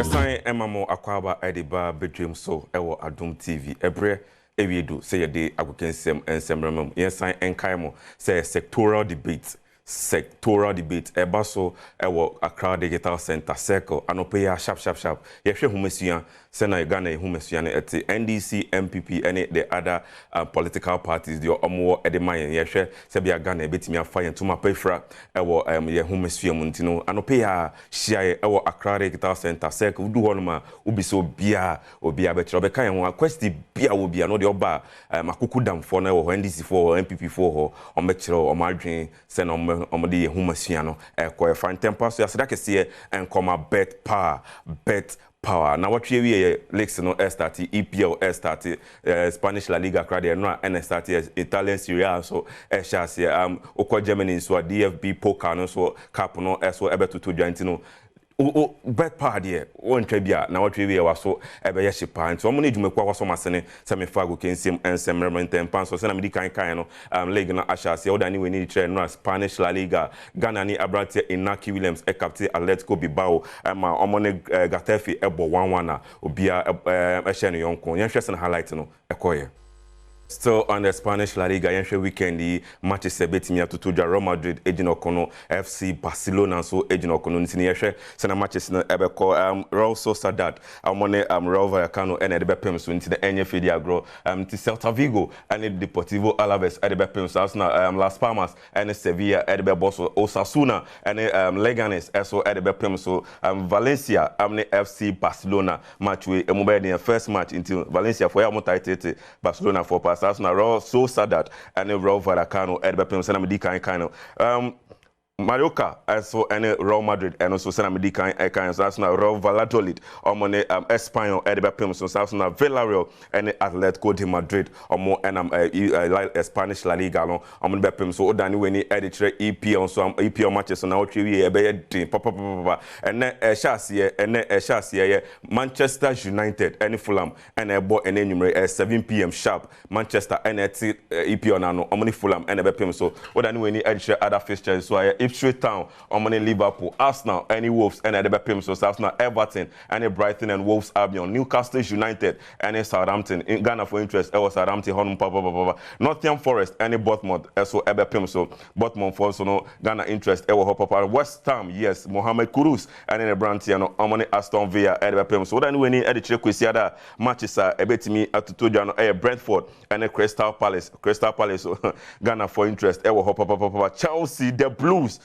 Sign Emamo Aquaba Ediba bedroom so ewo Adom TV. Ebre Ewiedu say a day agukensem and semramum. Yes, sign Enkaimo say sectoral debate. Sectoral debate. Ebaso ewo Accra Digital Center Circle. Anopeya sharp. Yeshe humesuya sena Ghana humesuya eti NDC, MPP, any the other political parties. The omo edemaye yeshe sebia Ghana betimi afaye ntuma pefra ewo ye humesuya muntino. Anopeya share ewo Accra Digital Center Circle. Udu honoma ubiso obia betro beka ye ho questi bia obia no de oba makuku damfo na ewo NDC for MPP for ho omekiro omadwen sena omode ye humesuya no ko fan tempa so yaseda kese enkoma bet power. Now what we leaks no start EPL start Spanish La Liga crowd no and start Italian Serie A so shas okwa Germany so DFB poker no so cap no so ebe to join no bet power there won trebia na what we was so ebe ye shipa nti omo ne dwumekwa waso masene se me fago kensem ensem rementen pan so se na medi kan no league no ashas ye odani we need trade no Spanish La Liga Ghana ni Abrante Inaki Williams captain Atletico Bilbao ma omo ne Gatafe ebo 1-1 na obia ehye no yonko yen hwese na highlight no ekoye. Still on the Spanish La Liga, yenshe weekend the matches betimi atutuja Real Madrid ejino kono FC Barcelona so ejino kono ntini yeshe sena matches no ebeko Real Sociedad amone Real Vallecano ene de bepem so ntini enye fidi agro ti Celta Vigo ene Deportivo Alaves ene bepem so na Las Palmas ene Sevilla ene beboso Osasuna ene Leganes eso ene bepem so Valencia amne FC Barcelona match we emube the first match into Valencia for ya motaitete Barcelona for pass na Real Sociedad and Real Vallecano at Bepem Sena Medica kind of Marioka also any Real Madrid and also Sena Medica kind so na Real Valladolid omone Espanyol at Bepem so na Villarreal and Atletico de Madrid omo and Spanish La Liga no omone Bepem so odani we ni editre EPL so EPL matches na otwe we e be din papa and Chelsea Manchester United and Fulham and ebo and enumere 7 p.m. sharp Manchester and EPL na no omone Fulham and Bepem so odani we ni editre other fixtures so Ipswich Town, Omani Liverpool, Arsenal, any Wolves, and the Bepem, so Arsenal, Everton, any Brighton and Wolves Albion, Newcastle United, any Southampton, in Ghana for interest, Southampton, Nottingham Forest, any Bournemouth, so Bepem, so Bournemouth for so no Ghana interest, West Ham, yes, Mohamed Kudus, and in the Brantiano, Omani Aston Villa, and Bepem, so then we need to check with the other matches, Ebetimi, Atutujan, Brentford, and Crystal Palace, so Ghana for interest, Chelsea, the Blues.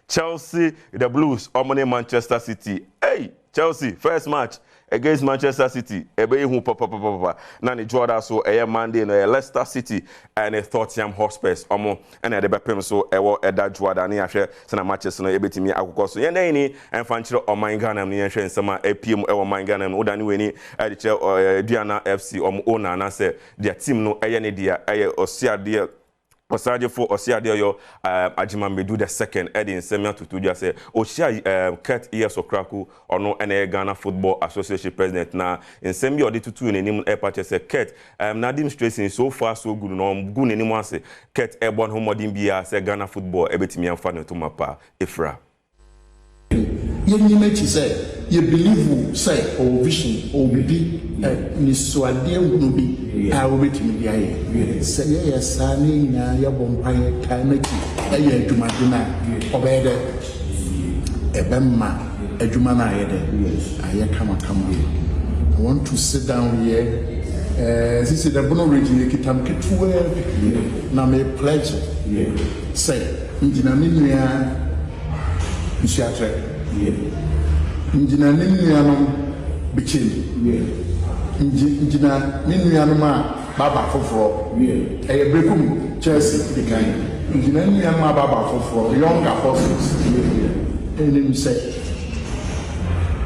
Chelsea, the Blues, Omani Manchester City. Hey, Chelsea, first match against Manchester City. Nani Jordan so Monday no Leicester City and Tottenham Hotspur. Omo and the Bepem so ewo eda Jordan ni ahwe sena matches no ebetimi akokọ so. Yena ni emfanchiro oman Ghana ni ahwe nsema APM ewo man Ghana no odani we ni ediche Diana FC omo owner na say their team no eye ne dia eye Osiade Osaje for Osiade yo Ajima Medu the second Eddie Semia Tutuja say Oshia Kurt Years Okraku or no NA Ghana Football Association president na in Semia or the tutu in name airport say Kurt Nadim stressing so far so good no good anyone say Kurt Airborne Homodin Bia say Ghana Football ebetimi amfa to mapa Ifra. You need to say you believe say or vision or be ni so ade will be I will be me say yes ani na ya bompaye time ki e adwuma dina obede ebemma adwuma na ayede aye kama I want to sit down here this is the bono region kitam ketuwe na me pledge say ndina minua nsiatre Injina ninuanom bichim injina ninuanom a baba foforo brekum Chelsea dikan injina ninuanom a baba foforo young apostles enim say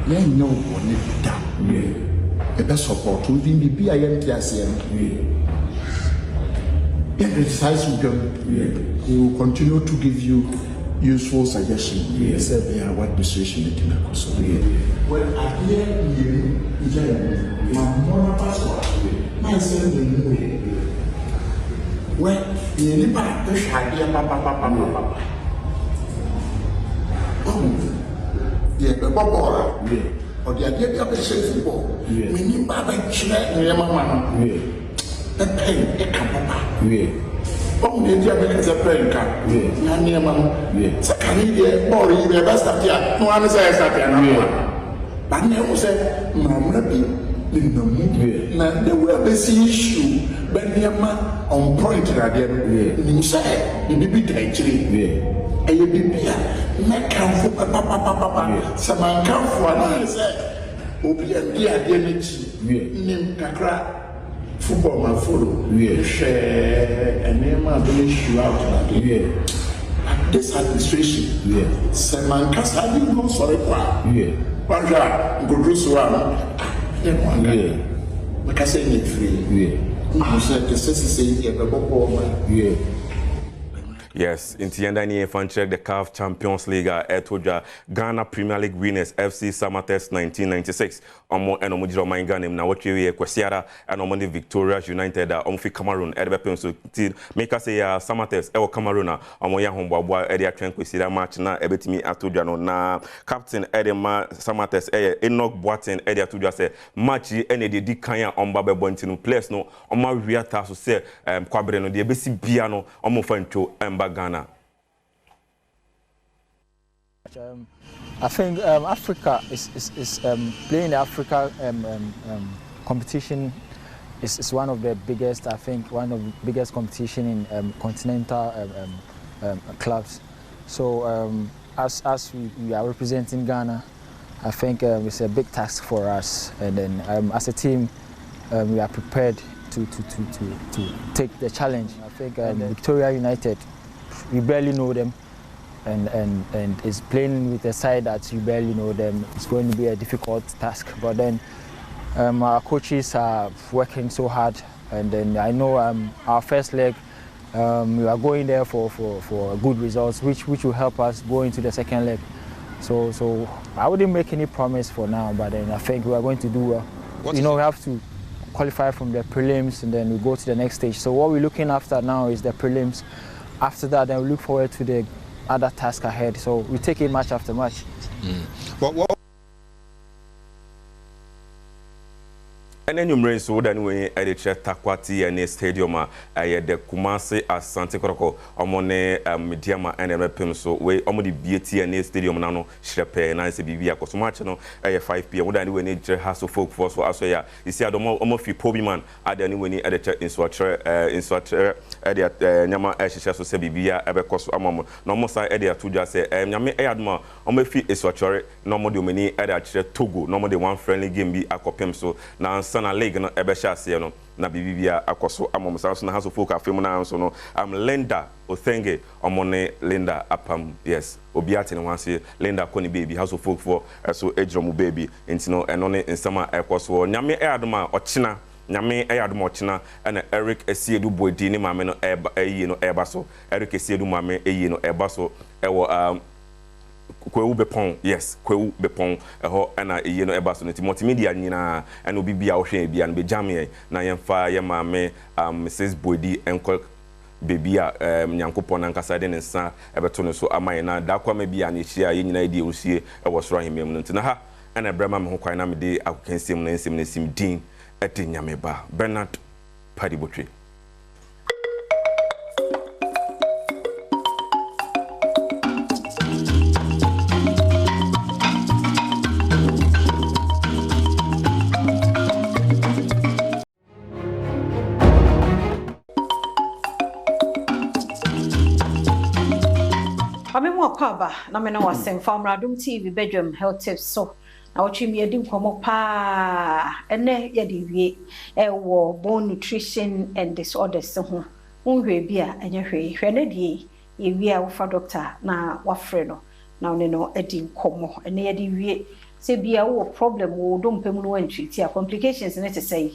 ye no one down e be support we be a yen tiase exercise with them we will continue to give you useful suggestion. Yes, yeah, what decision it in a course. Well, I hear you, my mother passport, my son, well, you need to idea, papa. yeah, the ball, yeah, or the idea of the football, yeah, meaning Baba Chile, yeah, Mamma, yeah, the pain, a camp, yeah. Oh, the Japanese are playing car, yeah, near Mamma, yeah, Sakani, or the best of the no one says that, but never said, Mamma be in the movie. Now, there will be issue, but near on point, you say, you be actually, and you be not come for papa, some come for an answer, Obi and dear energy, name Kakra. Football man follow, share and name my issue out this administration, some man cast I didn't go sorry one guy go do so then one guy because I need free, you said the citizen here, the ball, yes, in the end, I fan check the CAF Champions League at Ghana Premier League winners FC Samatex 1996. Omo and Omujiro Manga name na what you Kwesiara and Omoni Victoria United Omfi Cameroon at the so make us say Samatex El Cameroon Omoya Homboa Edia Tren Kwesiara match na ebetimi atujano na captain Edema Samatex Enoch Boateng Edia Tuja say match any de Kanya Ombabe Bontinu place no Oma Riata so say Kwabre no de besi bia no Omo fancho Ghana. I think Africa is playing the Africa competition is one of the biggest. I think one of the biggest competition in continental clubs. So as we are representing Ghana, I think it's a big task for us. And then as a team, we are prepared to take the challenge. I think Victoria United, we barely know them. And is playing with a side that you barely know them. It's going to be a difficult task. But then our coaches are working so hard, and then I know our first leg we are going there for good results, which will help us go into the second leg. So I wouldn't make any promise for now, but then I think we are going to do well. We have to qualify from the prelims, and then we go to the next stage. So what we're looking after now is the prelims. After that, then we look forward to the other task ahead, so we take it match after match. What? And then you so then we editor Takwati and stadium the Kumasi Asante Koroko omone mediama and MPM so we omodi BT and stadium now shepe na se bibia ko so match no 5 p.m. we we need has folk force for aso ya you see adomo omofi pobi man adani we need editor in swatcher nyama ehihye so se bibia ebekoso amom no mo sai editor to just say nyame adoma omofi swatcher no mo de omani editor Togo no mo de one friendly game bi akopem so na na league no ebesha ase no na bibia akoso amom sanso na haso folk afem na so no Linda Othenge omone Linda apam yes obiate ne wanse Linda koni baby haso folk for so ejromu baby ntino eno ne nsama ekoso nyame adoma ochina nyame adoma ochina na Eric Esiedu Bodi ni mame no eyi no eba so Eric Esiedu mame eyi no eba so ewo Kwewu bepon yes kwewu bepon eho na eye no eba so no multimedia nyina na obi bia wo hwe bia no be jam na yemfa ye maame Mrs Bodi enko baby a nyankopon nankasa de nsa ebeto no so amaye na da kwa ma bia na hia ye nyina die osie ewo soro ahemem no ntina ha na brema me ho kwan na me de akokensem na nsem na sim din ete nyame ba Bernard Padibotwe. Kwaba na me na wasem from Adom TV Badwam health tips so na watch me edi nkomo pa ene ye de wie wo bone nutrition and disorders ho unhwe bia enye hwe na die ye wie a wo fa doctor na wafre no na one no edi nkomo ene ye de wie se bia wo problem wo dompem no antwiti a complications ne te say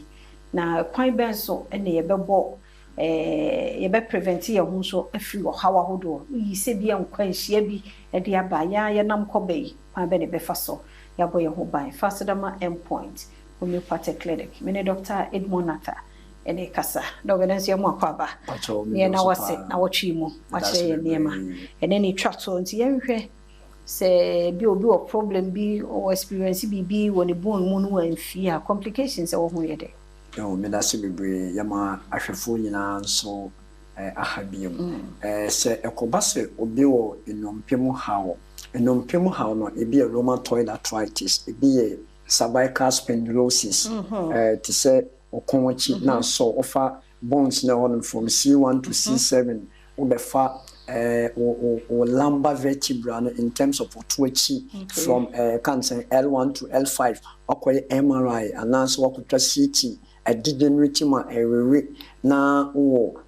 na kwan ben so ene ye bebo ye be prevent ye ho so afri wo hawa hodo yi se bia nkwanhia bi e de aba ya nam kobai kwan be ne be fa so ya boye ho ban fasidama endpoint homeopathic clinic me ne Dr. Edmond Nata ene kasa doganansi ya mwakwaba ye na wase na wachi mu wache ye niema ene ni twato nti ye hwe say be or problem be or experience be when the bone moon and fear complications or who yet. No, me that's be yama ahwefo nyina nso ahabiam se ekobase obi wo enompemu hawo no ebi rheumatoid arthritis ebi cervical spondylosis to say okonwachi na so offer bones na on from C1 to C7 obefa or lumbar vertebra in terms of otuachi from cancer L1 to L5 okoye MRI and also okutra CT a degenerative na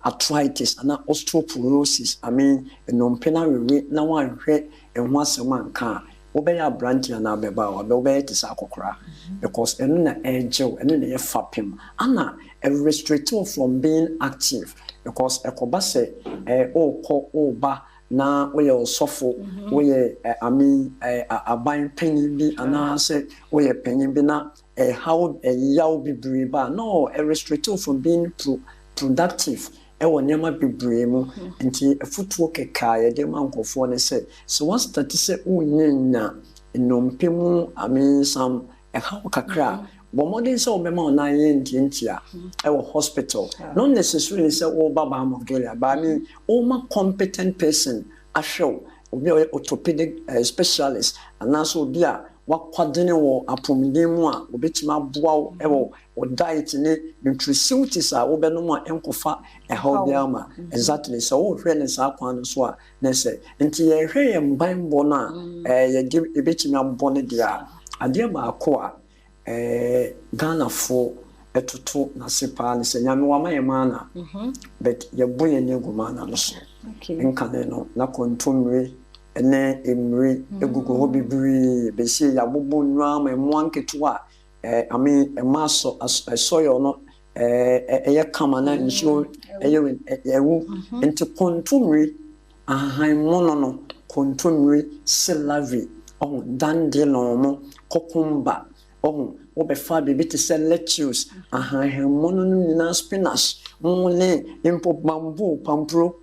arthritis and osteoporosis. I mean, nompena na one hwe enho asema nka obey branch na abeba obey tisakokra because enu na ejew enu na ye fapem ana a restricted from being active because ekobase oba na we osofo we I mean aban panyin bi ana say we panyin bi na how yaw bibriba no a restricted from being productive ewo nyama bebree mu nti efutuo keka ye de mankofo ne se so what start say unyenya enompemu I mean some how kakra but modern so mema na ye ntia ewo hospital not necessarily say o baba amogela but I mean o competent person ahwe obi orthopedic specialist and also obi a wakwadene wo apomdemu a obetima boa ewo o diet ne nutritious a wo benom a enkofa ehaw biama exactly so wo hwe ne sa kwan so a na se nti ye hwe ye mban bo na ye di ebetima bo ne dia ade ba ko a Ghana fo etoto na sepa ne se nyame wa maye mana but ye boye ne gumana no so nkane no na kontomre ene emri egugu ho bibiri be sie ya bobo nwa ma emu anketua I mean emaso soyo no eye kama na nso eye ewu enti kontomre ahan mono no kontomre selavi dandelion kokumba obefa bibi te se lettuce mono na spinach mole impo bamboo pampro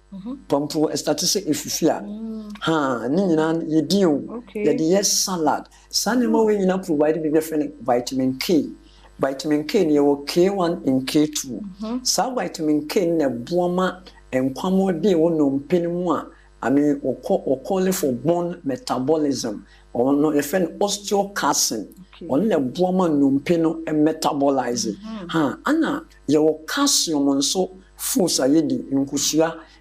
statistic ififia ni nyina yedio ye salad sanema we nyina provide bibi vitamin K ne wo K1 and K2 sa vitamin K na buama enkwamo bi wo no mpenimu a I mean o call for bone metabolism or no efen osteocalcin on the buama numpe no metabolize ana your calcium so foods ayedi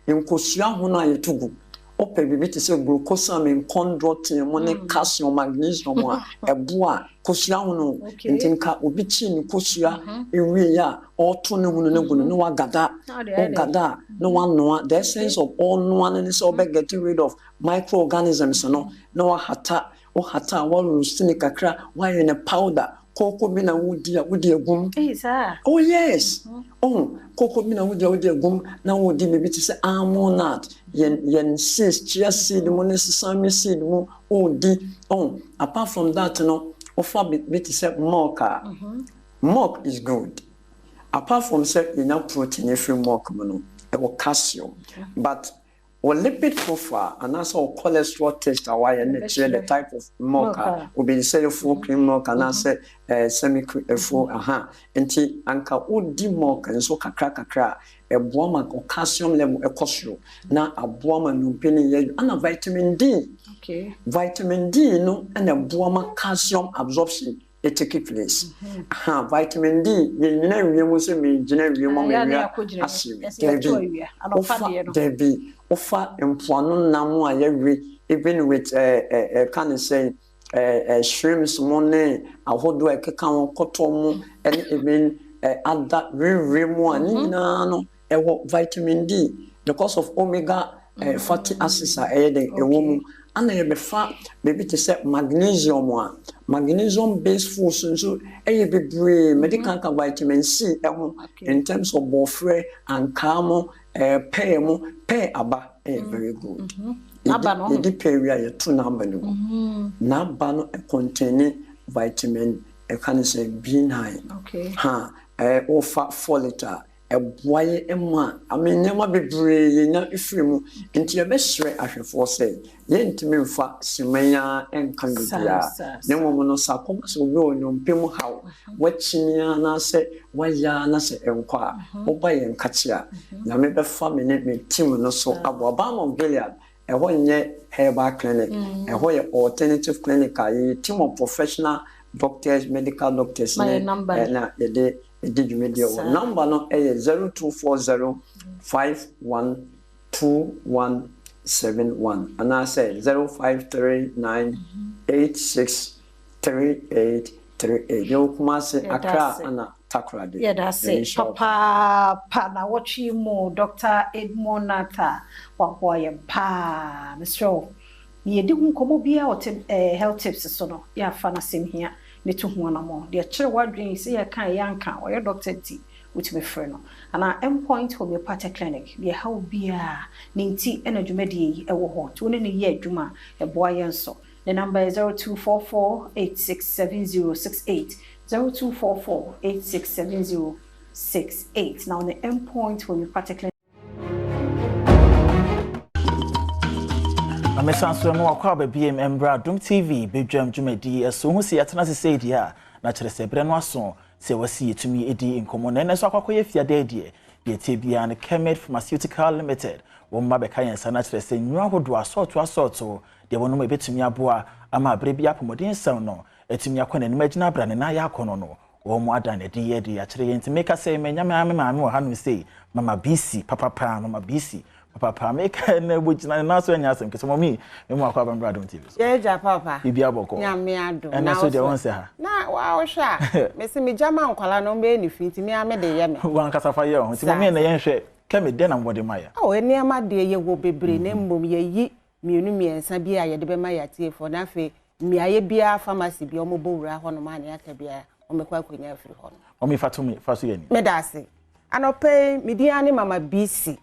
nkosua ho na yetugu ope bibi te se glucosamine chondroitin mo ne calcium magnesium a eboa kosua ho no ntinka obi chi ni kosua ewie ya oto ne hunu ne gunu no wagada ogada no one no the essence of all no one is obe getting rid of microorganisms no hata wa roasting kakra wa in a powder koko bi na wudi egum oh yes koko bi na wudi egum na wudi me bi te say almond nut yen seeds chia seed mo ne sesame seed mo odi apart from that no offer bi te say milk is good apart from say enough protein every milk no e calcium but or lipid profile and also cholesterol test why and the type of milk will be say full cream milk and also semi full enti anka odi milk and so kakra e boama calcium level e kosro na aboama no peni ye ana vitamin D vitamin D no and a boama calcium absorption it take place vitamin D you know we must say me generally mo me Debbie offer empoano namu ayewe even with can say shrimps money ahodo ekeka won koto mu and even other remu ani na no vitamin D because of omega fatty acids are ewo ana ye befa baby to say magnesium based foods so bebre medical vitamin C in terms of bofre and calm pay aba very good aba no the period you two number no na aba no contain vitamin can say B9 offer folate boy emma I mean never be brave na ifrimu nti ye be hwere ahwefo say ye ntimi mfa simanya enkandia ne mo no sakoma so be onyompem haw wachimia na se waya na se enkwa oba ye nkachia na me be fa me team no so aboba mo Gilead eho nye herbal clinic eho ye alternative clinic a team of professional doctors medical doctors na ye did you media number no 0240 512171 and I said 0539863838 you kuma say Accra ana Takoradi yeah that's it papa na watch you more Dr. Edmond Nata wa boy pa Mr. ye di hu komo bia o health tips so no ya fa na sem hia ne to hu na mo de kire wadwen se ya kan yanka o ye Dr. T with me friend no ana endpoint homeopathic clinic ye how bia ne nti enadwumadi e wo ho to ne ye adwuma e boy enso the number is 0244867068 0244867068 now the endpoint homeopathic clinic Amesanso no akwa ba BM Embra Adom TV Badwam Jumadi eso hu se yatena se sei dia na kire se bre no aso se wasi yetumi edi nkomo na enso akwakoye fiade die ye tebia na Kemed Pharmaceutical Limited wo ma be kan yansa na kire se nwa hodo asorto de wono ma betumi aboa ama bre bia pomodin sam no etumi akwana ni magina bra ne na ya akono no wo mo ada na di ye di a kire yenti meka se menya maame wo hanu sei mama BC papa mama BC papa make na bujina na so anya asem kese momi me mo akwa bambra Adom TV ye ja papa bibia boko nyame ado na so de won se ha na wa wo hwa me se me jama nkwala no me ni finti me ame de ye me wan kasa fa ye ho ti momi na ye hwe keme de na mbode maya o eni ama de ye wo bebre na mbom ye yi mienu miensa bi a ye de be ma ya tie fo na fe miaye bia pharmacy bi o mo bowura ho no ma na aka bia o me kwa kwanya afiri ho no o mi fatumi faso ye ni me da se anope midiane mama BC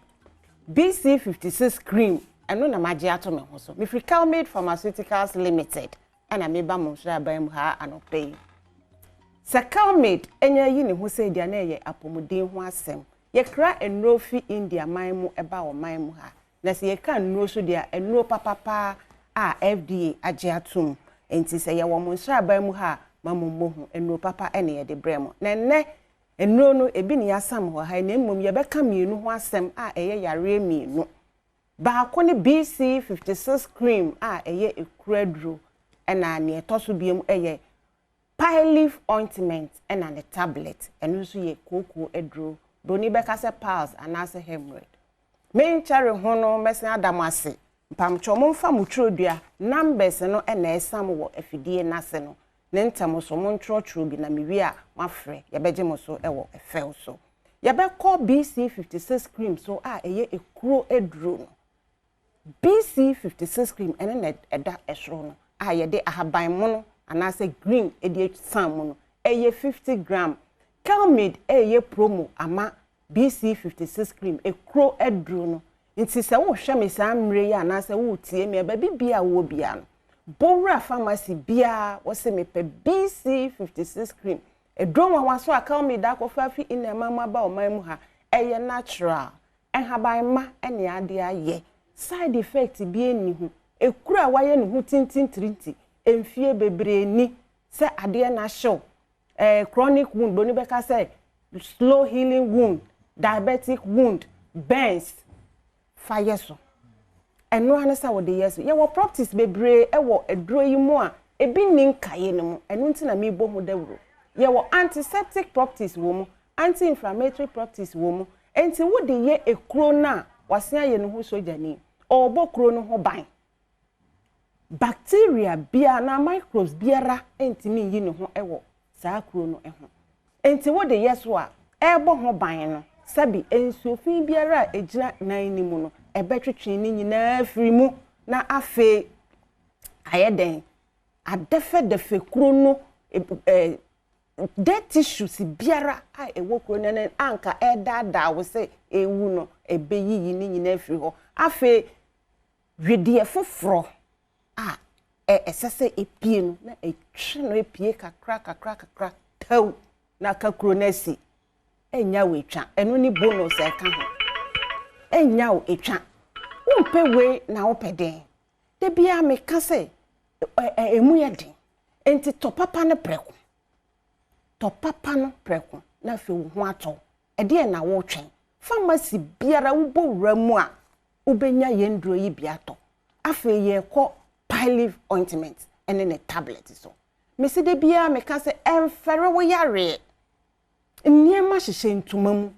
56 cream eno na maji ato me ho so me free Kemed Pharmaceuticals Limited ana me ba mo sha ba mu ha anope sa Kemed enya yi ne ho se dia na ye apomuden ho asem ye kra enro fi India man mu eba o man mu ha na se ye kan enro so dia enro papa a FDA agi atom enti se ye wo mo sha ba mu ha mamommo ho enro papa ene ye de bremo na ne enro no ebi ni asam ho ha na mmom ye beka mienu ho asem a eye yare mienu ba ko ne BC 56 cream a eye ekradro ena ne etoso biem eye Leaf ointment ena ne tablet eno so ye koko edro boni beka se pals anase hemorrhoid men chare ho no mesen adamase pamcho mo mfa mutrodua numbers no ena esam wo afidie nase no ne ntamo so mo ntrotro bi na mewi a mafre ye beje mo so ewo efel so ye be call BC 56 cream so a eye ekuro edro no BC 56 cream ene na eda esro no a ye de ahaban mo no anase green edi sam mo no eye 50 gram Kemed eye promo ama BC 56 cream ekuro edro no nti se wo hwe me samre ya anase wo tie me ba bibia wo bia no Bora pharmacy bia wose mepe BC 56 cream edron wa so Kemed akofa fi ina mama ba o man mu ha eye natural enhaban ma ene ade aye side effect bi eni hu ekura waye ne hu tintin trinti emfie bebre ni se ade na show chronic wound boni beka say slow healing wound diabetic wound burns fire so eno anasa wo de yeso ye wo practice bebre e wo edro yi mu a ebi ninkaye ne mu eno nti na me bo ho dawro ye wo antiseptic practice wo mu anti-inflammatory practice wo mu enti wo de ye ekuro na wase aye no ho sojani obo kuro no ho ban bacteria bia na microbes biara enti mi yi ne ho ewo saa kuro no ho enti wo de yeso a ebo ho ban no sabi ensuofin biara ejina nan ni mu no ebetwetwe ni nyina afiri mu na afe ayeden adefe defe kuro no dead tissues biara a ewo kuro na anka edada wo se ewu no ebeyiyi ni nyina afiri ho afe hwedie foforo a esese epie no na etwe no epie kakra taw na ka kuro na si enya wo etwa eno ni bonus e ka ho enya wo etwa wo mpe we na wo peden de bia me ka se emu ye den enti to papa no preko na fe wo ho ato e de na wo twen pharmacy biara wo bo wura mu a wo benya yendro yi biato afa ye ko pile ointment ene ne tablet so me se de bia me ka se emfere wo yare niema hyehye ntuma mu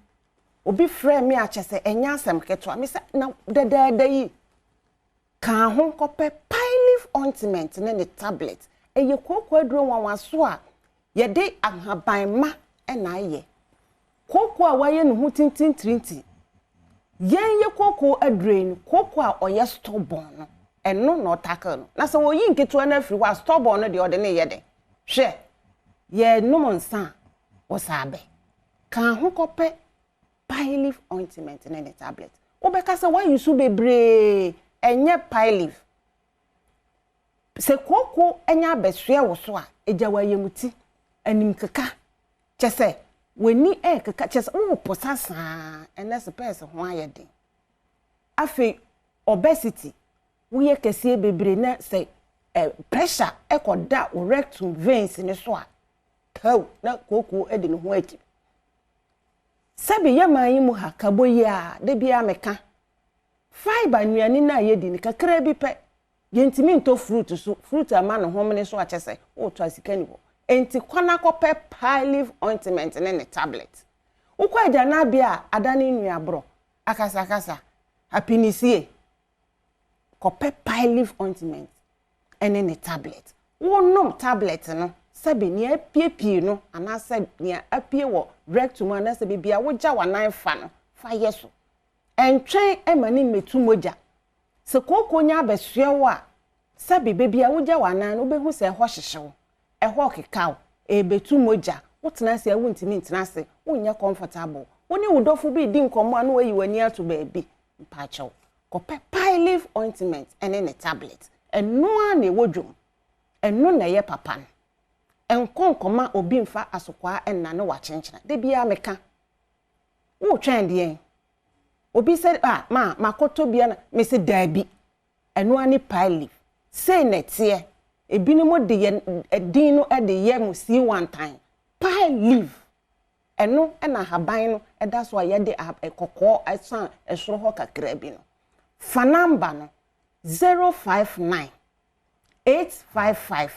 obi frɛ me a kyese enya asem keto me se na dada yi ka ho kope pile ointment ne ne tablet eye kokko aduro wanwaso a ye de ahaban ma na aye kokko a waye ne ho tintintirinti yen ye kokko aduro kokko a oye stubborn no eno no taka no na se wo yi nketo na afiri wa stubborn no de ode ne ye de hwe ye numonsa osabe kan ho kope pile ointment ne ne tablet obeka se why you so bebre enye pile se kokko enya besua wo so a eja wayemuti anim keka chese weni keka chese wo posasa ene space ho ayede afi obesity wo kese bebre na se pressure ekoda rectum veins ne so a taw na kokko edi ne ho aki sabi yaman mu ha kaboyi a de bia meka fiber nuani na yedi ne kakra bi pe yentimi nto fruit so fruit ama no homene so achese o to asika ni ho enti kwana kope pile ointment ne tablet ukwa ida na bia adani nua bro akasa apinisie kope pile ointment ene ne tablet wonom tablet no sabi ni apiepie no anase ni apie wo rectum anase bibia wogya wanan fa no fa yeso entwen emani metu moja se kokko nya abesua wo a sabi bibia wogya wanan no behu se ho hyehyew ho kekaw betu moja wotena se awuntimi ntena se wonya comfortable woni wudofo bi di nkomo anu ayi wani ato baabi mpachew kope pile ointment ene ne tablet eno a na wodwom eno na ye papa no enkonkoma obi mfa asokwa enna ne wachenchena de bia meka wo twen de obi said makoto bia na me se dabi eno ani pile say netie ebini mo de edin no de ye mo si one time pile leaf eno na haban no eda so ye de kokko asan esoro ho kakra bi no fa number no 059 855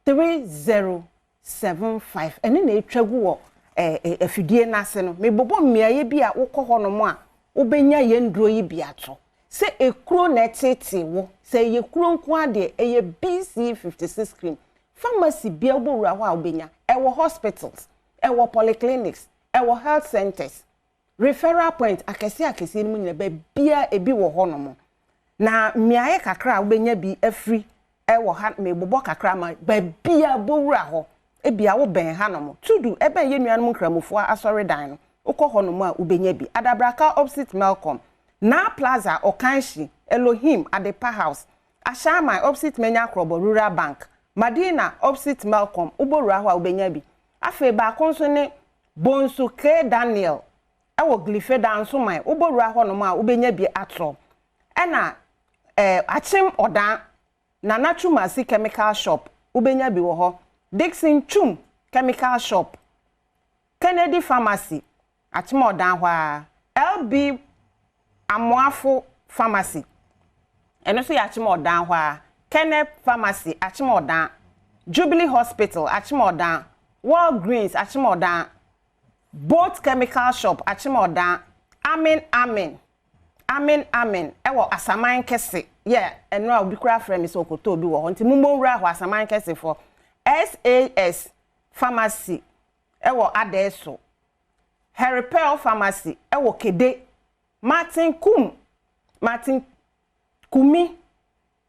3075 ene na etwagu wo afidie nase no mebobo mmiaye bi a wokọ no mo a obenya yendro yi biato se ekuro na tete wo se ye kuro nko ade eye BC56 cream pharmacy bia obowura ho a obenya ewo hospitals ewo polyclinics ewo health centers referral point akese ni nyina ba bia ebi wo ho no mo na mmiaye kakra obenya bi afri ewo ha mebobo kakra ma ba bia bowura ho ebia wo ben ha no mo tudu ebe ye nuanum nkramofo asori dan no ukọ ho no mo a ubenya bi adabraka opposite Malcolm na plaza okanshi Elohim Adepa house ashama opposite Menya Krobo Rural Bank Madina opposite Malcolm uborua ho a ubenya bi afe ba konso ne Bonsu K Daniel ewo glife danso man uborua ho no mo a ubenya bi atro ena achim odan na Nachumasi chemical shop ubenya bi wo ho Dixon Chum chemical shop Kennedy pharmacy achim odan ho a LB Amoafo pharmacy eno so ya achim odan ho a Kenneth pharmacy achim odan Jubilee hospital achim odan Walgreens achim odan Both chemical shop achim odan Amen ewo asaman kese yeah eno a obi kura frame so okoto obi wo ho nti mumowura ho asaman kese for SAS pharmacy ewo adeso Heripel pharmacy ewo Kede Martin Kumi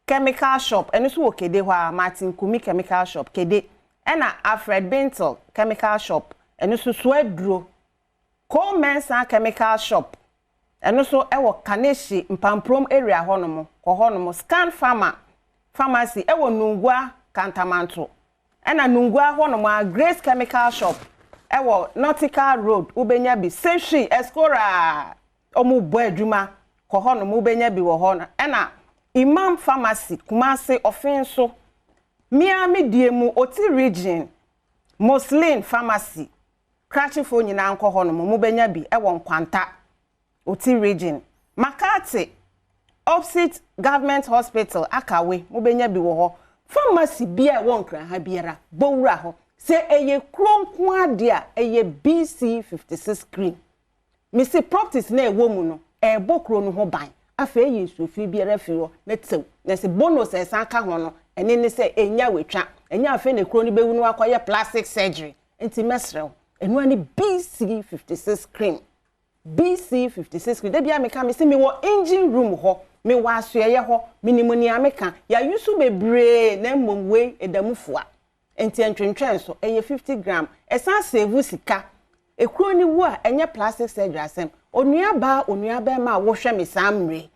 chemical shop eno so wo Kede ho a Martin Kumi chemical shop Kede ena Alfred Bentel chemical shop eno so Swedro Colemansa chemical shop eno so ewo Kaneshi Mpamprom area honomo ko honomo Scan Pharma pharmacy ewo Nungwa Kantamanto ena Nungwa honomo a Grace chemical shop ewo Nautical Road ubenya bi Seshi Escora omu bo adwuma ko ho no ubenya bi wo ho na na Imam Pharmacy Kumase Offenso Miami Diemu Oti Region Muslim Pharmacy Krachifo nyina nko ho no ubenya bi ewo Nkwanta Oti Region Makati Opposite Government Hospital Akawe ubenya bi wo ho pharmacy bia won kran ha biara bowura ho se eye kronko ade a eye BC 56 cream misi properties na ewo mu no e bokro no ho ban afa eye sofi biara fi ho na tew na se bonus esan ka ho no ene ne se enya wetwa enya afa na kro no bewu no akoye plastic surgery enti mesrew enu ani BC 56 cream BC 56 cream de bia me ka me se me wo engine room ho me waso ye ho minimuni ameka ya yusu bebre na mmomwe edamufua enti entwentwen so eye 50 gram esan save sika ekuro ni wo a enye plastic surgery asem onuaba ma wo hwe me samre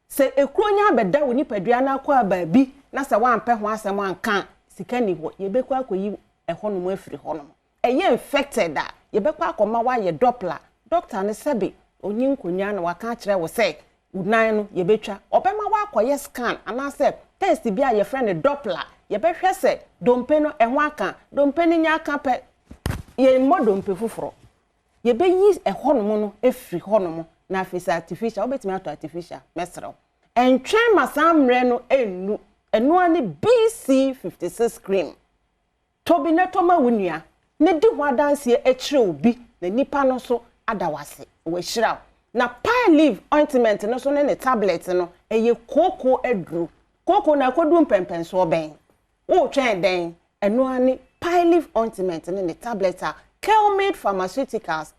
se ekuro nya beda woni padua na akwa baabi na se wampe ho asem anka sika ni ho ye bekwa akoyi ehonom afiri honom eye infected a ye bekwa akoma wa ye doppler doctor ne sebe onyi nkonya na waka kire wo se unan no ye betwa obema wa akoye scan anase test bi a ye friend doppler ye behwe se dompe no eho aka dompe ni nya aka pe ye mo dompe fufuro ye be yi ehonom no efri honom na face artificial obetimi ato artificial mesrew entwen masamre no enu ani BC 56 cream tobi ne toma wunua ne di ho adanse ekire obi na nipa no so adawase we shiraw na pine leaf ointment no so ne tablet no eye koko edru koko na kodu mpempen so ben wo twen den eno ani pine leaf ointment ne tablet a Kelmade Pharmaceuticals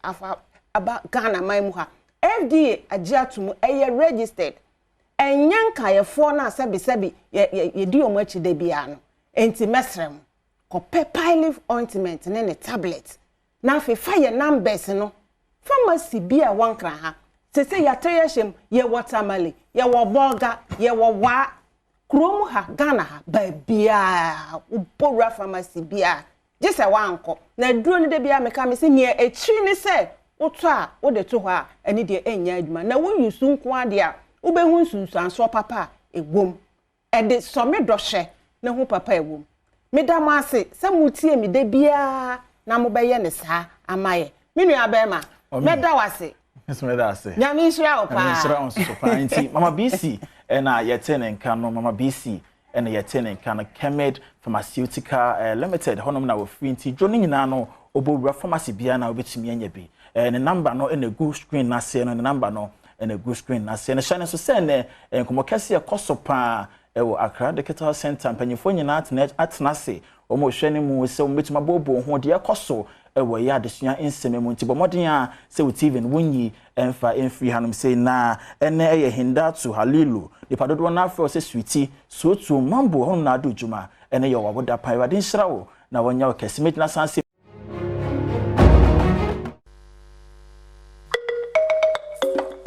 aba Ghana maimu ha FDA agiatum eye registered enyanka ye fo na sebi ye di omo achi de bia no enti mesrem ko pine leaf ointment ne tablet na fe fire numbers no pharmacy bia wankra ha sese ya teyeshem ye watermelon ye wo burger ye wo wa krom ha Ghana ha ba bia ubora pharmacy bia jese wanko na duro ni de bia meka me se ne echi ni se woto a wo de to ho a eni de enya aduma na wo yusu nko ade a wo be hu sunsan so papa egwom e de so me dohye na hu papa egwom me da mo ase se mutie me de bia na mo be ye ne sa amaye me nua ba ma me da wase me da ase nyame nhira opa nyame nhira on so pa nti mama BC na yete ne nka no mama BC na yete ne nka no Kelmade Pharmaceutical Limited honom na wo free nti dwo nyina no obowura pharmacy bia na obetumi anya bi ne number no na go screen na se no ne number no na go screen na se ne shane so se ne nkomo kase ekoso pa ewo Accra Digital Center mpanyefo nyina atena se omo hwene mu se ometuma bobo ho de ekoso ewo ya adesua enseme nti bomoden a se wo TV no wonyi emfa enfri hanum se na ene eye hindatu halilu ipadodo na afro se sweetie so tu mambo hono na adu juma ene ye waboda pai wade nhira wo na wonya o kese metina sanse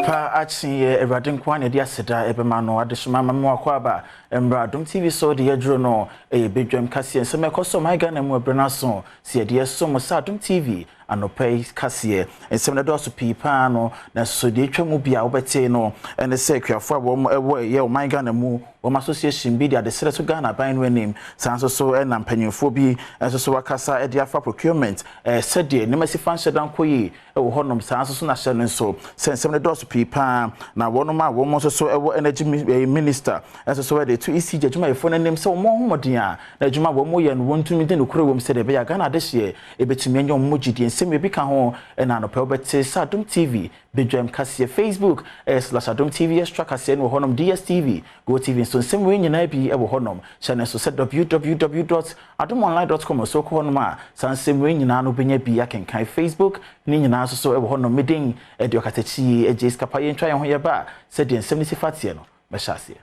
pa achinye Adom kwane dia seda ebema no adesuma mamu akwaba Adom TV so de yedro no bedwam kase ensem ekoso my Ghana mu ebrena so se de so mo sa Adom TV anopai kase ensem na do so pipa no na so de twam bia obete no ene se kwafo wo ye o my Ghana mu wo association bi de sere so Ghana ban no anim sanso so na mpanyefo bi enso so wakasa de afa procurement se de ne masifa nsedan koyi wo honom sanso so na hye no so ensem na do so pipa na wonoma wo mo so ewo energy minister enso so de to isi judgment efo na nim se wo mo homodin a na adwuma wo mo ye no wontumi de no kure wo se de be ya Ghana de hye ebetumi anya mo gidi ensem ebi ka ho na no pe obete sa Adom TV bedwam kase Facebook /AdomTV extra kase no honom DSTV Go TV so nsem we nyina bi e wo honom channel so www.adomonline.com so ko honom a sansem we nyina no benya bi akenkan Facebook ni nyina so e wo honom medin e de okatachi e jeska pa ye ntwa ye ho ye ba se de nsem ni sifatie no be hyase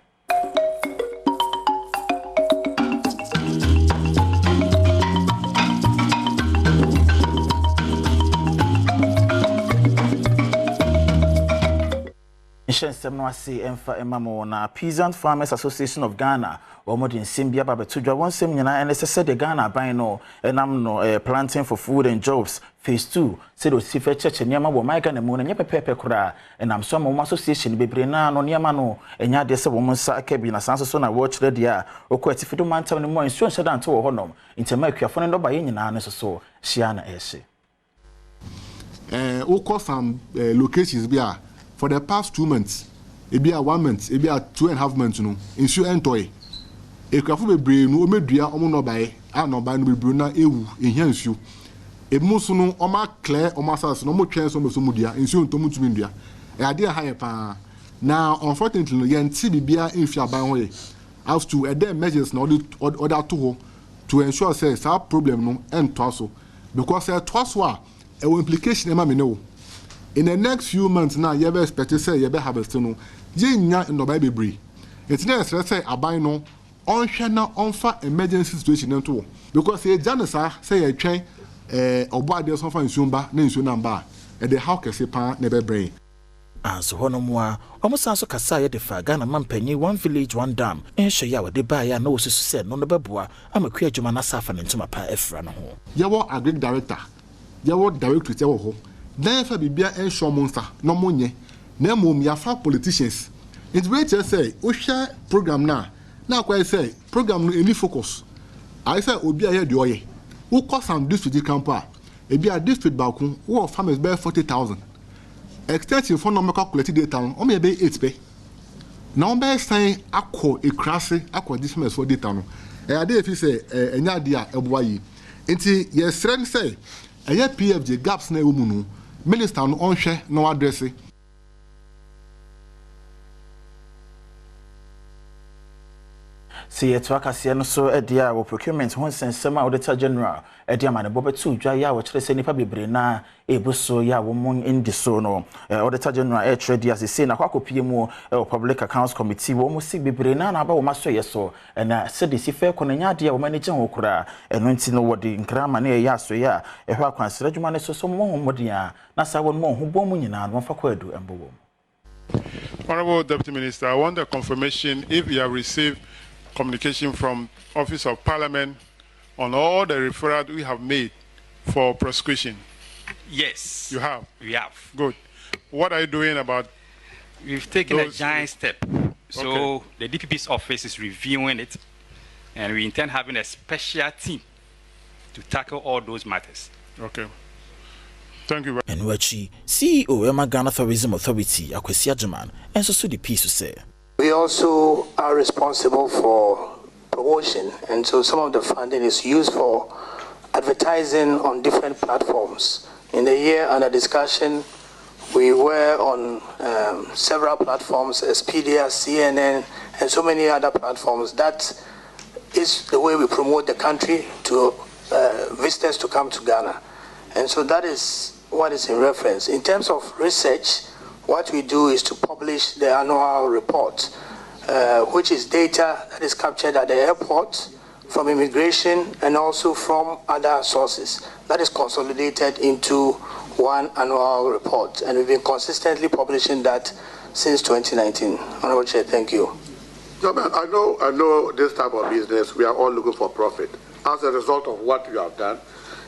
Mission Semnoasi Enfa Emamo na Peasant Farmers Association of Ghana or modern Simbia Babetudra one semina and said the Ghana by no and I'm no planting for food and jobs phase 2 said o si fe church nyama wo my Ghana mu na pepe kura and I'm some association bebre na no nyama no enya de se wo monsa akabi na sanso so na watch the dia okwati fido mantam no mo insurance dan to wo honom intema akuafo no ba nyina no so hia na ehye we some locations for the past 2 months, it be a 1 month, it be a 2.5 months, no. Insurance toy. A craft be brain, no media, no buy, and no buy no bruna, ewu, enhance you. A musuno, or my clear, or my sas, no more chance of Mudia, insurance to Mutumindia. A idea higher pa. Now, unfortunately, yan TBBA in Fiabanway. As to a day measures no other to ensure says our problem no and torso. Because there twice a implication, Emma know. In the next few months now, you ever expect to say you ever harvest no. You in the baby breed. It's not let's say a buy no on channel on for emergency situation into because a janitor say a train or buy there's some insumba, names your number, and the how can say pan never brain. As Honomwa, almost also Kasaya de Fagana Mampenny, one village, one dam, and show ya what they buy no said no babua. I'm a queer Jumana Safan into my pa Efrano. You are a great director. You are director to your Never be beer and show monster, no money. No more me politicians. It's great to say, we share program now. Now, quite say, program no any focus. I say, we be a head way. Who cost some district camper? It be a district balcony, who of farmers bear 40,000. Extension for no calculated data, or maybe 8 pay. Now, by saying, I call a crassy, I call this mess for data. And I did if you say, an idea of why. Until yes, friend say, a year PFJ gaps na umunu. Minister no onhwe no address See to akasia no so edia wo procurement ho nsensem a auditor general edia ma ne bobetu dwa ya wo kire se nipa bebre na ebuso ya wo mon indi so no auditor general e kire dia se na kwakopie mu public accounts committee wo mo sig bebre na na ba wo maso yeso na se de si fe konanya dia wo manage ho kura eno nti no wodi nkrama na ya so ya ehwa akwansere dwuma ne so so mo homodia na sa won mo ho bom nyina no fa kwadu embo. Honorable Deputy Minister, I want a confirmation if you have received communication from Office of Parliament on all the referrals we have made for prosecution. Yes. You have? We have. Good. What are you doing about? We've taken a giant step. So the DPP's office is reviewing it, and we intend having a special team to tackle all those matters. Okay. Thank you. And Wachi, CEO Emma Ghana Tourism Authority, Akwesi Ajaman, and so the piece to say. We also are responsible for promotion, and so some of the funding is used for advertising on different platforms. In the year under discussion, we were on several platforms, Expedia, CNN, and so many other platforms. That is the way we promote the country to visitors to come to Ghana. And so that is what is in reference. In terms of research, what we do is to publish the annual report, which is data that is captured at the airport, from immigration, and also from other sources. That is consolidated into one annual report. And we've been consistently publishing that since 2019. Honorable Chair, thank you. No, man, I know this type of business, we are all looking for profit. As a result of what you have done,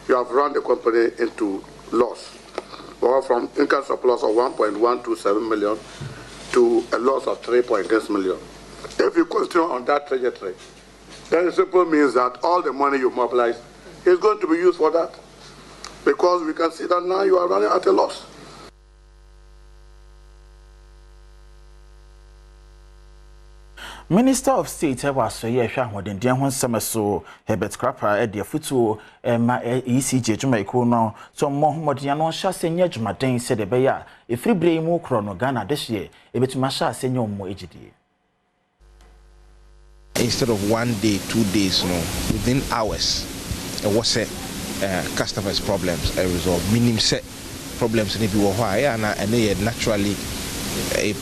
you have run the company into loss. Or from income surplus of 1.127 million to a loss of 3.6 million. If you continue on that trajectory, then it simply means that all the money you mobilize is going to be used for that. Because we can see that now you are running at a loss. Minister of State was so yeah, Shahwad Indian one summer so Herbert Crapper at the foot my ECJ Jamaica no so Mohammed Yanon Shasenya Jumaden said the Baya if free brain more chrono Ghana this year a bit Masha senior more aged. Instead of 1 day, 2 days, no, within hours, it was a customers' problems I resolve. Minimum set problems in every why and they naturally a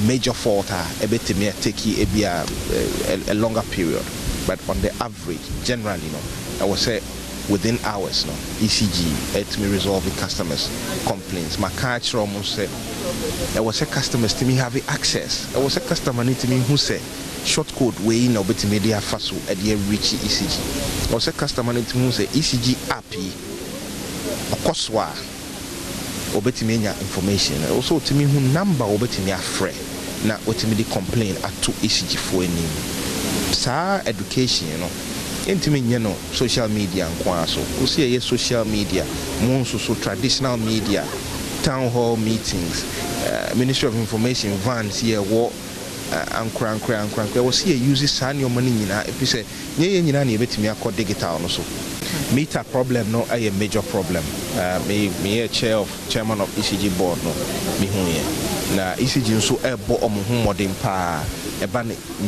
major fault a bit may take a longer period. But on the average, generally, I would say within hours no ECG it me resolve the customers complaints my catch almost said there was a customers to me having access there was a customer need to me who said short code way in obeti media faso at the reach ECG there was a customer need to me who say ECG app okoswa obeti menya information also to me who number obeti me afre na otimi di complain ato ECG for any sa education you know intimi no social media nkwa so o see social media mo so traditional media town hall meetings Ministry of Information vans here wo ankra we see use san your money nyina e say nye nyina na ebetimi akọ digital no so meter problem no a major problem me chairman of ECG board no me hu here na ECG nso ebo omo modern pa eba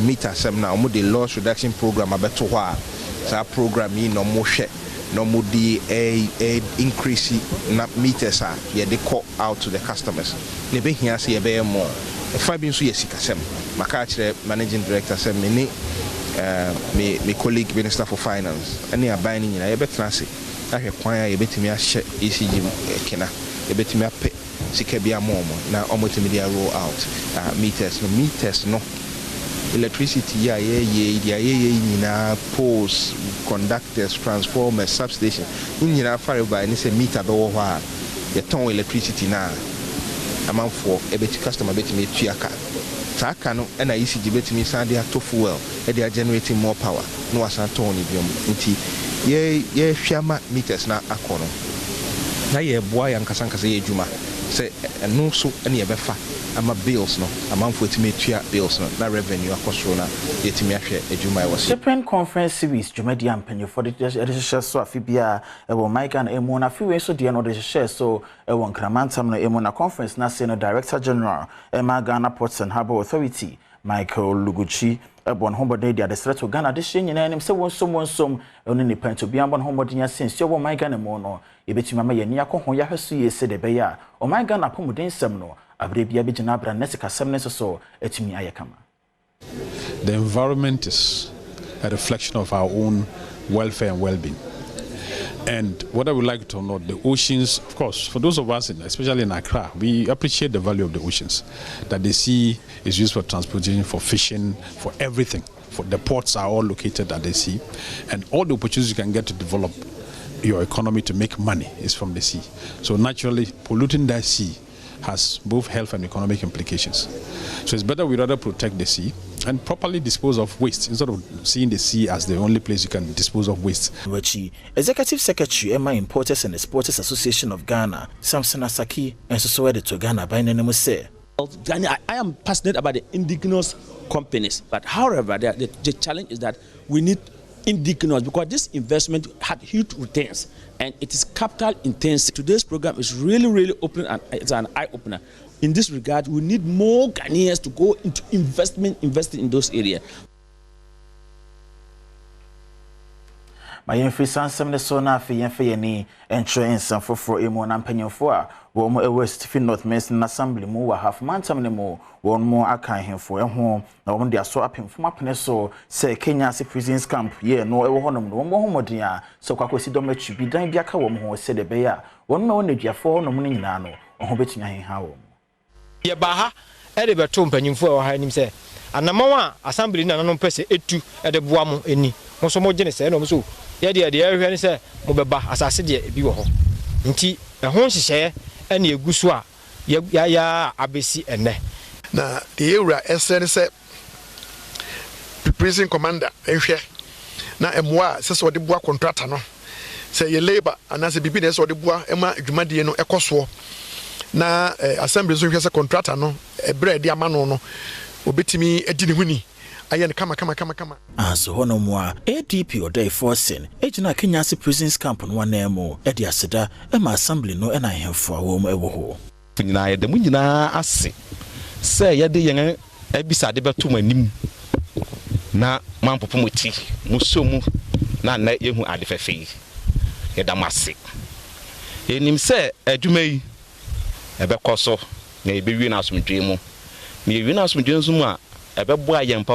meter sem na omo the loss reduction program abeto ho a sa program yi no mo hwe no mo di a increase na meters a ye de call out to the customers ne be hia se ye be more fa bi nso ye sikasem maka kire managing director sem me me colleague minister for finance ani aban ni nyina ye betena se ahwe kwan a ye betimi ahye ECG kena ye betimi ape sika bia momo na omotimi dia roll out meters no electricity ye nyina poles conductors transformers substation nyina fare by ni se meter be wo ho a ye ton electricity na amanfo ebeti customer betimi tuaka taka no na ECG betimi sande ato fuel e dey generating more power no wasanton ni biom nti ye hwama meters na akono na ye boa ya nkasa ye adwuma se no so na ye befa ama bills no amanfo etimi tua bills no na revenue akosoro na yetimi ahwe adwuma e wose Supreme Conference Series Jumadi ampanyo for the share so afibia e wo Mike na emu na fiwe so de no de share so e wo nkramantam no emu na conference na se no Director General Emma Ghana Ports and Harbour Authority Michael Luguchi ebon homode dia de threat Ghana de hye nyina nim se wonsom oni ni panto bia bon homode nya sense yo wo Mike na mo no ebetima ma yani akọ ya hweso ye se de be ya o Mike na pomuden sem no abre bia be gina bra nesika sem ne so etimi ayekama. The environment is a reflection of our own welfare and well-being. And what I would like to note, the oceans, of course, for those of us, especially in Accra, we appreciate the value of the oceans. That the sea is used for transportation, for fishing, for everything. For the ports are all located at the sea. And all the opportunities you can get to develop your economy to make money is from the sea. So naturally, polluting that sea has both health and economic implications. So it's better we rather protect the sea and properly dispose of waste instead of seeing the sea as the only place you can dispose of waste. Executive Secretary Emma Importers and Exporters Association of Ghana, Samson Asaki, and so to Ghana by name say. I am passionate about the indigenous companies, but however, the challenge is that we need indigenous because this investment had huge returns and it is capital intensive. Today's program is really open and it's an eye opener. In this regard, we need more Ghanaians to go into investing in those areas. My influence some so na fi ni entrance and for emo na mpanyofo a wo mo West Fin North Mason Assembly mu wa half mantam ne mo won mo akan hemfo ho na wo de aso apemfo mapene so say Kenya se prisons camp ye no ewo honom no mo homodin a so kwakosi dom atwi bi dan bia ka wo mo ho se de be ya won ma won aduafo honom ne nyina no ho betumi ahenha wo ye ba ha e de beto mpanyimfo e wo ha nim se anamon a assembly na nanom pese etu e de boa mo eni mo so mo gene se no mo so ye de ehwe ni se mo beba asase de bi wo ho nti e ho hihye e na egusu a ya abesi ene na the area SN se prison commander ehwe na emwa se so de boa contractor no se ye labor anase bibi na se de boa ema adwumadie no ekoso na assembly so hwe se contractor no ebre de amano no obetimi edi ne huni ayen kama aso hono mo a ADP odai forcing ejina Kenya se prisons camp no wanemo e de aseda e ma assembly no e na hemfo a wo mo ewo ho nyina ye de mu nyina ase se ye de yen ebisa de beto manim na mampopo moti musomu na na yehu ade fefe ye da mase enim se adwuma yi ebe koso na ebe wi na asomdwe mu na wi na asomdwe nso mu a ebe bo ayen pa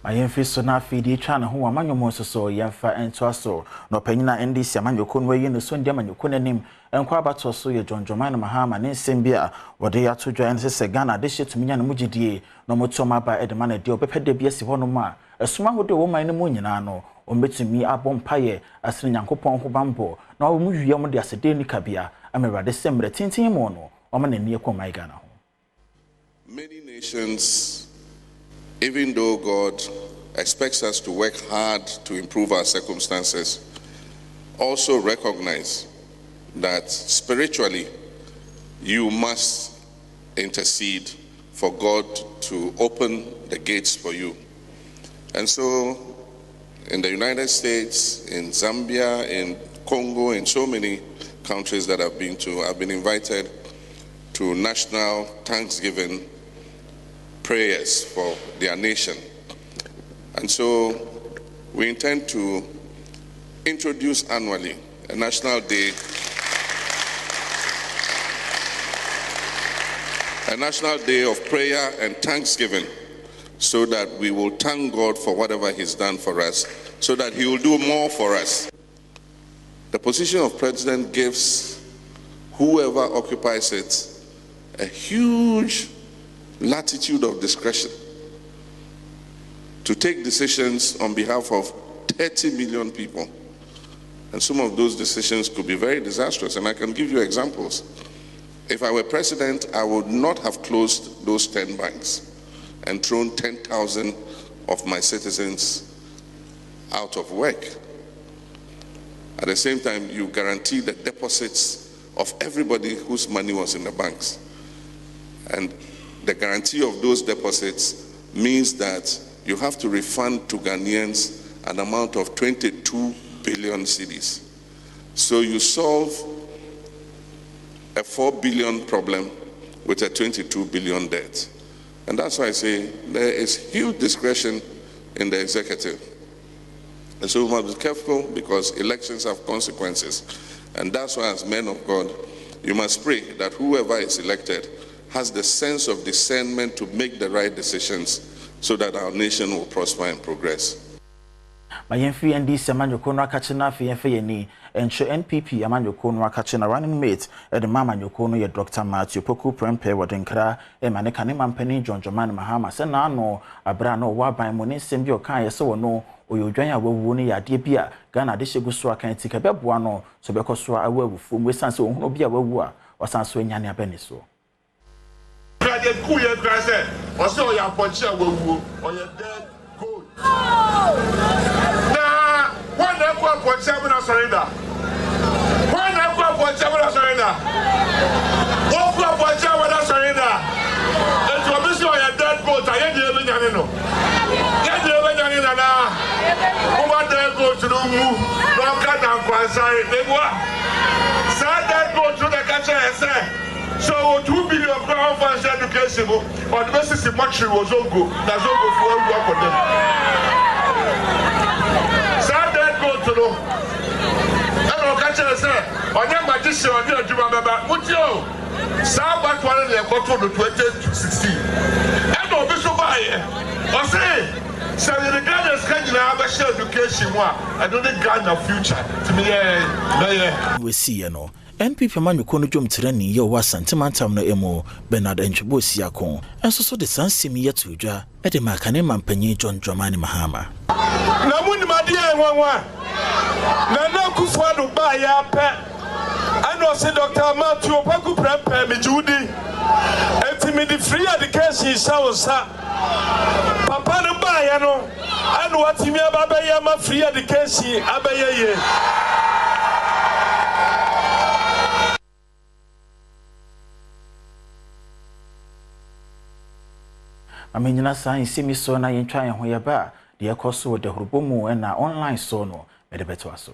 Mayemfi so na afidi twa na ho amanyomo so yemfa ento aso no panyina NDC amanyoko no yi no so ndi amanyoko nanim enkwa abato so ye jonjoman mahama ne nsembia wode ya to dwa nse Ghana de hyetuminya no mugidie no motoma ba edema na de obepede bia si hono ma esuma hode wo man no mu nyina no ombetumi abompaye asene nyankopon ho bambo na wo mu wiye mo de asede ni kabia amerade semre tintin mo no o ma nani ekoma Ghana ho. Many nations, even though God expects us to work hard to improve our circumstances, also recognize that spiritually you must intercede for God to open the gates for you. And so in the United States, in Zambia, in Congo, in so many countries that I've been to, I've been invited to national Thanksgiving prayers for their nation. And so we intend to introduce annually a national day, of prayer and thanksgiving, so that we will thank God for whatever He's done for us, so that He will do more for us. The position of president gives whoever occupies it a huge latitude of discretion to take decisions on behalf of 30 million people. And some of those decisions could be very disastrous, and I can give you examples. If I were president, I would not have closed those 10 banks and thrown 10,000 of my citizens out of work. At the same time, you guarantee the deposits of everybody whose money was in the banks. And the guarantee of those deposits means that you have to refund to Ghanaians an amount of 22 billion cedis. So you solve a 4 billion problem with a 22 billion debt. And that's why I say there is huge discretion in the executive. And so we must be careful, because elections have consequences. And that's why, as men of God, you must pray that whoever is elected has the sense of discernment to make the right decisions, so that our nation will prosper and progress. Mayemfi NDC amanyoko no akache na afi yemfe yeni encho NPP amanyoko no akache na running mate the mama nyoko no ye Dr. Matthew Poku Prempe wodenkra emane kane mampani jonjoman mahama se na ano abra no wa ban mo ne nsem bi okan ye se wono oyodwan a wawu ne yade bia Ghana de hyegu so akan tika beboa no so bekoso awawufo mu sanse ohunu bia wawu a osanso anyane abani so. The cool year say, or so your puncher will or your dead gold. Now, one never puncher will surrender. One never puncher will surrender. One puncher will surrender. And to miss your dead gold, I ain't even Yanino. Get the Yanina now. Woman there go to the move. No cut down Kwansai. They go. Sir, that go to the catcher and say. So 2 billion crown funds education on the basis of much was all good. That's all good for work for them. So that go to know. I don't catch it, sir. On your magician, on your Juma Baba, what you? Sabat one year got to the 2016. I don't be so by or say, so the Ghana's can have a share education. I don't think Ghana future to me. We see, you know. NPP amanyoko no dwom tirani ye wa santimantam no emo Bernard Enchebo siakon enso so de sansemi yeto dwa e de makane mampanyi John Dramani Mahama na muni made enwanwa na na kufuado ba ya pe ano se Dr. Matthew Poku Prempe me judi enti the free education sa papa no ba ya no ano watimi aba ya ma free education abaye amenyina san simi so na yentwa ho ye ba de ekoso de horobomu na online so no mede beto aso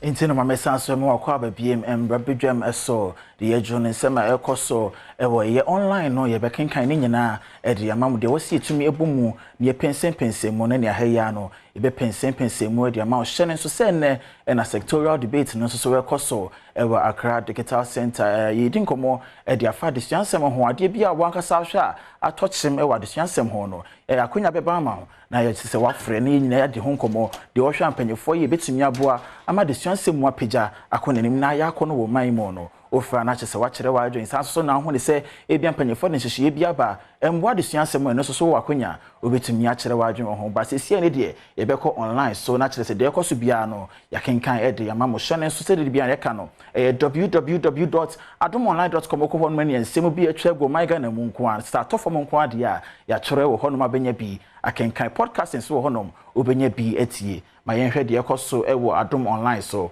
intino mamesa so me wakwa ba BMM Badwam eso de yejone nsema ekoso ewo ye online no ye bekenkan ni nyina e de amam de wasi etumi ebumu ne pensem mo na ne ahaya no ebe pense mu de ma ohye ne so se ne na sectorial debate no so we koso ewa Accra Digital Center yedi nkomo de afa de suansem ho ade bia wankasa hwe a atochim ewa de suansem ho no akonya beba ma na ye se wafre ne nyina ya de ho nkomo de wo hwe ampanyefo ye betumi aboa ama de suansem mu apagya akonanim na ya akono wo man mu no ofra na chese wa kire wa adwen sanso na ho ne se ebia mpanyefo ne hyehye bia ba emboa de suansem no so wakonya obetumi a kire wa adwen ho ba se sie ne de ye beko online so na kire se de ekoso bia no ya kenkan e de ya ma mo hye so se de bia ye ka no www.adomonline.com okwo no mani ensem bi atwa go my Ghana mu nko an start off mo nko ade a ya kire wo hono ma benya bi akenkan podcasting so hono obenya bi atie ma yen hwe de ekoso e wo Adom online so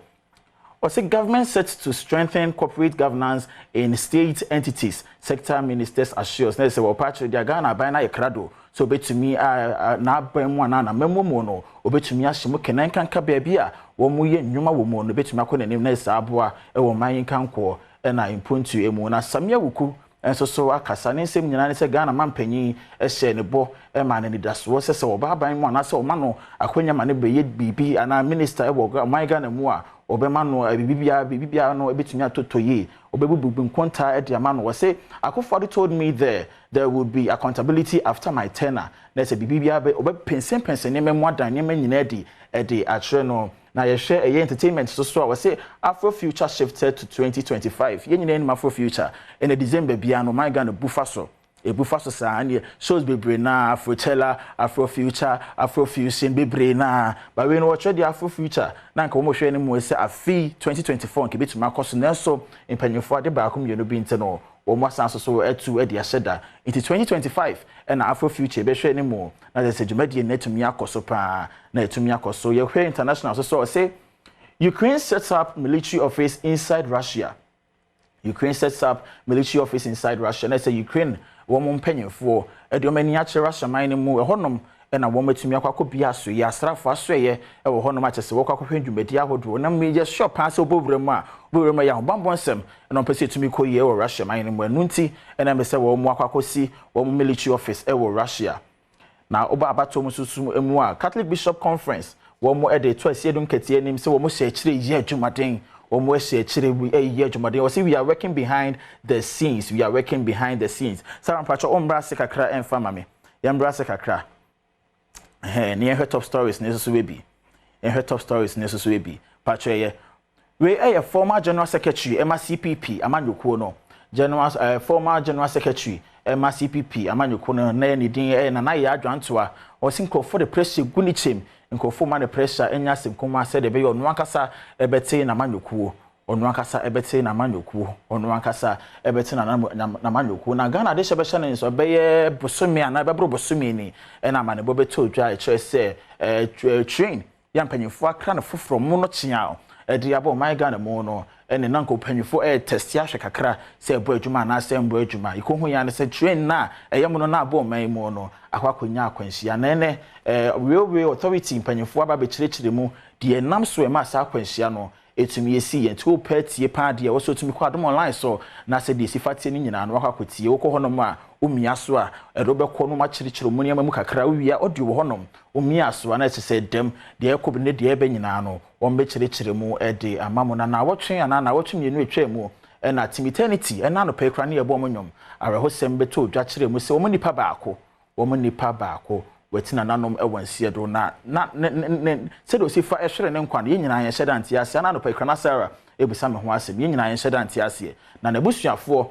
was a government set to strengthen corporate governance in state entities. Sector ministers assures. They say, well, patch the Ghana by na yekrado. So betumi na bemu na memo no. Obetumi ashimu kenan kanka bebia. Womu ye nyuma womu no betumi akone nim na sa aboa e wo man kanko e na impuntu emu na samia wuku. Enso so akasa ne nsem nyina ne se Ghana mampanyi e hye ne bo e ma ne daso se se oba ban mu na se o ma no akonya ma ne beye bibi ana minister e wo Ghana mu a obema no bibia no ebetumi atotoye obebubu nkonta e de ama no we say Akufo told me there would be accountability after my tenure na say bibia obe pensen ne memu adan ne nyina di e de atre no na ye share entertainment so we say Afro Future shifted to 2025 ye nyina ni Afro Future in December bia no my Ghana bufa so ebufa so sa ane shows bebre na Afrochella Afro Future Afro Fusion bebre na ba we no watch the Afro Future na nka wo hwe ne mu se afi 2024 nke betuma akoso na so empanyefo ade ba akom yeno bi nte no wo mo asan so etu e de asheda into 2025 na Afro Future be hwe ne mu na se djumadi na etumi akoso pa na etumi akoso ye hwe international so say Ukraine sets up military office inside Russia. Ukraine sets up military office inside Russia. And I say Ukraine woman penyefo e mani ache Russia mine mu e honom e na won matumi akwa bia so ya asrafo asoye e wo honom ache se wo kwa hwe ndwumadi ahodo na me shop pass obowrem ya bambonsem e no pese tumi koye e wo Russia mine mu anunti e na me se wo mu akwakosi wo military office e wo Russia na oba abato mu susu emu a Catholic Bishop Conference wo mu e de to asiedum ketie nim se wo mu hye kire yi adwumaden we are working behind the scenes. We are working behind the scenes. Saram pacho ombra sekakra enfama me. Yambra sekakra. Near her top stories necessary be. In her top stories necessary be. Pacho ye. We a former General Secretary MCPP Amanyuko no. Former General Secretary MCPP Amanyuko no na ni din na ya adwantoa. Osinko for the pressure gunichem. Nkofo man the pressure enya semkoma said ebe onu ankasa ebete na manyokuo onu ankasa ebete na manyokuo onu ankasa ebete na manyokuo na Ghana de shebesha ne so beye bosumi ana bebro bosumi ni na mane bobeto odwa e kire se train ya mpanyimfo akra na foforo mu no kyeao de abo my Ghana mu no ene nanko panyimfo test ya hwe kakra se ebo adwuma na se mbo adwuma ikohu ya ne se train na eyem no na abo man mu no akwakonya akwanhia na ene railway authority panyimfo aba be kirekire mu de enam so ema sa akwanhia no etumi esi ye to party pa de wo so tumi kwa Adom online so na se de sifatie ni nyina no akwakotie wo ko honom a umia so a erobekọ no ma kirekire mu niam mu kakra wia odi wo honom umia so na se dem de ekob ne de ebe nyina no wo be kirekire mu de amamo na wotwe ana na wotwe mienu etwa mu na timiternity na no pekra ne ebo monyom arehosem beto odwa kire mu se wo nipa baako wetina nanom ewansie do na se do sifa ehwere ne nkwan ye nyina ye hyeda ntiase na no pekra na Sarah ebusa me ho asem ye nyina ye hyeda ntiase na nabusuafo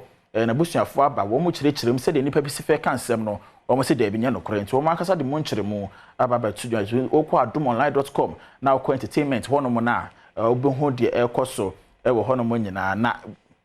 aba wo mu kirekirem se de nipa bi sifa kansem no wo se de binya no korento wo mankasa de mu nkiremu aba batu okọ adomonline.com na okọ entertainment hono mo na obehu de ekoso ewo hono mo nyina na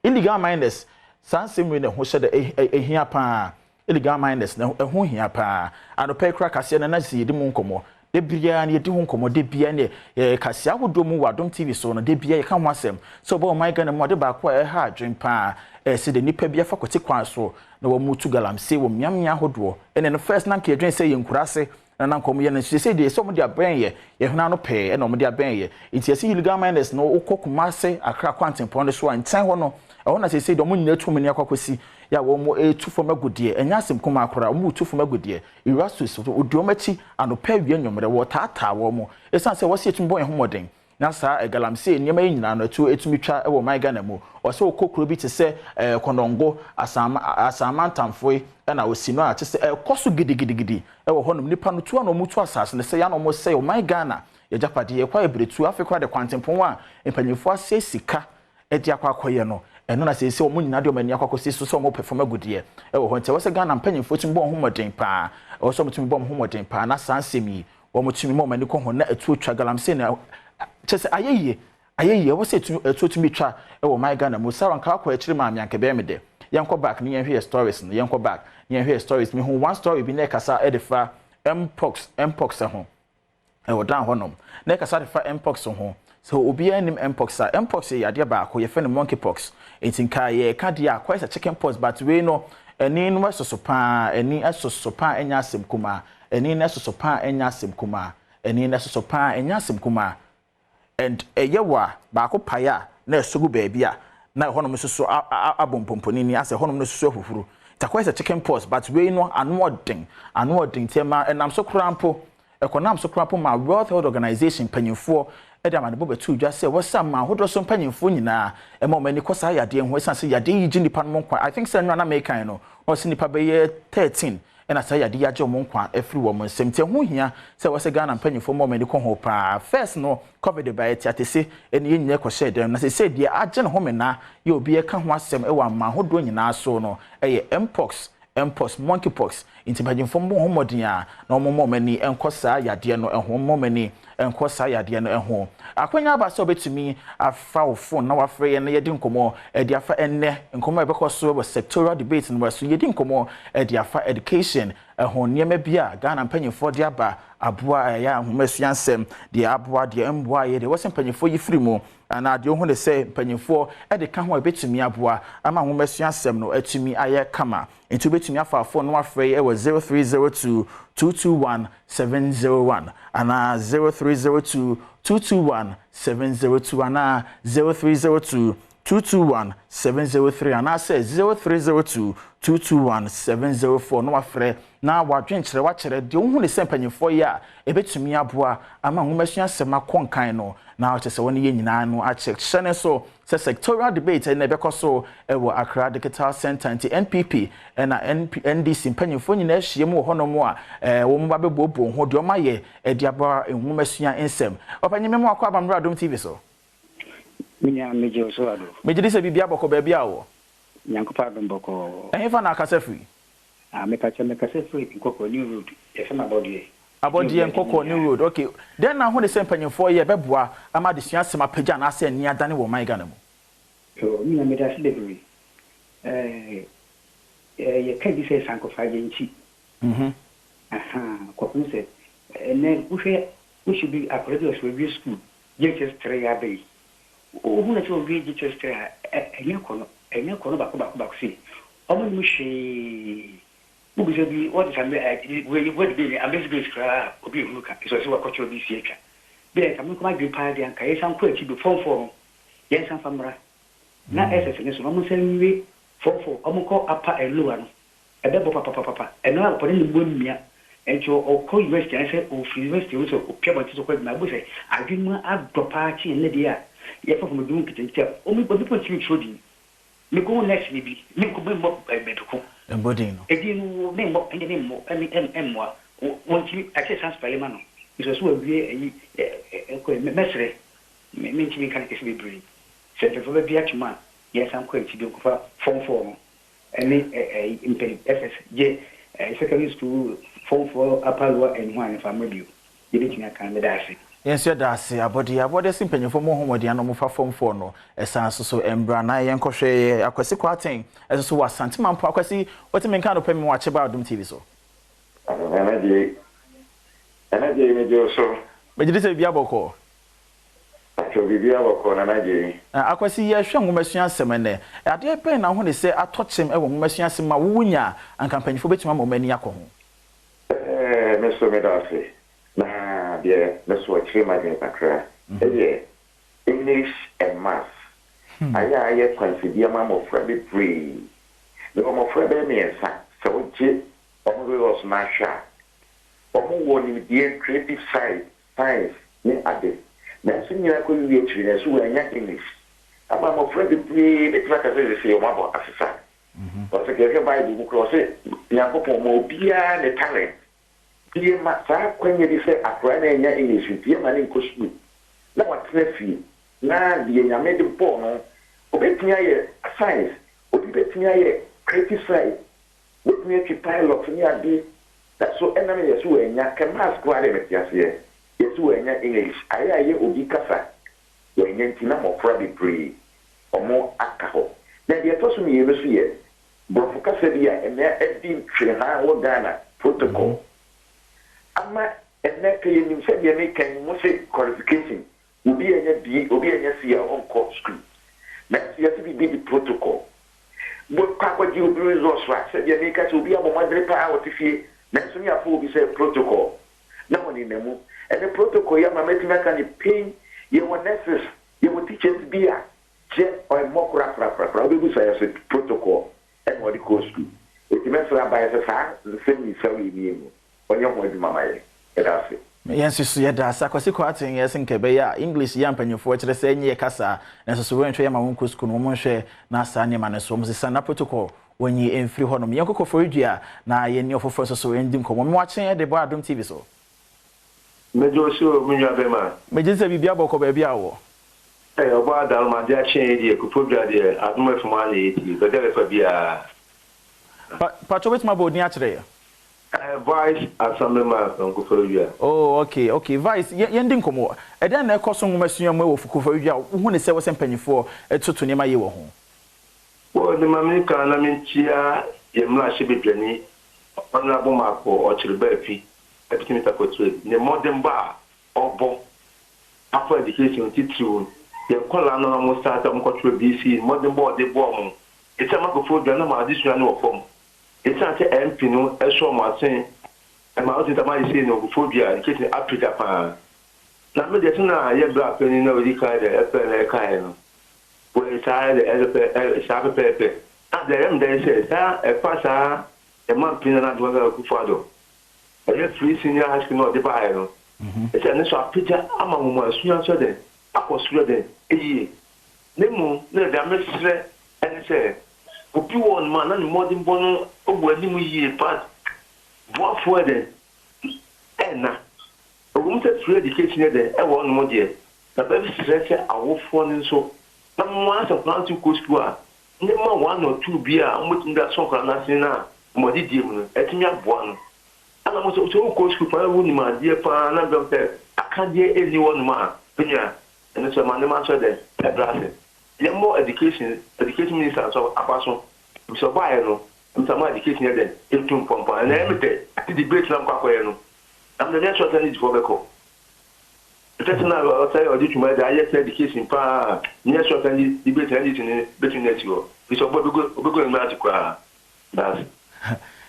illegal miners sansem we ne ho hyeda ehia pa illegal miners na ehu hia pa anope kra kase na na si di mu nkomo de bia na yedi hu nkomo de bia ne kase ahodo mu Adom TV so no de bia ye ka ho asem so bo my Ghana mu de ba kwa ha adwen pa se de nipa bia fa kote kwan so na wo mu tu galamse wo miamia ahodo ene no first na nke adwen se ye nkurase na nkomo ye na se de so mo de aben ye huna no pe na mo de aben ye nti ese illegal miners no okokuma se akra kwanten pon so an tan ho no I want to say the money too many akwakosi ya wo mo etu fo magudie enya asem kuma akora mo tu fo magudie irasus odiomachi anopa wie nwomre wo tata wo mo esan se wo se etumbo ehomodin na sa galamse niema nyina no etumi twa e wo man Ghana mu o se okokro bi te se konongo asama ntamfo na osino a te se koso gidigidi e wo honom nipa no tu no mutu asase ne se ya no mo se wo man Ghana ya japade ye kwa ebretu afekwa de kwantempon a empanyefo ase sika e dia kwa akoye no eno na se o munyina de o mani akwakosi so so mo perform agudie e wo ho nte wo se Ghana mpanyefo tumbo homoden pa o so mutumi bom homoden pa na sansemi wo mutumi mo mani ko ho na etu otwa galamse na chese ayeye wo se etu twa e wo my Ghana mo sawan ka akwa ekire ma mianke be me de yenko back ni yenhwe stories no yenko back ni yenhwe stories me ho one story bi na kasa edefa mpox ho e wo dan honom na kasa defa mpox ho so obi anim mpox yade ba ko ye fe no monkeypox etinka ye ka dia kwa chicken pox but we no eni no sosopa eni asosopa enya asem kuma eni na sosopa enya asem kuma eni na sosopa enya asem kuma and yewa ba ko paya na esugu baabi a na honom soso abompomponi ni ase honom no soso afufuru takwa chicken pox but we no anodin tema enam so krampo ekonam so krampo ma World Health Organization panyimfo edama de bobetu dwa se wosam ma hodo so panyimfo nyina e ma mani kosa yade ho esan se yade yiji nipa no nkwa I think say no na mekan no o se nipa be 13 ena say yade yaje mo nkwa afri wo mo nsem te ho hia se wose Ghana panyimfo mo mani ko ho pa first no covid by atese ene nyine ko share dem na se die age ne ho mena ye obi e ka ho asem e wa ma hodo nyina so no eye mpox monkeypox intipajimfo mo homodin a na omo mani enkosa yade no ehwo mo mani enkosa yade no ehwo akwanya ba se obetumi afa wo phone na wafre ye na yedi nkomo edi afa enne nkomo ebekoso wo sectoral debate no waso yedi nkomo edi afa education ehwo niema bia Ghana mpanyimfo de aba aboa ya ahomasuansem de aboa de mboa ye de wose mpanyimfo yifiri mu ana de ho ne se mpanyimfo edi ka ho ebetumi aboa ama ahomasuansem no atumi aye kama into betumi afa phone no wafre ye wo 0302 221 701 ana 0302 221 702 ana 0302 221 703 ana say 0302 221 704 no wafre na wadwenkyere wakere de ohun ne sempanyimfo ya ebetumi aboa ama homasua sema konkan no na ochese woni ye nyina no a check shene so sectoral debate na bekoso ewo Accra Digital Center anti NPP na NDC mpanyimfo nyina ahyiemu ho no mo a wo mo babebobo ho de o maye de aboa homasua ensem opanyime mo akwa abamra Adom TV so minya meje so ado meje se bibia boko ba bia wo nyankopa Adom boko efa na akasa free me kasa free nkoko new road efa na abodie nkoko new road okay then na ho ne sempanyimfo ye beboa ama de sua sema pagya na ase ni adane wo man Ghana mu minya me da se degree ye ka di se sankofa je nchi ko kunse ne we should be accredited as we school just 3 ya be o hu na so be just 3 enye kono bako si omo ni she bugu bi what is we be ambassador kra obi huka so wakocho bi sieka be ka mo gbe pa dia ka yesan ko ati be fon yesan famra na ss ne so mo sanwe fon omo ko apa elo ano ebe bo papa eno a pori ni bonmia encho o ko university an say o free university so o pia ti so ko na bo say adwuma adopa chi ne dia ye fa mo dum kitenti o mi bo ti chodi me go next ni bi me ko be mo bedoko embodino edinu me mo ende mo emmo wonti access sans parlement no iso so awie ko mesre me nti kan kesi bebre se te fo be bia tuma yes am ko enti do ko fa form ene impel ss je secondary school form apalwa enwan fa mabio ye be tina kan me dase yes ya dase abode simpanyefo mo homodi ano mo fa form 4 no esan so embra na yen kohwe akwasi kwaten eso wa santima mpo akwasi otime kan do pemi wa cheba Adom TV so energy mejo so mejidi se bia boko so bibia boko na naje akwasi ye hwe ngomasua semene ade pe na ho ne se atochem ewo ngomasua sema wunya ankampanyefo betima mo mani akoho meso medase na dia let's watch him again Accra. English and math I consider my friend free. The more friend me and so chip, almost not shy. Almost one with the creative side, science, me at it. Now, soon you are going to be a trainer, so I'm not English. I'm a friend free, it's like I say, one about exercise. But I get a Bible cross it. Yapo more beer and talent. Beer massa, when you say a friend in your English, beer man in Kushmi. Now what's left you? Now the Yamade Bono, obey me a science, obey me a creative side. With me a pilot for me a be that's so enemy as well, and I can mask what I met yesterday. Yes, we are English. I hear Obi Kasa. When Yentina more Friday free or more alcohol. Then the person you see it. Brofuka said, yeah, and they're editing Trina or Ghana protocol. Ama and that you said you make a music qualification. Will be a B, will be a C on court school. That's yet to be the protocol. But Papa you resource said you make us will be a madre power to fear. Next one, you have to say protocol. No one in the moon. And the protocol, you have a can pain, you want nurses, you will teach us beer, jet or more probably say protocol. And what it goes to. It means that by the same is on your way to Mamma. That's it. Yes, you da sakwasi kwatin yes nkebe ya English ya mpanyufo kyerɛ sɛ nye kasa na so we ntwe ya ma wonko school no mo nhwɛ na sa ne ma ne so mo sisa na protocol wonyi emfiri hɔ no me yankoko foridua na ye ni ofofo so endi nkomo me wachen de bo Adom TV so Mejo so munya bema meje sɛ bibia bɔkɔ ba bia wo obo adal ma dia chen de kufodua de Adom efuma na eti be de fa bia pa chobet ma bo ni akyerɛ Vice Assemblyman from Kufodua. Oh, okay. Vice, yending komo. Eden na ekoso ngumasua mu wo Kufodua. Hu ne se wo sempanyifo etoto ne ma ye wo ho. Wo de mamika na minchia ye mla shebedwani. Honorable Marco o chireba fi. Epitimita kotwe. Ne modern bar obo. After education titru. Ye kola na mo start am kotwe BC modern bar de bom. Eta ma Kufodua na ma additional no form. It's not an MP no, a show my saying, and my other time saying no phobia, getting up to Japan. Now, me get na ye black penny no the kind of FLA where it's tired as a sharp paper. At the end, they say, a passer, a month in another Kufado. I have 3 senior high school not the bio. It's an initial picture among my senior children. I was ready a year. Nemo, no damage, and say, Opi one man and modern bono over any year past. What for then? Enna. A room set free education there, one more year. The baby says, I will fall in so. Some once of plan to go school. Never 1 or 2 beer, I'm waiting that song for nothing now. Modi demon, at me up one. And I was also go school for a woman, my dear father, and I can't hear anyone, ma. Yeah, and it's a man, the master there, a blessing. There more education minister so apaso so buy no some education there into pompa and everything I debate na kwakọ no am the next one need for beko it's na I say audit my higher education pa next one need debate anything between that you so go na atikwa that's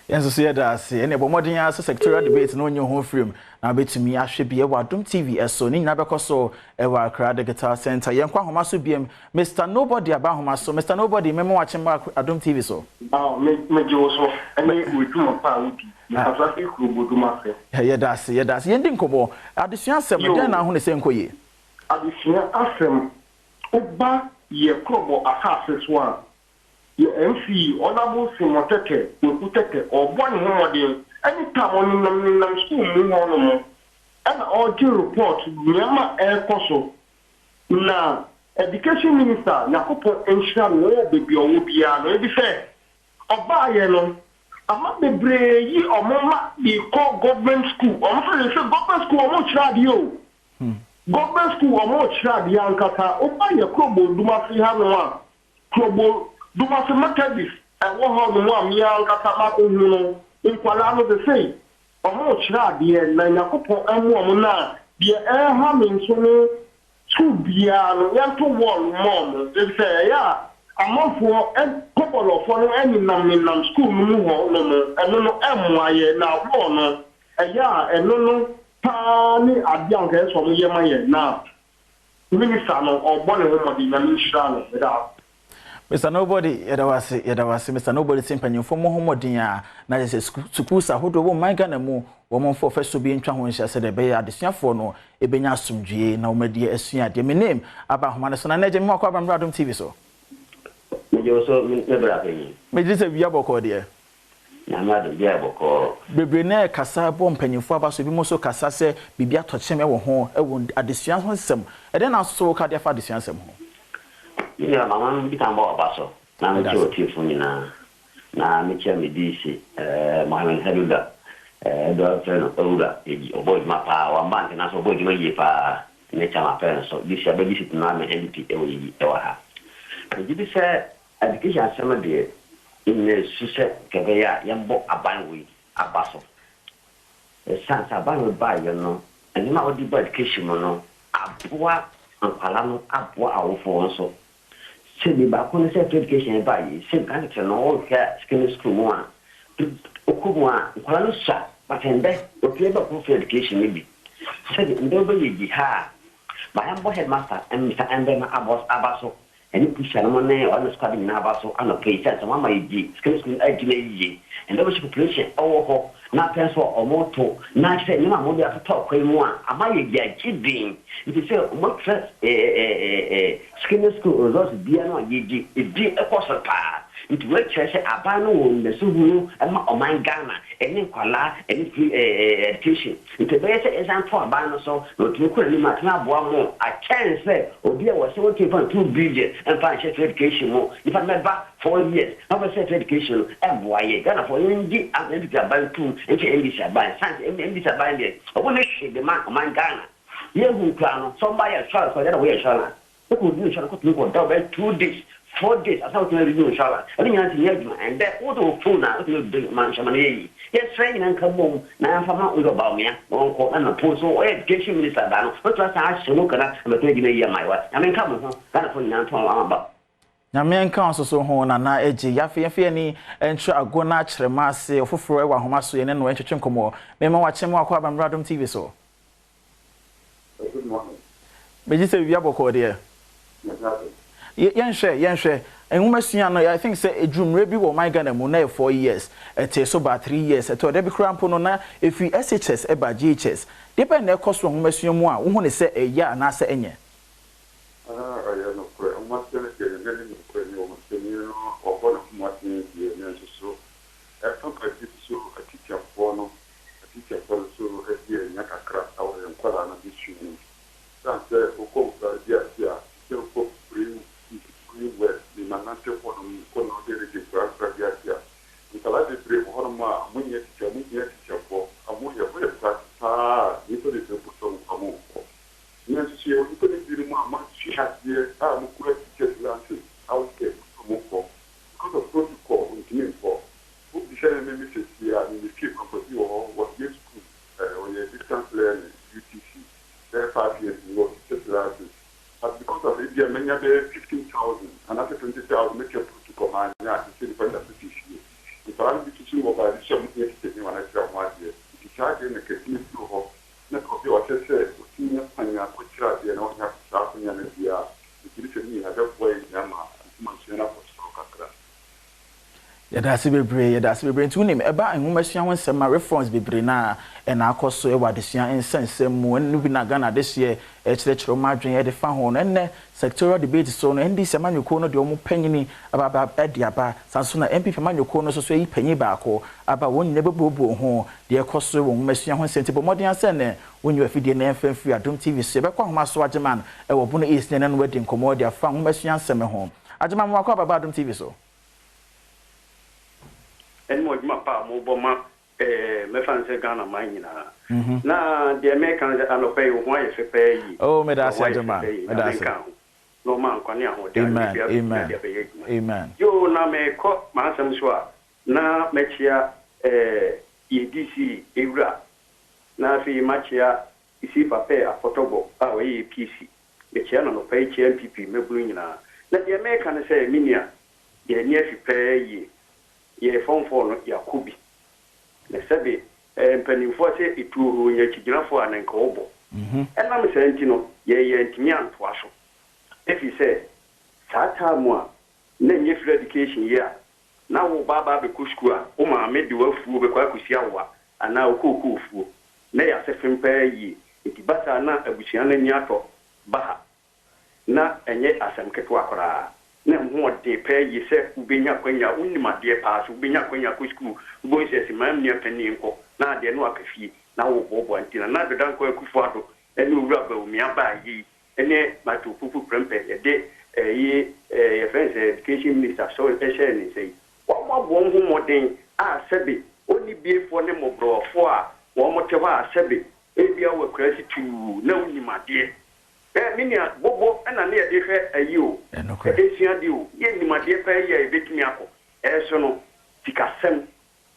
yes so here that say any bomodin as secretarial debate no nyo ho frame na betumi ahwe bia wa Adom TV eso ni nyina bekoso e wa Accra Digital Center yenkwa homa so biem Mr Nobody aba homa so Mr Nobody memo wa chemba Adom TV so me jo so ene wetu pa wudi afa fi kurobodu ma fe yeah that's yendi nkomo adesua asem den na ho ne senkoye adesua asem oba ye krobo asase so a MC honorable Simoteke Kuteke or one home anytime on nam school no and all due report Myanmar Air Koso na education minister Yakopo ensure no baby or bia no be fair oba ye no ama bebre yi omoma be call government school omo say government school omo chira di o government school omo chira di ankata oba ye krobo duma fi ha no a krobo Duma se Methodist and one of the one young Catamako, in Palano the same. A more chra, dear, Nayakopo and woman, dear air humming so 2 beer, young to 1 mom. They say, yeah, a month for a couple of for any number school no, and no M. Now, one, a ya, and no, Tani, a young guest from Yamaya now. minister no ogbon ho modi na minshira no without Mr. Nobody, yedawase, Mr. Nobody simpanyin for mo homodin a na je schools ahodo wo man Ghana mu wo mo for first to be ntwa ho nhya se de be adesuafo no ebenya asomdwie na wo madi asua de me name aba homa so na na je me akwa ba Adom TV so. Me je so me bra penyi. Me je se bia boko de. Na ma de bia boko. Bebre na kasa bo mpanyimfo aba so bi mo so kasa se bibia tocheme wo ho e wo adesua ho nsem. E de na so ka de fa adesua nsem ho. Yeah, mama bi tan ba so. Na me jo ti fu ni na me che me di si Mohamed Haduda do feno oura e o boy ma pa wa man na so boy di ma yi pa ne chama pa so di sia be di sit na me NP e wo yi e wa ha. Di di se education asema de in suse kebe ya yambo aban wi abaso. San saban ba yo no ani ma odi ba education no aboa ankwala no aboa awofo so. Se di ba ko se education ba yi se kan ke no o ka skin school mo a okubwa kwala no sha batende o pie ba ko education bi se di ndo ba yi ha ba yambo headmaster Mr. Embe abaso any pusha no ne on squad na abaso ana pay sense mama yi skin school agile yi and there was population ho na penso o moto na se ni ma mo bi ato kwa mu a amaye ya gidin it is say mo stress skin school results bia no yi di ekoso pa it we chese abano wo me so hu ma o man Ghana eni kwala eni free education it be say example abano so no tu ko ni ma tna boa mo a chance obi a wo se wo ke fan 2 billion and fan education mo if I remember 4 years how about education and boy Ghana for indi and indi about 2 and indi saban sans indi saban there o wo ne she the man Ghana ye hu plano somebody else try so that we shall ko do shall ko do ko 2 days 4 days as how to review inshallah and you know and that what of phone na to do man shamani yes train and come na fama uzo ba me on ko na post so education minister da no what was I show kana na to gina ya mai wa I mean come on kana phone na to amba na me nka so ho na eji yafe ni entro agona kyerema ase ofoforo e wa homa so ye ne no entwetwe nkomo me ma wa kyem akwa ba Adom TV so good morning me ji se bia boko de yenhwe enwumasua no I think say edwumre bi wo my Ghana mu na 4 years ete so ba 3 years eto de bi krampo no na efi SHS e ba GHS de be na ekoso enwumasua mu a wo hu ne se eya na se enye ya no ko enwumasua ne ke ne ni ko ni wo maseni no obo na enwumasua ni ne so e fa ka ti so aticha fono so e ye nya kakra awo enkwala na bi su ni sanse o ko dia se ko where the manante for them kono de registra gradia nkala de bre ho ma munye ticha for amuye for ta ni to de puto amu ni si o ni to de mu ama she has here mu ku ticha lance out ke mu ko because of protocol we for who be share me message here in the keep company or what yes school on a distance learning UTC there 5 years in what ticha lance. But because of India, many have 15,000, another 20,000 make a protocol man, yeah, to see the point of the issue. If I am to see what I show me when I tell my dear, if you charge in a continue to hope, not copy what I said, to see me and I could try, you know, have to start in an idea. If you listen to me, I don't way, Yama, and mention up for stroke. Yadasi bebre ntunim eba enhumasua ho nsema reference bebre na na akoso e wadesua ensensem mu enu bi na Ghana this year e kyerɛkyerɛ madwen e de fa ho no enne sectorial debate so no ndi semanyoko no de omu panyini aba edi aba sanso na MPP manyoko no so yi panyi baako aba won ne bebobo ho de ekoso wo enhumasua ho nsenti bo modern ase ne wonyu afidie na emfamfiri Adom TV so be kwa homa so ageman e wo bono east ne no wedi nkomo de afa enhumasua nseme ho ageman mo akwa baba Adom TV so and more pa mo boma me fanse Ghana manyina na the American ano pay ho aye fe pay yi oh me da say jama me da say no man kwani aho amen yo na me ko ma asem so a na me chia EDC ewura na fi ma chia isi pape apotogo a we PC me chia no pay chia MPP me bulu nyina na the American say minia ye ni afi pay yi ye phone no yakubi na sebe mpanimfo se ituru nya kigirafo anenka obo ena me senti no ye ntimi antoa so if you say sata mu a na nye free education here na wo baba be ku school a o ma me de wafuo be kwa kusia wa ana okoku ofuo na ya se fem pa yi iti basa na abusia na nyato baha na enye asem keto akora na ho de pa yi se ubenya kwanya unima de pa so ubenya kwanya ku school ubo se se mam nia pani nko na de no akafie na wo bobo antina na de dan ko akufo ado ene owura ba omi aba yi ene matukufu prempe de ye friends education minister so share ni say wa bon ho modern a sebe oni biefo ne mobrofo a wo mote ho a sebe e bia wa krasi tu na unimade minia bobo na na ye de hwe ayi o esua de o ye nimade pa ye betumi akọ so no tikasem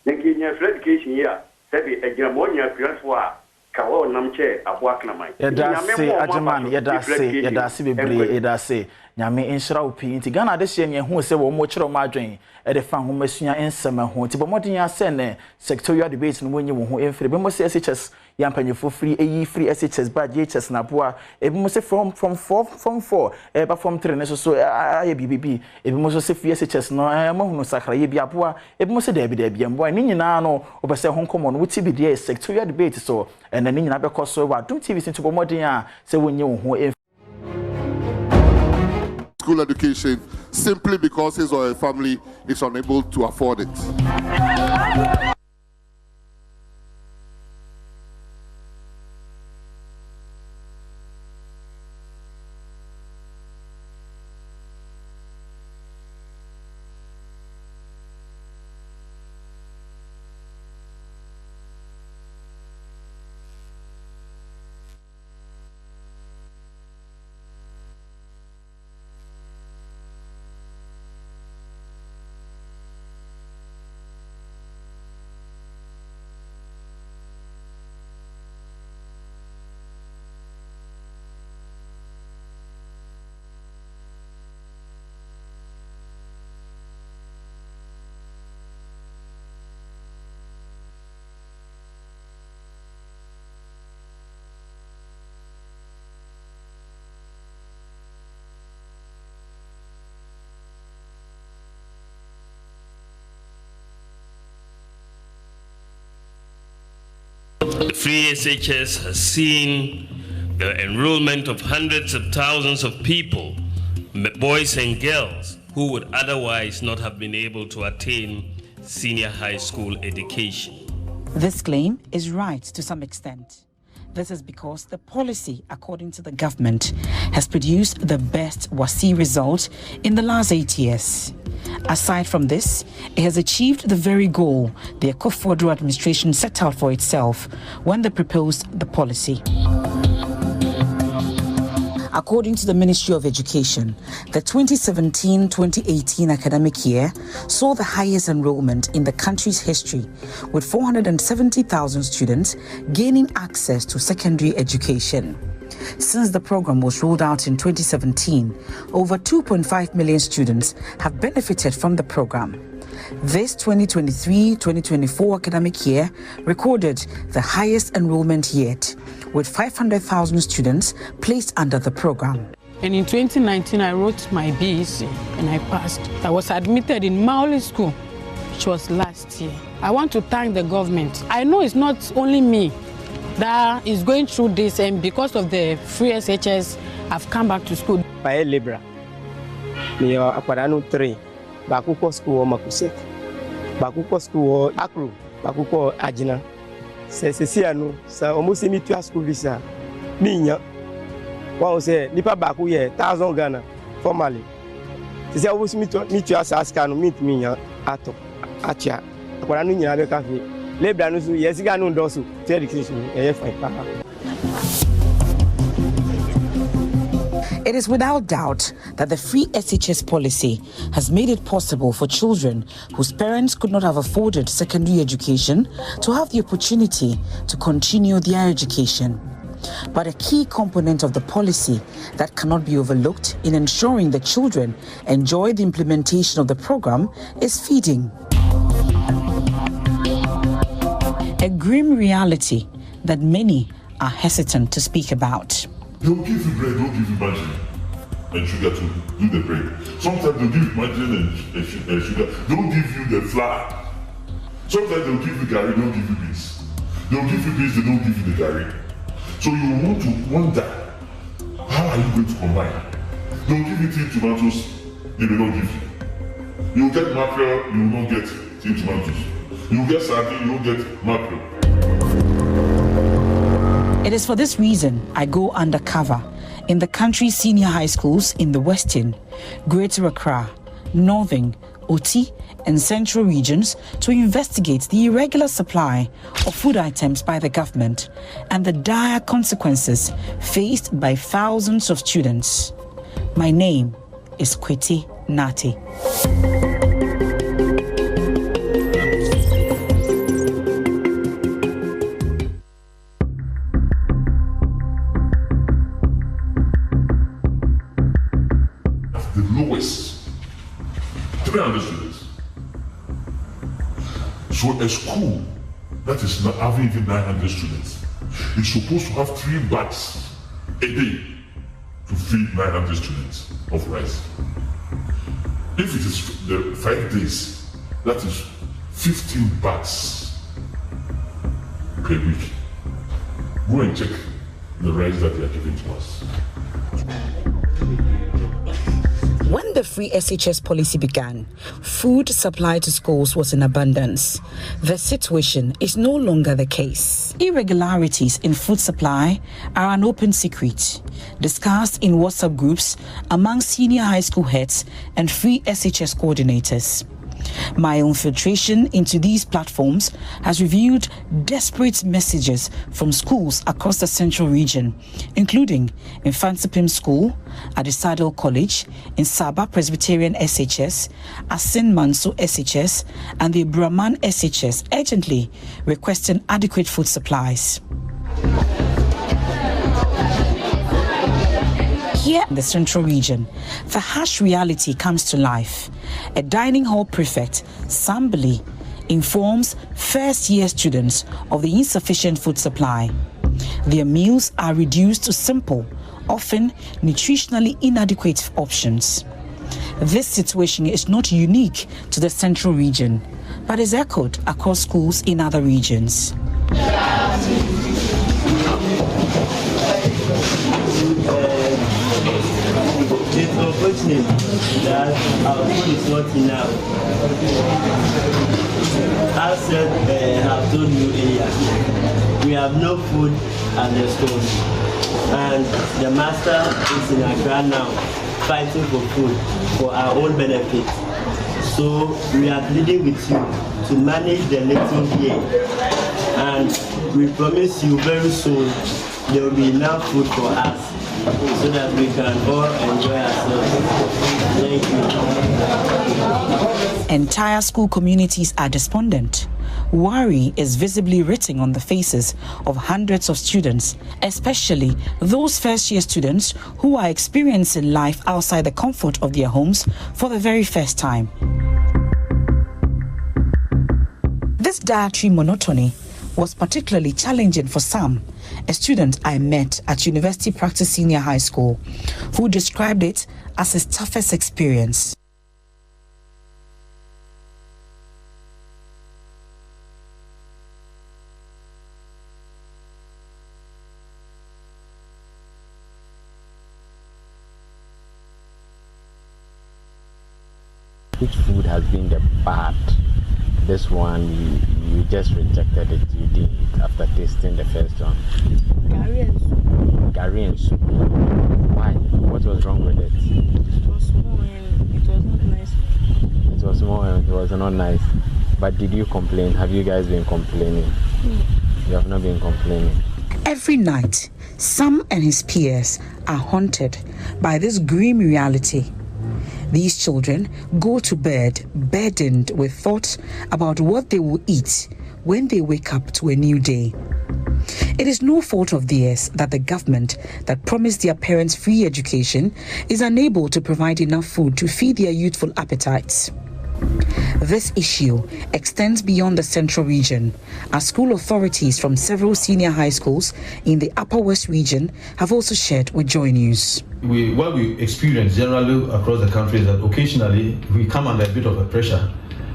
na kenya free education ya sebe agira mo nya krafo a kawo namche aboa knaman yedase ajeman yedase bebre yedase nyame enhira opi nti Ghana de hye hu se wo mo kire o madwen e de fa ho masua ensema ho ti bomodin ase ne sectorial debate no monyi wo ho emfire be mo se SHS yampanyefo free eyi free SHS ba JHS na boa e be mo se from 4 e ba from 3 ne so aye BBB e be mo so se free SHS no mo hunu sakra ye bia boa e be mo se da bia mboa ni nyina no obese ho nkomo no wuti bi de sectorial debate so na ni nyina be koso wa Adom TV sinto bomodin a se wonye wo ho school education simply because his or her family is unable to afford it. The free SHS has seen the enrollment of hundreds of thousands of people, boys and girls, who would otherwise not have been able to attain senior high school education. This claim is right to some extent. This is because the policy, according to the government, has produced the best WASI result in the last 8 years. Aside from this, it has achieved the very goal the Akufo-Addo administration set out for itself when they proposed the policy. According to the Ministry of Education, the 2017-2018 academic year saw the highest enrollment in the country's history, with 470,000 students gaining access to secondary education. Since the program was rolled out in 2017, over 2.5 million students have benefited from the program. This 2023-2024 academic year recorded the highest enrollment yet, with 500,000 students placed under the program. And in 2019, I wrote my BEC and I passed. I was admitted in Maoli School, which was last year. I want to thank the government. I know it's not only me that is going through this, and because of the free SHS, I've come back to school. Pae Libra. Me Aquarano 3. Bakuko school Makuset. Bakuko school Akru. Bakuko Ajina. Sesiano, sa almost me to school visa. Minya. One say, Nipa Baku ye, 1,000 Ghana, formally. Say, almost me to Ascano, meet me ato. Acha. Aquarano Yabe Cafe. Lebranusu, Yesigano Dosu, Education, It is without doubt that the free SHS policy has made it possible for children whose parents could not have afforded secondary education to have the opportunity to continue their education. But a key component of the policy that cannot be overlooked in ensuring that children enjoy the implementation of the program is feeding. A grim reality that many are hesitant to speak about. They'll give you bread, they'll give you margarine and sugar to do the bread. Sometimes they'll give you margarine and sugar. They don't give you the flour. Sometimes they'll give you gari, they don't give you beans. They'll give you beans, they don't give you the gari. So you want to wonder, how are you going to combine? They'll give you tin tomatoes, they will not give you. You'll get mackerel, you will not get tin tomatoes. You'll get sardine, you won't get mackerel. It is for this reason I go undercover in the country's senior high schools in the Western, Greater Accra, Northern, Oti, and Central regions to investigate the irregular supply of food items by the government and the dire consequences faced by thousands of students. My name is Kweti Nati. The lowest 300 students. So a school that is not having even 900 students is supposed to have 3 bags a day to feed 900 students of rice. If it is the 5 days, that is 15 bags per week. Go and check the rice that they are giving to us. When the free SHS policy began, food supply to schools was in abundance. The situation is no longer the case. Irregularities in food supply are an open secret, discussed in WhatsApp groups among senior high school heads and free SHS coordinators. My infiltration into these platforms has revealed desperate messages from schools across the central region, including Infantsipim School, Adisadel College, Insaba Presbyterian SHS, Asin Manso SHS, and the Brahman SHS, urgently requesting adequate food supplies. Here in the central region, the harsh reality comes to life. A dining hall prefect, Sambali, informs first-year students of the insufficient food supply. Their meals are reduced to simple, often nutritionally inadequate options. This situation is not unique to the central region, but is echoed across schools in other regions. It's unfortunate that our food is not enough. As said, have told you earlier, we have no food at the store, and the master is in Accra now, fighting for food for our own benefit. So we are pleading with you to manage the little here, and we promise you very soon there will be enough food for us, so that we can all enjoy ourselves. Thank you. Entire school communities are despondent. Worry is visibly written on the faces of hundreds of students, especially those first-year students who are experiencing life outside the comfort of their homes for the very first time. This dietary monotony was particularly challenging for Sam, a student I met at University Practice Senior High School, who described it as his toughest experience. Which food has been the bad? This one, you just rejected it, you did it after tasting the first one. Gari and soup. Why? What was wrong with it? It was small and it was not nice. It was small and it was not nice. But did you complain? Have you guys been complaining? You have not been complaining. Every night, Sam and his peers are haunted by this grim reality. These children go to bed burdened with thoughts about what they will eat when they wake up to a new day. It is no fault of theirs that the government that promised their parents free education is unable to provide enough food to feed their youthful appetites. This issue extends beyond the central region, as school authorities from several senior high schools in the Upper West region have also shared with Joy News. What we experience generally across the country is that occasionally we come under a bit of a pressure.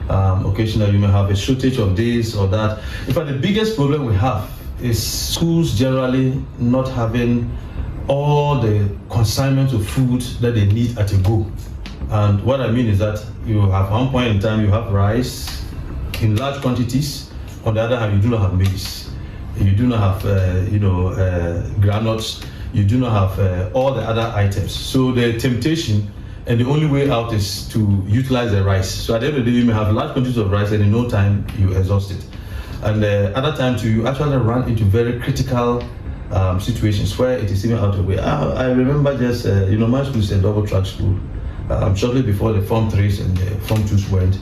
Occasionally you may have a shortage of this or that. In fact, the biggest problem we have is schools generally not having all the consignments of food that they need at a go. And what I mean is that you have one point in time you have rice in large quantities. On the other hand, you do not have maize. You do not have granules. You do not have all the other items. So the temptation and the only way out is to utilize the rice. So at the end of the day, you may have large quantities of rice and in no time you exhaust it. And other times you actually run into very critical situations where it is even out of the way. I remember just, my school is a double track school. Shortly before the Form 3s and the Form 2s went,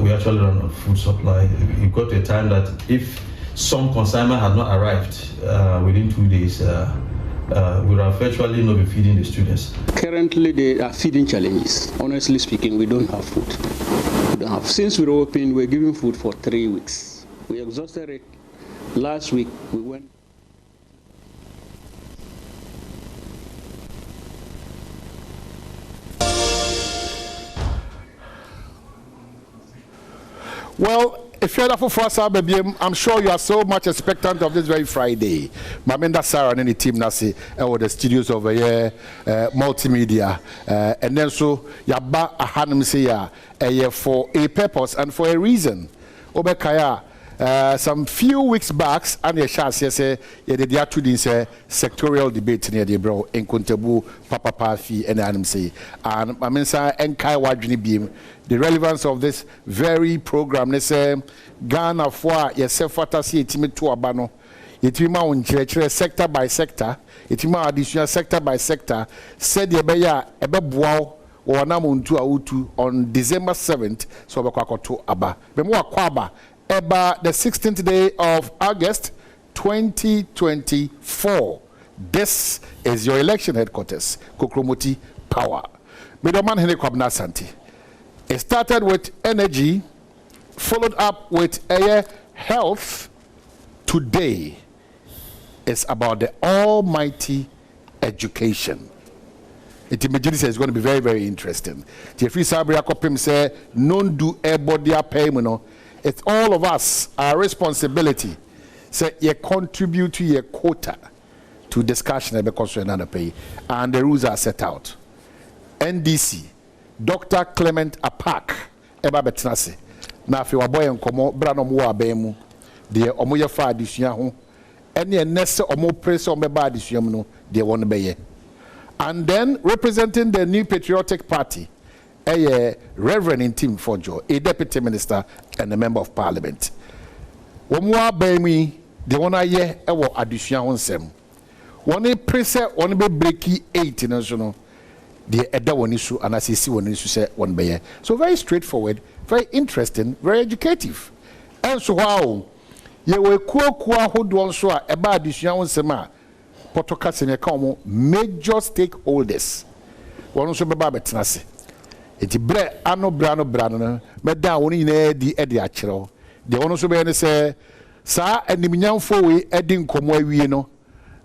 we actually ran on food supply. It got to a time that if some consignment had not arrived within 2 days, we would have virtually not been feeding the students. Currently, there are feeding challenges. Honestly speaking, we don't have food. We don't have. Since we're open, we're giving food for 3 weeks. We exhausted it. Last week, we went. Well, if you're for Frasa, baby, I'm sure you are so much expectant of this very Friday. Mamenda Sarah and the team nasi over the studios over here, multimedia, and then so yaba ahanum say ya for a purpose and for a reason. Obekaya. Some few weeks back, and the chance say they are to this sectorial debate near the bro in Kuntebu, Papa Pafi, and Anamsi. And I mean, and Kai Wajini Beam, the relevance of this very program, they say Ghana for yourself, Fatasi, Timid to Abano, Itima on church, sector by sector, Itima additional sector by sector, said the Beya, Ebebuao. On December 7th, so to Aba. Bemwa Kwaba, Eba, the 16th day of August 2024. This is your election headquarters, Kokromoti Power. Midoman Hene Kwabna Santi. It started with energy, followed up with air health. Today is about the almighty education. It immediately is going to be very, very interesting. Jeffrey Sabria Kopim say, "Non do everybody pay me. It's all of us, our responsibility. Say you contribute to your quota to discussion because another pay, and the rules are set out." NDC, Dr. Clement Apak, Eba Betnase. Na fi waboye nkomo bra no mo abemu de omoye fa adisua ho ene enese omo press omeba adisua mu no de won beye. And then representing the New Patriotic Party, a Reverend Intim Fojo, a Deputy Minister and a Member of Parliament. Womwa Bemi, the one aye ewo addition onsem. One a preset, one be breaky 8 national. The Eda one issue and as you see one issue say one beye. So very straightforward, very interesting, very educative. And so how ye we kwa hold one so eba addition onsema. Major stakeholders. One also be Babetnase. It's bre ano brano, meda one in the achero. The one also be say, Sa and the Minyan Fowe edding Comwe Wieno.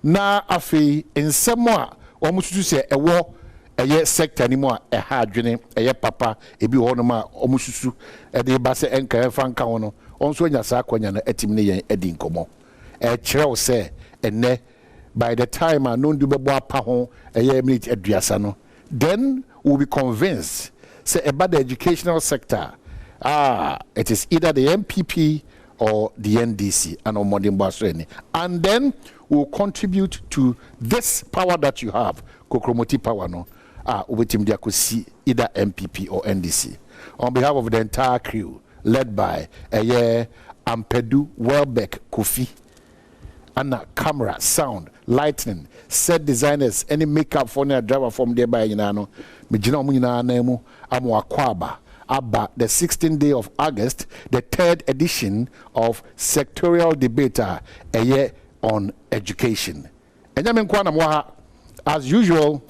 Na afe in Samoa, almost to say a war, a year sector anymore, a hard journey, a year papa, a be honoma, almost a de basse and Franca ono, also in Yasaquan etimini edding Como. A chero say, and ne. By the time I know a year minute Adriasano, then we'll be convinced say about the educational sector. It is either the MPP or the NDC and on modern Basreni. And then we'll contribute to this power that you have, Kokromoti Power no. Ubetim Diakusi, either MPP or NDC. On behalf of the entire crew, led by Ampedu Welbeck Kofi. And camera, sound, lighting, set designers, any makeup for a driver from there by Yinano, Mijino Munina Nemu, Amuakwaba, Abba, the 16th day of August, the 3rd edition of Sectorial Debater, a year on education. And as usual,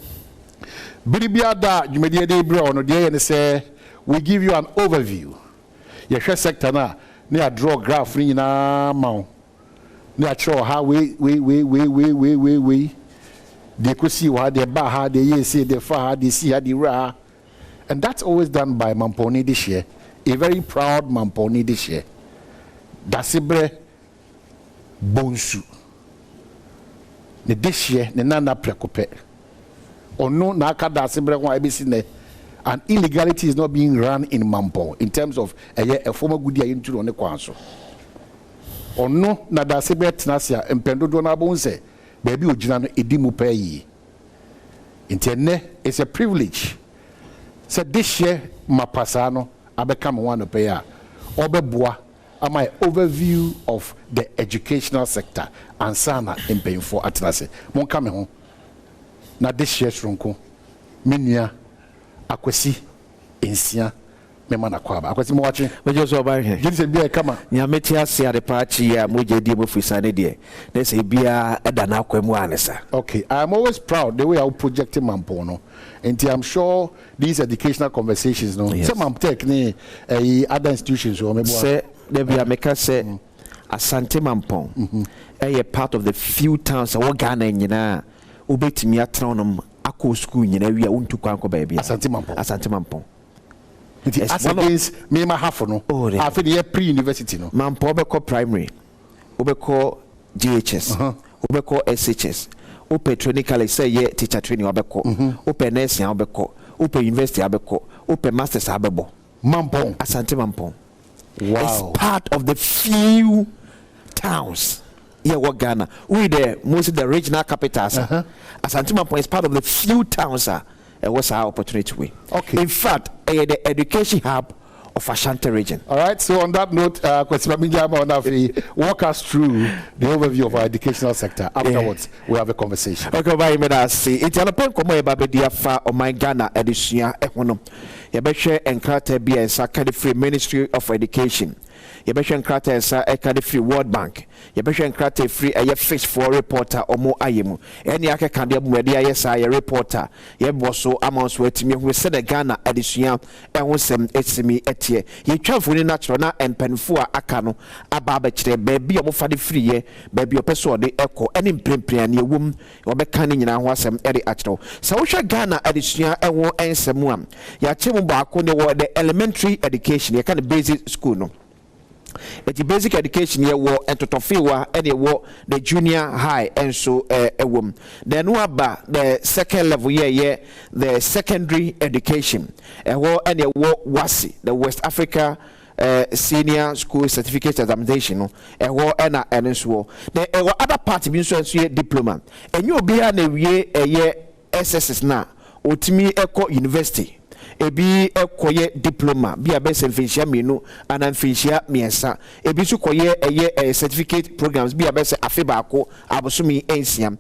Bibiada, you may be able to say, we give you an overview. Your sector na draw graph ni na mau. Na show how we. They could see what they baha, they say they far, they see how they ra. And that's always done by Mamponi this year. A very proud Mamponi this year. Dasibre Bonsu. This year, the Nana Precope. Or no Naka Dasibre one ABC. And illegality is not being run in Mampo in terms of a former good year into on the council. Or no Nadasibre Tnasia and Pendodona Bonse. Baby ujina edimu peyi. Interne is a privilege. So this year mapasano abekam one peya. Obebua my overview of the educational sector and sana in paying for atlase. Mon kame hon. Na this year shrunko. Minya akwesi insia. Akwesi mo watching. Just over here. Give say come. Nya metia se ade party ya moje di mo fisane de. Na say bia eda na kwemu anesa. Okay, I'm always proud the way I projecting Mampono. And I'm sure these educational conversations no. Yes. Some take ni other institutions or maybe say they be America say Asante Mampon. A part of the few towns that Ghana nyina obetimi atronom akọ school nyina wi a untu kwanko ba bia. Asante Mampon. As against me, my half no. After the pre-university no. Mampo obeko primary, obeko GHS, obeko SHS, ope training college say ye teacher training obeko, ope nursing obeko, ope university obeko, ope masters abebo. Mampo, Asante Mampo. Wow. It's part of the few towns. Yeah, what Ghana? We the most of the regional capitals. Asante Mampo is part of the few towns. What's our opportunity? Okay. In fact, the education hub of Ashanti region. All right. So on that note, walk us through the overview of our educational sector. Afterwards, we have a conversation. Okay, bye. Me see. It's an open come by the afa of my Ghana edition. Ehono. Yebeshe enkrate bia ensa free Ministry of Education. Yebeshe enkrate ensa free World Bank. Yebeshe enkrate free a fish for reporter omo ayemu. Any ake kande mwedi ayesa a reporter. Yeboso amounts wetimi we said the Ghana edition ehosem etimi etie. Ye twafo ni natural na empenfo a aka no aba abekire baby omo fade free ye baby opeso de eko eni mprempren na ewum obeka ni nyina ho asem ede akiro. Sa wo hwe Ghana edition ewo ensemu am. Ya chemu baako ne wo the elementary education ye kind of basic school no. It's basic education here wo entotofiwa and wo the junior high and so wom. Then waba the second level here the secondary education. Wo and wo wasi the West Africa senior school certificate examination no. Wo and so. Then other part bi so diploma. And you be na wie SSS na otimi eko university. Ebi ekoye diploma bi abese mfinhia menu ana mfinhia miensa ebi su koye certificate programs bi abese afe baako abosomi ensia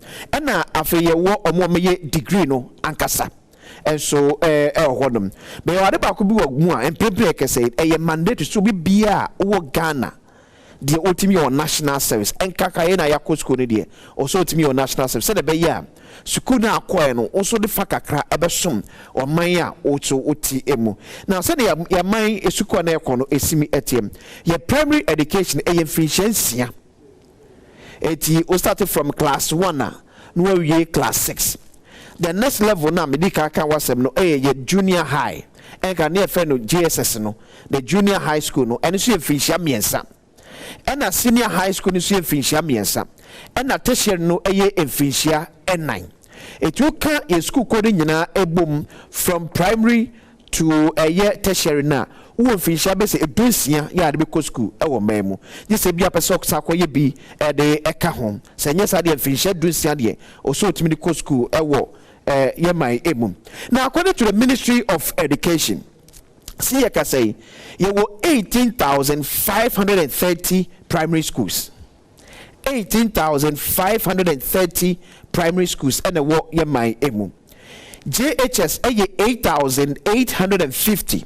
na afe ye wo omo meye degree no ankasa enso hodom be wade baako bi wagu a empepe kese mandate so bi bia wo Ghana de otimi on national service enkaka ye na yakọ school ne de also otimi on national service se de be ya school na akoe no also de fakakra ebesom oman a oto oti emu na se de ya man esuko na ekọ no esimi etiem ye primary education e efficiency eti o started from class 1 no we class 6 the next level na medical kan wasem no ye junior high enka na efe no JSS no the junior high school no eno so efficiency miensa and a senior high school is efficiency miensa and a tertiary no efficiency n9 it you can a school coding nyina ebom from primary to a year tertiary na wo efficiency be say edonsia ya de be school e wo memu ye se bia pese okosakoye bi e de eka ho se nyesa de efficiency donsia de o so otimi de school e wo ye mai ebom now according to the Ministry of Education. See, I can say, you were 18,530 primary schools. 18,530 primary schools, and the work you my emu. JHS, 8,850.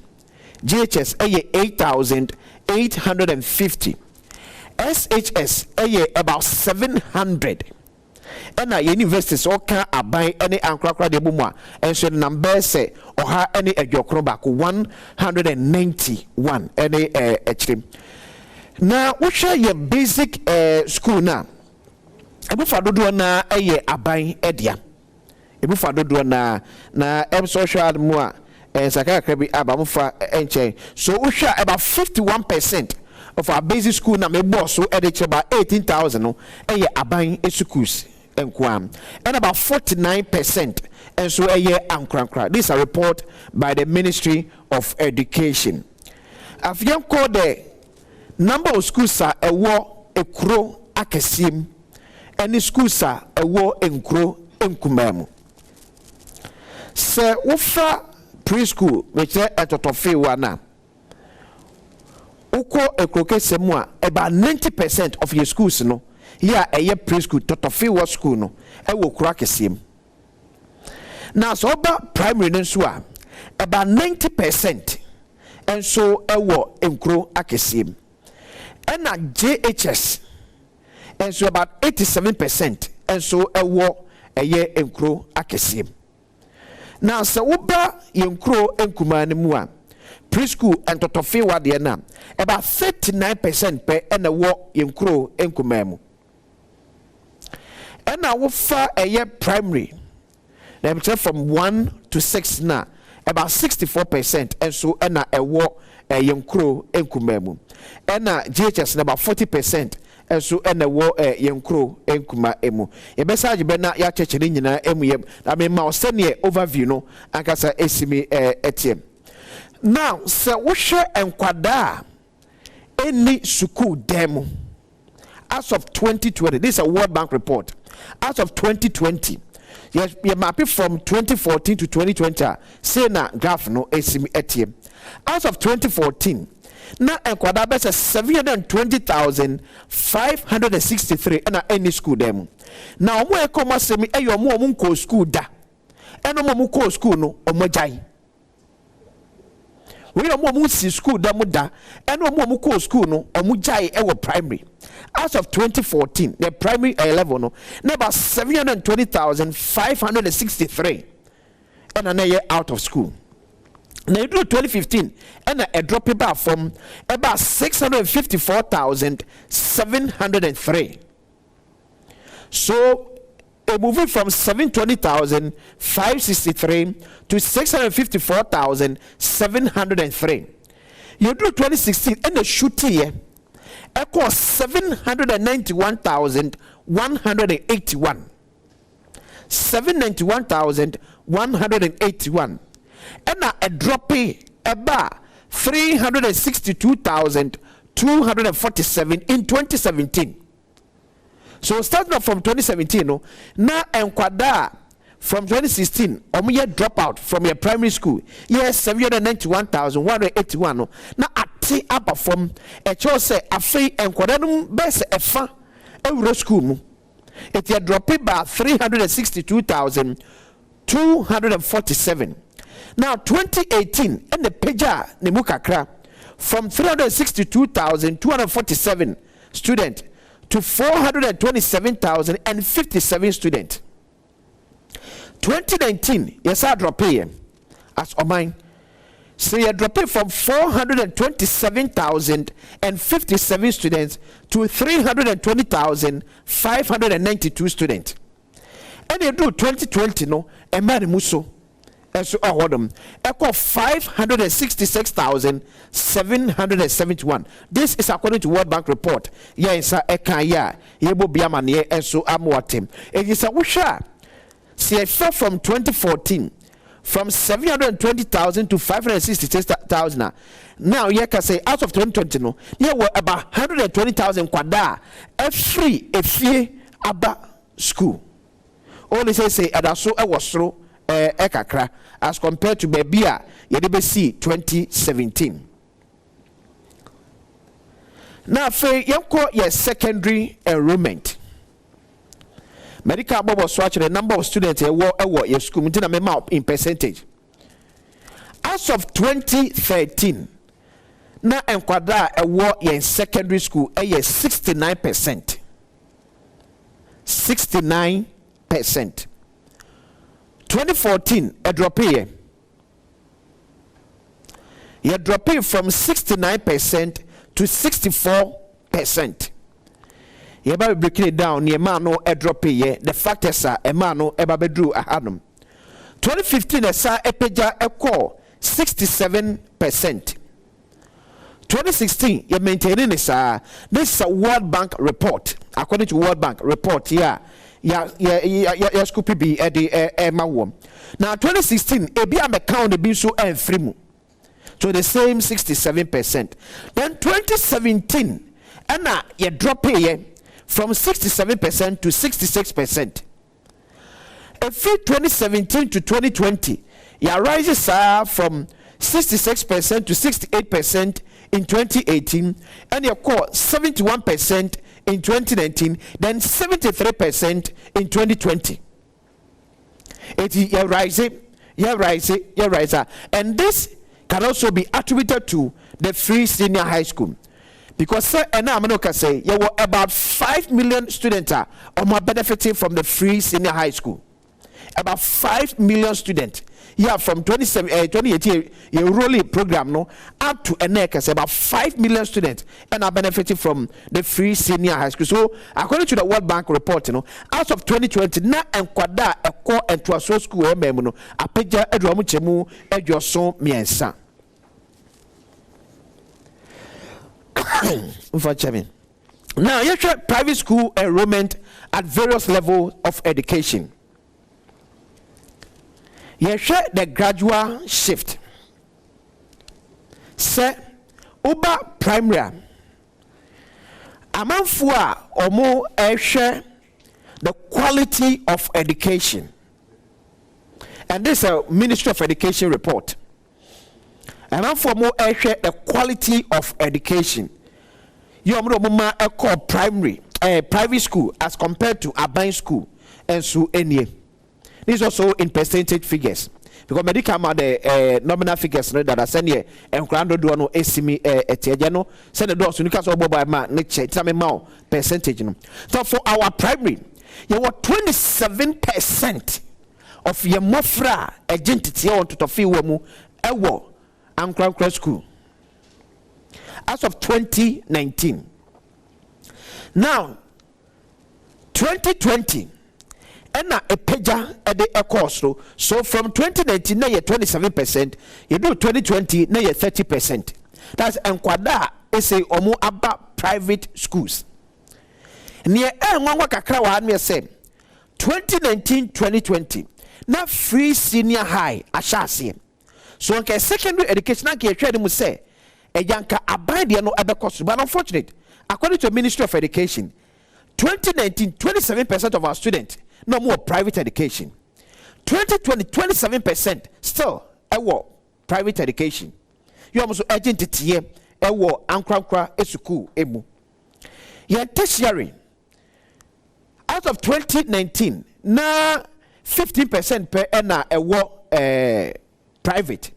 JHS, 8,850. SHS, about 700. ɛna yɛ universities ɔka aban ɛne ankorakora de bomu a ɛnso number sɛ ɔha ɛne adwokro baako 191 ɛne ɛkyerɛ na wohwɛ yɛ basic school na ebufa dodoɔ na ɛyɛ aban ɛdia ebufa dodoɔ na ɛmso hwɛ admu a sakakra bi abamufa ɛnkyɛn so wohwɛ about 51% of our basic school na me boss so ɛde kyerɛ about 18,000 no ɛyɛ aban schools and about 49% and so a year ankrankra. This is a report by the Ministry of Education. Afiyan called the number of schools are a war a crow akasim and the schools are a war in crow in kumemu. Sir Ufa preschool which is at Totofe wana. Uko a croquet semua about 90% of your schools no. Here a year preschool Totofe was school no I will crack a sim. Now so about primary nensua about 90% and so a war in crow akasim. And at JHS and so about 87% and so a war a year in crow akasim. Now so uba in crow and kumanimua preschool and Totofe wadiana about 39% per and a war in crow and kumamu. And now we far a year primary. Them from 1 to 6 now about 64% and so and a war a young crow in kumemu. And now GHS about 40% and so and a war a young crow in kuma emu. A message bena ya church in emu. I mean my senior overview no and kasa esimi etiem. Now so we share and kwada any school demo as of 2020. This is a World Bank report. As of 2020, yes, you mapping from 2014 to 2020. Say na graph no esimi etiem. As of 2014, na enkwada bese 720,563 na any school demo. Now omo ekoma semi eyo omo nko school da. Eno omo ko school no omo jai. We are more school damuda and no more co school no or mujai ever primary. As of 2014, the primary level no about 720,563 and another year out of school. Now you do 2015 and a drop about from about 654,703. So moving from 720,563 to 654,703. You do 2016 and the shooting year, equal 791,181. 791,181. And a dropping about 362,247 in 2017. So starting up from 2017, no, now enquada from 2016, year drop out from your primary school. Yes, 791,181. No, now at up from a chose a free enquada best a fa euro school. It had dropped by 362,247. Now 2018 and the Peja Nemukakra from 362,247 students to 427,057 students. 2019, yes, I drop here as on mine. So you drop it from 427,057 students to 320,592 students. And you do 2020 no, and Mary Muso. And so equal 566,771. This is according to World Bank report. Yes, ekaya yebo biamane and so amwatem. It is a wisha. See, I fell from 2014 from 720,000 to 566,000. Now, you can say out of 2020, no, you were about 120,000 kwada every aba school. All they say adaso I was through. Ekakra as compared to Babia Yedebesi 2017. Now, for your secondary enrollment, medical Bobo swatch the number of students your school in percentage. As of 2013, now enquadra a war in secondary school 69%. 69%. 2014 a drop here. You drop it from 69% to 64%. You better break it down. You man no a drop here. The factors are a man no eba bedru ahanum. 2015 esa epeja eko 67%. 2016 you maintaining this is a World Bank report. According to World Bank report here. Ya scoopy be at the mawom. Now 2016 ebi am account the be so free mu. So the same 67%. Then 2017 and you drop here from 67% to 66%. If 2017 to 2020 you rises from 66% to 68% in 2018 and you call 71% in 2019, then 73% in 2020. You're rising. And this can also be attributed to the free senior high school. Because I'm going to say, there were about 5 million students are benefiting from the free senior high school. About 5 million students. Yeah, from 2018, your rolling program no up to a neck as about 5 million students and are benefiting from the free senior high school. So according to the World Bank report, out of 2020, na enkwada a core and to a so school no a peja edromuchemu edroson miensa. Now you try private school enrollment at various levels of education. You share the gradual shift. Say, Uber primary. Amanfua omo share the quality of education. And this is a Ministry of Education report. Amanfua mo share the quality of education. You mama call primary, private school as compared to Aban school and so any. This is also in percentage figures because medical the nominal figures that are sent here and grando do no esimi etiajano send the doors unika so boba ma nature tame ma percentage no. So for our primary you were 27% of your mofra identity on to tofi mu ewo ankra school as of 2019. Now 2020 and a peja at the course. So from 2019 now you're 27%, you do 2020 now you're 30%. That's enkwada say omo about private schools. Near one kakra wa me say 2019-2020 na free senior high ashase. So okay secondary education na ke hwe mu say e yanka abide no ebe course, but unfortunately according to the Ministry of Education 2019 27% of our students no more private education. 2020, 27% still private education. You almost identity here ankra school emu. Yeah, tertiary. Out of 2019, na 15% per enna private.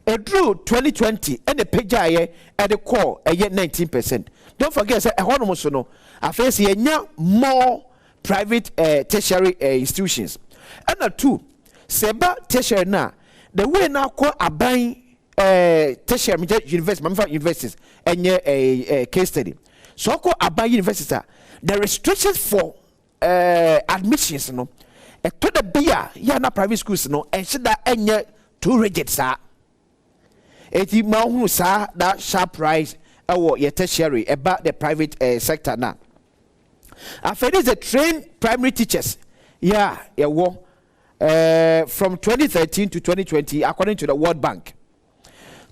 It drew 2020 and the page at the core 19%. Don't forget say a no affairs here more private tertiary institutions. And two, seba tertiary na the way now call Aban tertiary universities and a case study. So call Aban universities the restrictions for admissions no to the beer yana private schools no and should that any too rigid sir. Eti mahu sa that sharp rise your tertiary about the private sector now. After this, the trained primary teachers, from 2013 to 2020, according to the World Bank.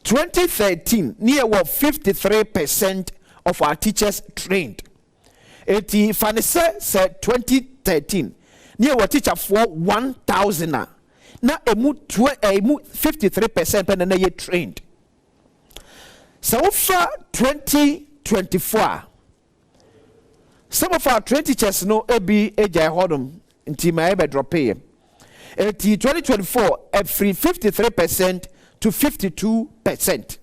2013, near 53% of our teachers trained. Fanise said 2013, near what teacher for 1,000 now. Now, 53% and then trained. So far, 2024. Some of our trained teachers know ebi eja hodom nti ma ebe drop here. 2024 every 53% to 52%.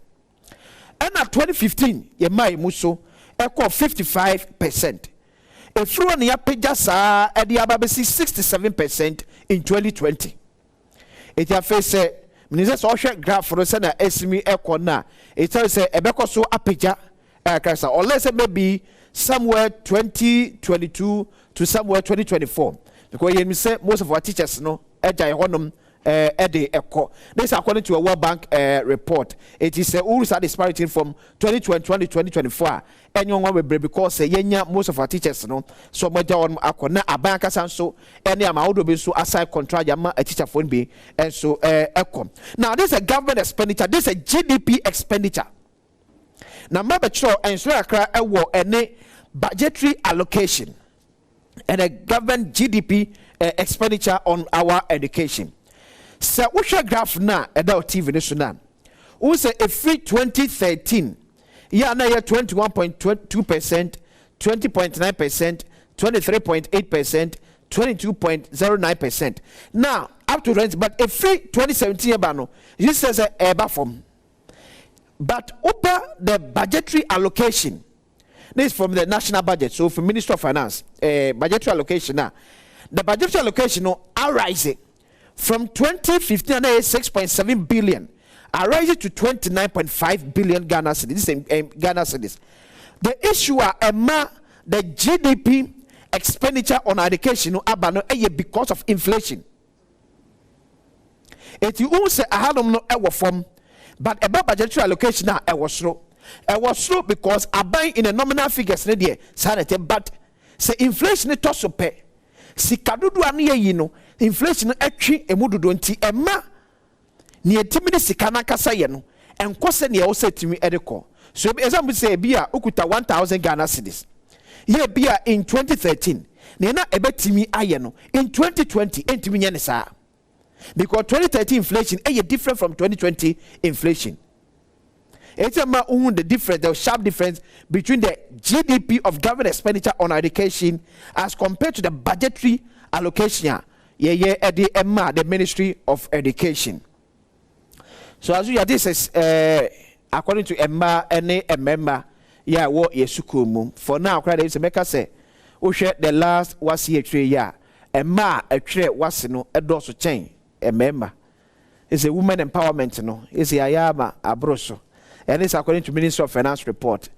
And at 2015 ye mai muso equal 55%. efuro ne yapagya saa e de ababesi 67% in 2020 it ya face minister social graph no say na esimi ekona it tell say ebekọ so apagya kasa or let's say maybe somewhere 2022 to somewhere 2024 because you say most of our teachers no eja honom Ede Echo. This according to a World Bank report. It is a URSA disparity from 2020 to 2024. And you want to because most of our teachers no so much on akona abanka sanso any amount be so aside contract yama a teacher phone be and so Echo. Now this is a government expenditure. This is a GDP expenditure. Now my bachelor and so any budgetary allocation and a government GDP expenditure on our education. So we shall graph now Adom TV national. We say a free 2013, yeah, now 21.2%, 20.9%, 23.8%, 22.09%. Now up to rent, but a free 2017 abano. This says a form. But over the budgetary allocation, this is from the national budget. So for Minister of Finance, budgetary allocation now, the budgetary allocation no arising. From 2015, 6.7 billion, rising to 29.5 billion Ghana cedis. The issue are the GDP expenditure on education because of inflation. It you also had no ever form, but about budgetary allocation now it was slow. It was slow because I buy in a nominal figures but say inflation it also pay. Si kadudu aniye yino inflation etwi emududo nti ema ne etimi ne sika na kasa ye no enkose ne wo setimi edeko so example say bia ukuta 1000 Ghana cedis ye bia in 2013 ne na ebetimi aye no in 2020 entimi nye ne saa because 2013 inflation is different from 2020 inflation. It's about the difference, the sharp difference between the GDP of government expenditure on education as compared to the budgetary allocation. The Ministry of Education. So as you this is according to Emma any member, yeah, what yesukumu. For now, credit is a maker say, we share the last was year 3 year. Emma a trade was no a dorsal chain, a member. It's a woman empowerment, no, it's a ayama abroso. And this according to Minister of Finance report.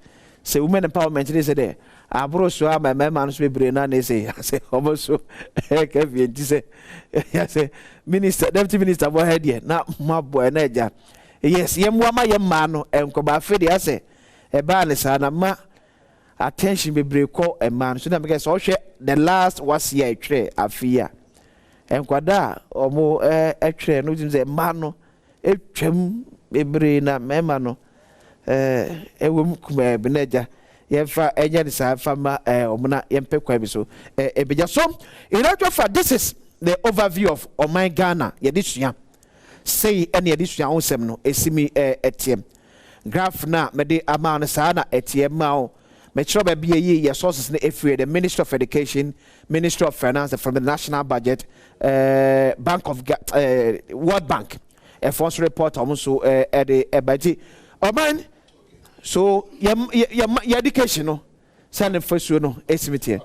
Say women empowerment is there. Abroso my member be brain and say almost so say Minister Deputy Minister go ahead here. Now my boy Naja. Yes, yemwama yemano enkoba fedi ase e ba ne sa na ma attention be break call a man so na because so share the last was year tray afia enkwada omo tray no say man no etwam bebre na mema no ewum kuma benaja yemfa enya sa fama omuna yempe kwa bi so ebeja so in order for this is the overview of Oman Ghana yedisua say any edisua onsem no esimi etiem graph na mede amount sa na etiem ma me sure be ye sources na every the Ministry of Education, Ministry of Finance from the national budget, Bank of World Bank first report also at the budget. Oman so your education no send first no estimate.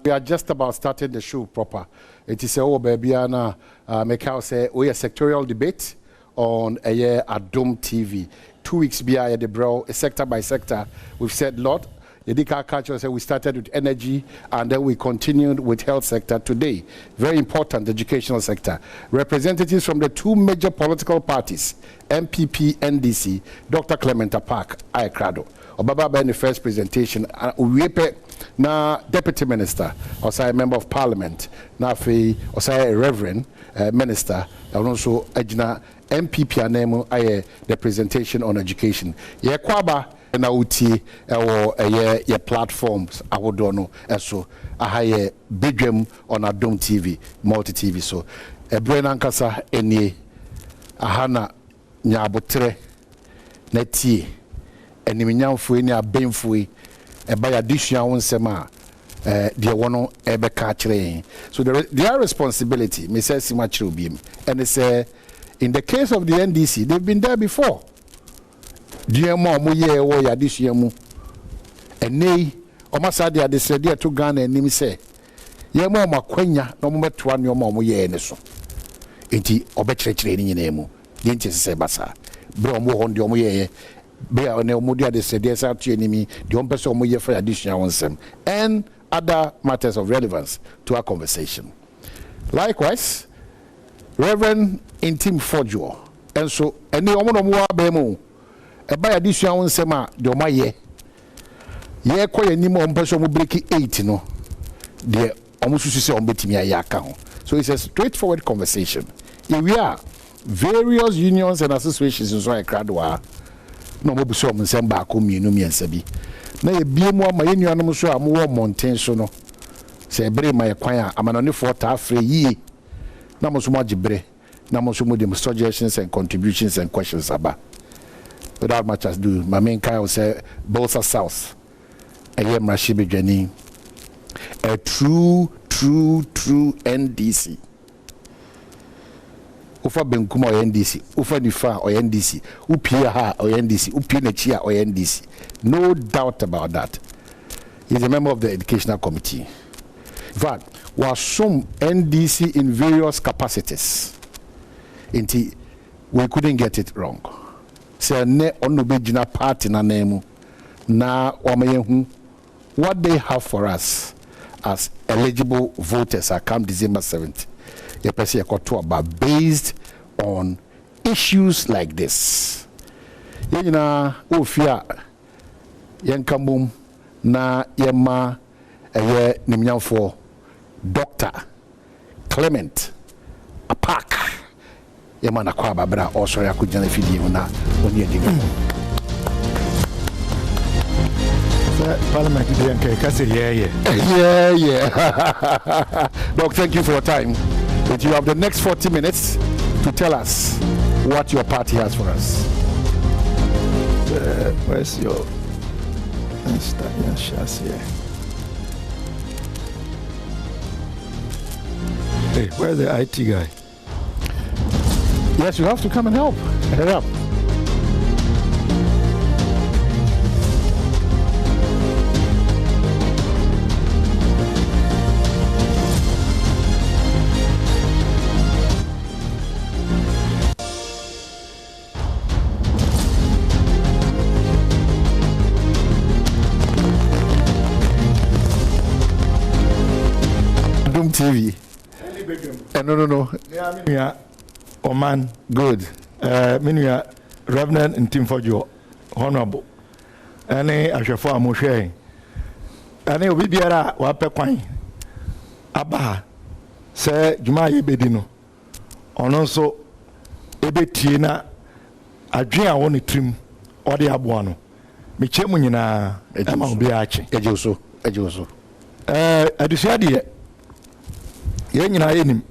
We are just about starting the show proper. It is a baby na make out say we a sectorial debate on a year Adom TV. 2 weeks behind the bro, sector by sector. We've said a lot. Yedika culture said we started with energy and then we continued with health sector today. Very important educational sector. Representatives from the 2 major political parties, MPP, NDC, Dr. Clementa Park, Ayakrado. Obaba Ben the first presentation. Uwepe na Deputy Minister, also Member of Parliament, na fe also a Reverend Minister, and also Ejina MPP anemo aye the presentation on education. Ye kwaba na uti ewo ye platforms awodono eso ahaye Badwam on Adom TV, multi TV so ebrena nkasa enie ahana nyabotre na tie eniminyamfo eni abenfo eba ya disua wonsema de wono ebe ka kire. So their responsibility me say simachiro biem and say in the case of the NDC, they've been there before. DMO muye wo ya disua mu. Ene Omasadi adesrede to Ghana anim say yema makwanya na ometoa ne omo ye ne so enti obekyerekere ni nyina mu de nti se basa bro omo ho de omo ye be ne omo de adesrede sa to enimi de omo pese omo ye for additional onsem and other matters of relevance to our conversation. Likewise, Reverend Intim Fojo and so any omo no mo abemu e ba additional onsem a de omo ye kwa ye mo pese omo break 8 no de almost say on betimi ayaka ho. So it's a straightforward conversation. Here we are, various unions and associations in so I crowd wa no mo buso mo nsem ba ko mienu miensa bi na ye bie mu ama ye nuanom so am wo mountain so no se bre ma ye kwan a amanone for ta afre yi na mo so mo agibre na mo so mo dem suggestions and contributions and questions aba without much as do my main guy will say Bolsa South eye mrashi bedwani a true NDC. Ufa benkuma o NDC, ufa nifa o NDC, upia ha o NDC, upia nechia o NDC. No doubt about that. He's a member of the educational committee. In fact, we assume NDC in various capacities. Inti, we couldn't get it wrong. Say ne onubejina party na nemu na wamayehu what they have for us as eligible voters are come December 7th. But based on issues like this. Yena ofia yenkambum na yema eye nimnyamfo Dr. Clement Apak yema na kwa babra also yakujana fidi na oni ediga. Parliament yeah. Doc, thank you for your time. But you have the next 40 minutes to tell us what your party has for us. Where's your here? Hey, where's the IT guy? Yes, you have to come and help. Hurry up. Adom TV. No. Yeah, Oman. Good. Minya Reverend Intim Fojo, Honorable. Any Ashafo Amoshe. Any Obibiara Wapekwan. Aba. Se Juma Yebedino. Ononso Ebetina Adria woni trim odi aboano. Mechemu nyina ema obi achi. Ejoso. Adusiade ye nyina yenim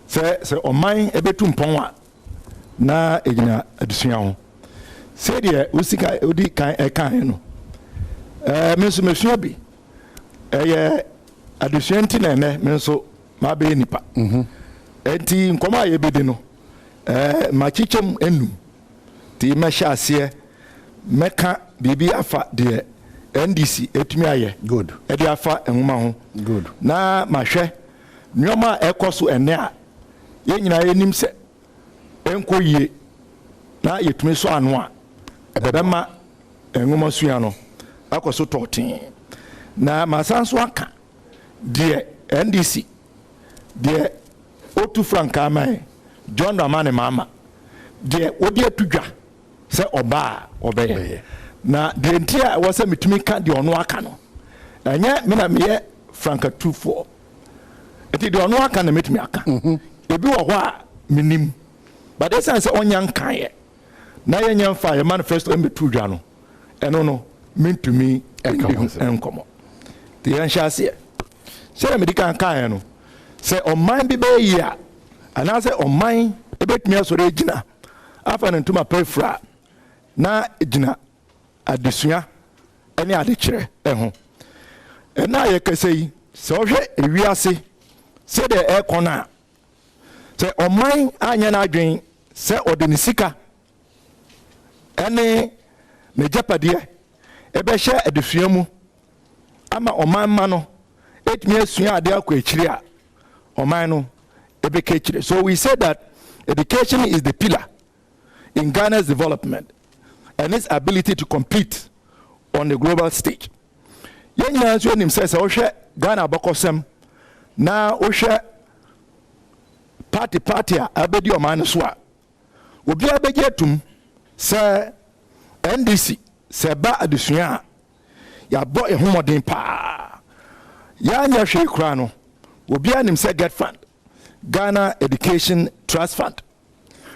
se oman ebetu mpon a na egina adusua ho se de usika odi kan ekan no menso mesua bi ye adusua nti na ene menso ma be nipa enti nkoma ye bedi no ma chichem enum ti ma sha ase meka bibi afa de NDC etumi aye good e de afa enhuma ho good na mahwe nyoma ekoso ene a ye nyina yenim se enkoyie na yetumi so ano a ebema enhuma sua no akoso totin na masanso aka de NDC de otu franka mai John Ramane mama de odi atudwa se oba obeye na de ntia wo se mitumi ka de ono aka no anya me na meye franka 24 eti de ono aka na mitumi aka ebi wo ho a minim but they say onya nkan ye na ye nya fa ye manifesto embetu dwa no eno no mintumi enkomo de yan shase se medical kan no se oman bi be yi a ana se oman ebetumi asore gina afa na ntuma pefra na gina adesua ene adekire eho ena ye kesei se ohwe ewiase se de ekona se oman anya na adwen se odenisika ene ne japade ebe hye adesua mu ama oman ma no etimi asua ade akọ ekyire a oman no ebeka ekyire. So we say that education is the pillar in Ghana's development and its ability to compete on the global stage. Yen nyina nso nim sɛ wohwɛ Ghana abakɔsɛm na wohwɛ party a abedi oman no so a obi abegye atum sɛ NDC sɛ ba adesua ya bo ehomodin pa ya nya hwe kura no obi anim sɛ get fund Ghana Education Trust Fund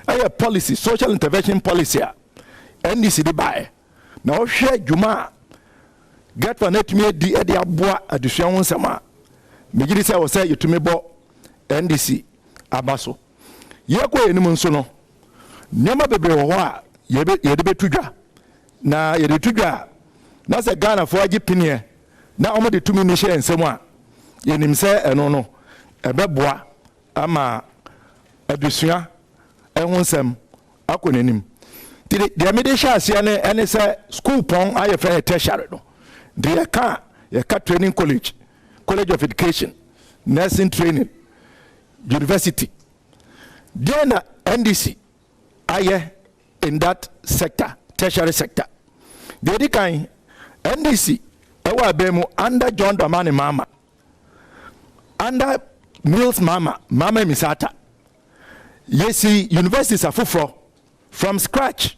a policy, social intervention policy NDC di bae na ohwe dwuma get fund etumi di e de aboa adesua ho nsema megiri sɛ wo sɛ yetumi bɔ NDC abaso ye ko enim nso no nyama bebre wo a ye de betudwa na ye de tudwa na sɛ Ghana fo agi pinie na omo de tumi ni hye nsem a yenim sɛ eno no ebeboa ama adusua ehun nsem akonenim de me de hye ase ne ene sɛ school pon aye fa tertiary no de ka training college of education, nursing training, university. Then NDC aye in that sector, tertiary sector. The kind NDC ewa bemu under John Dramani Mama, under Mills Mama Misata. Yesi universities are from scratch.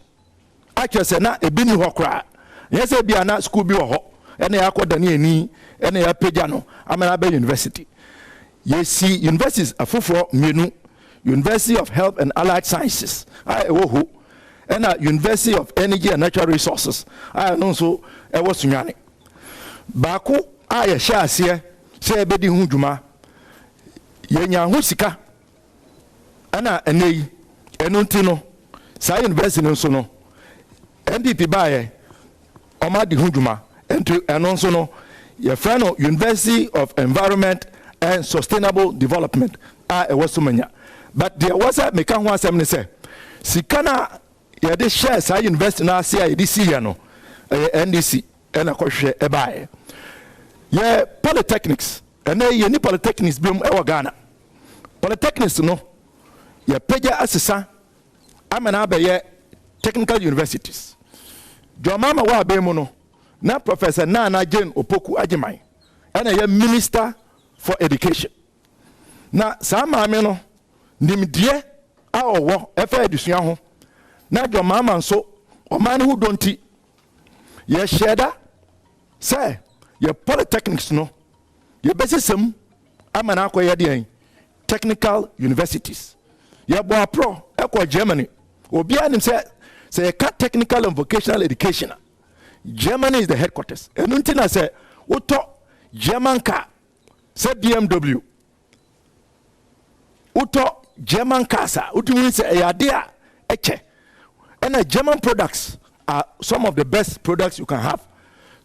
Actually, say na ebini hokra. Yes, be ana school bi ho. Ene yakọ dani eni ene ya pejano amana be university. Yesi universities are menu. University of Health and Allied Sciences. I ewo and University of Energy and Natural Resources. I know so I was sunyane. Baku I share here say bedi hu dwuma. Yenya hu sika. Ana enei enu ntino sa university nso no. NDP bae oma di hu dwuma. Ento eno nso no your friend University of Environment and Sustainable Development. I was sumanya. But there was a mekan ho asem ne say sikana ya de share sa university na ase a DC ya no NDC na kohwe e bae ye polytechnics ye ni polytechnics bim e wa Ghana polytechnics no ye peja asesa amana abaye technical universities jomama wa be mu no na Professor Nana Jane Opoku Ajiman na ye Minister for Education na sa maame no nimdie a owo efa edusua ho na dwomama nso omane hu donti ye sheda say ye polytechnics no ye besesem amana akoye de technical universities ye bo apro eko Germany obi anim say ye ka technical and vocational education Germany is the headquarters enunti na say uto German car say BMW uto German casa, utumi say eyadea eche. And German products are some of the best products you can have.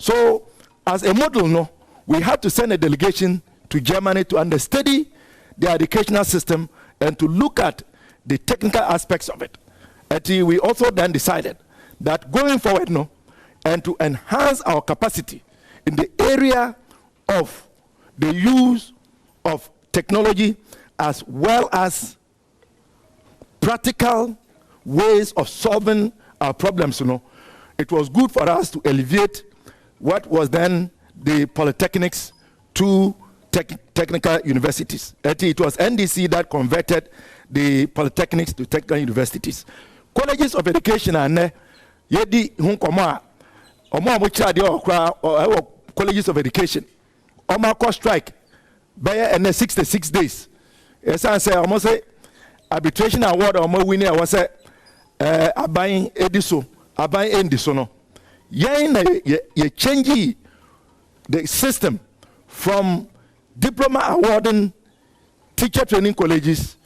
So, as a model, no, we have to send a delegation to Germany to understudy the educational system and to look at the technical aspects of it. And we also then decided that going forward, no, and to enhance our capacity in the area of the use of technology as well as practical ways of solving our problems, it was good for us to elevate what was then the polytechnics to technical universities. It was NDC that converted the polytechnics to technical universities. Colleges of education are yedi hunkoma colleges of education. Omako strike by 66 days. As I say, almost say arbitration award or more winner was abayin ediso abayin endisono. Ye change the system from diploma awarding teacher training colleges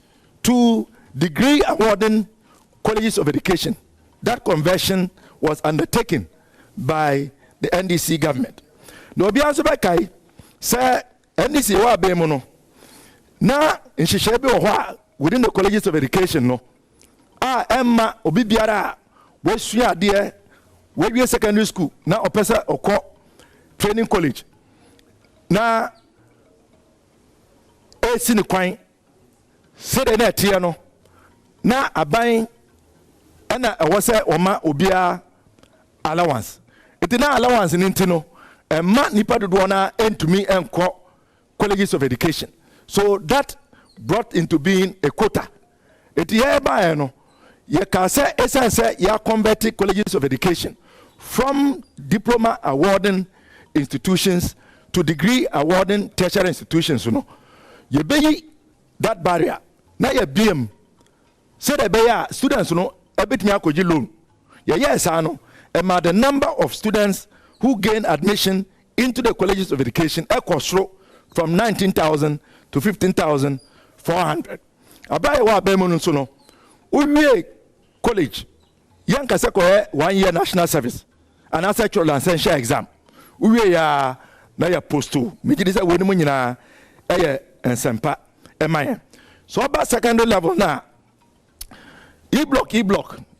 to degree awarding colleges of education. That conversion was undertaken by the NDC government. No be answer by kai say NDC wa be mono na nhihye bi ho within the colleges of education no emma obi biara we sua de we secondary school na opesa okọ training college na esi ne kwan sede na tie no na aban ana ɛwɔ sɛ ɔma obia allowance eti na allowance ne ntino ɛma nipa dodoɔ na entumi ɛnkɔ colleges of education, so that brought into being a quota. Eti yɛ ba no ye ka sɛ esan sɛ ya convert colleges of education from diploma awarding institutions to degree awarding tertiary institutions, no ye beyi that barrier na ye biem say the beya students no ebetimi akoji loan ye yes ano ema the number of students who gain admission into the colleges of education ekosro from 19,000 to 15,400. Abaye wa abemu nso no uwie college yanka se ko 1 year national service and actual licensure exam uwie ya na ya posto megide se woni mu nyina eye ensempa emaye so about secondary level na e-block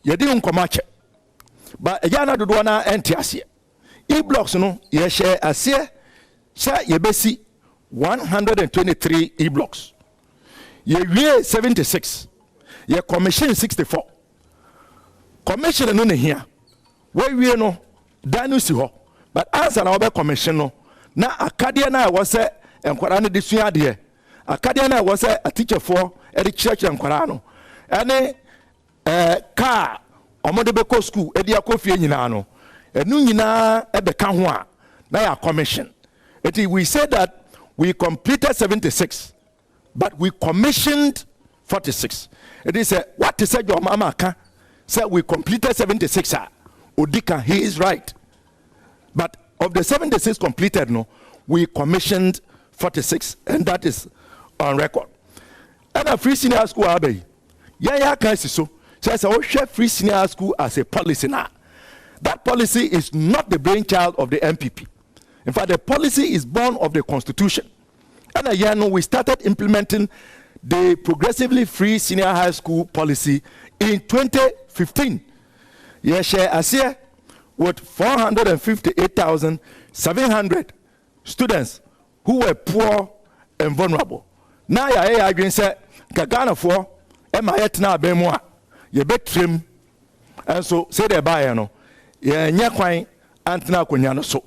ye di nkomache ba eja na dodo na entiase e-blocks no ye share ase sha ye besi 123 e-blocks ye wie 76 ye commission 64 commission no ne hia we wie no danu si ho but answer na obe commission no na akade na wo se enkwara no de sua de akade na wo se a teacher for e de church enkwara no ene car omode be ko school e de akofie nyina no enu nyina e be ka ho a na ya commission we said that we completed 76 but we commissioned 46. It is what is your mama can say we completed 76. Odika, he is right. But of the 76 completed, no, we commissioned 46, and that is on record. And a free senior school abbey. Yeah, can see so. Says I share free senior school as a policy now. That policy is not the brainchild of the MPP. In fact, the policy is born of the Constitution. And a year we started implementing the progressively free senior high school policy in 2015. Yes, share as here with 458,700 students who were poor and vulnerable. Now, I agree say Ghana for MIT now be more. You bet trim, and so say the buyer no. Yeah, nyakwan antina kunyano so.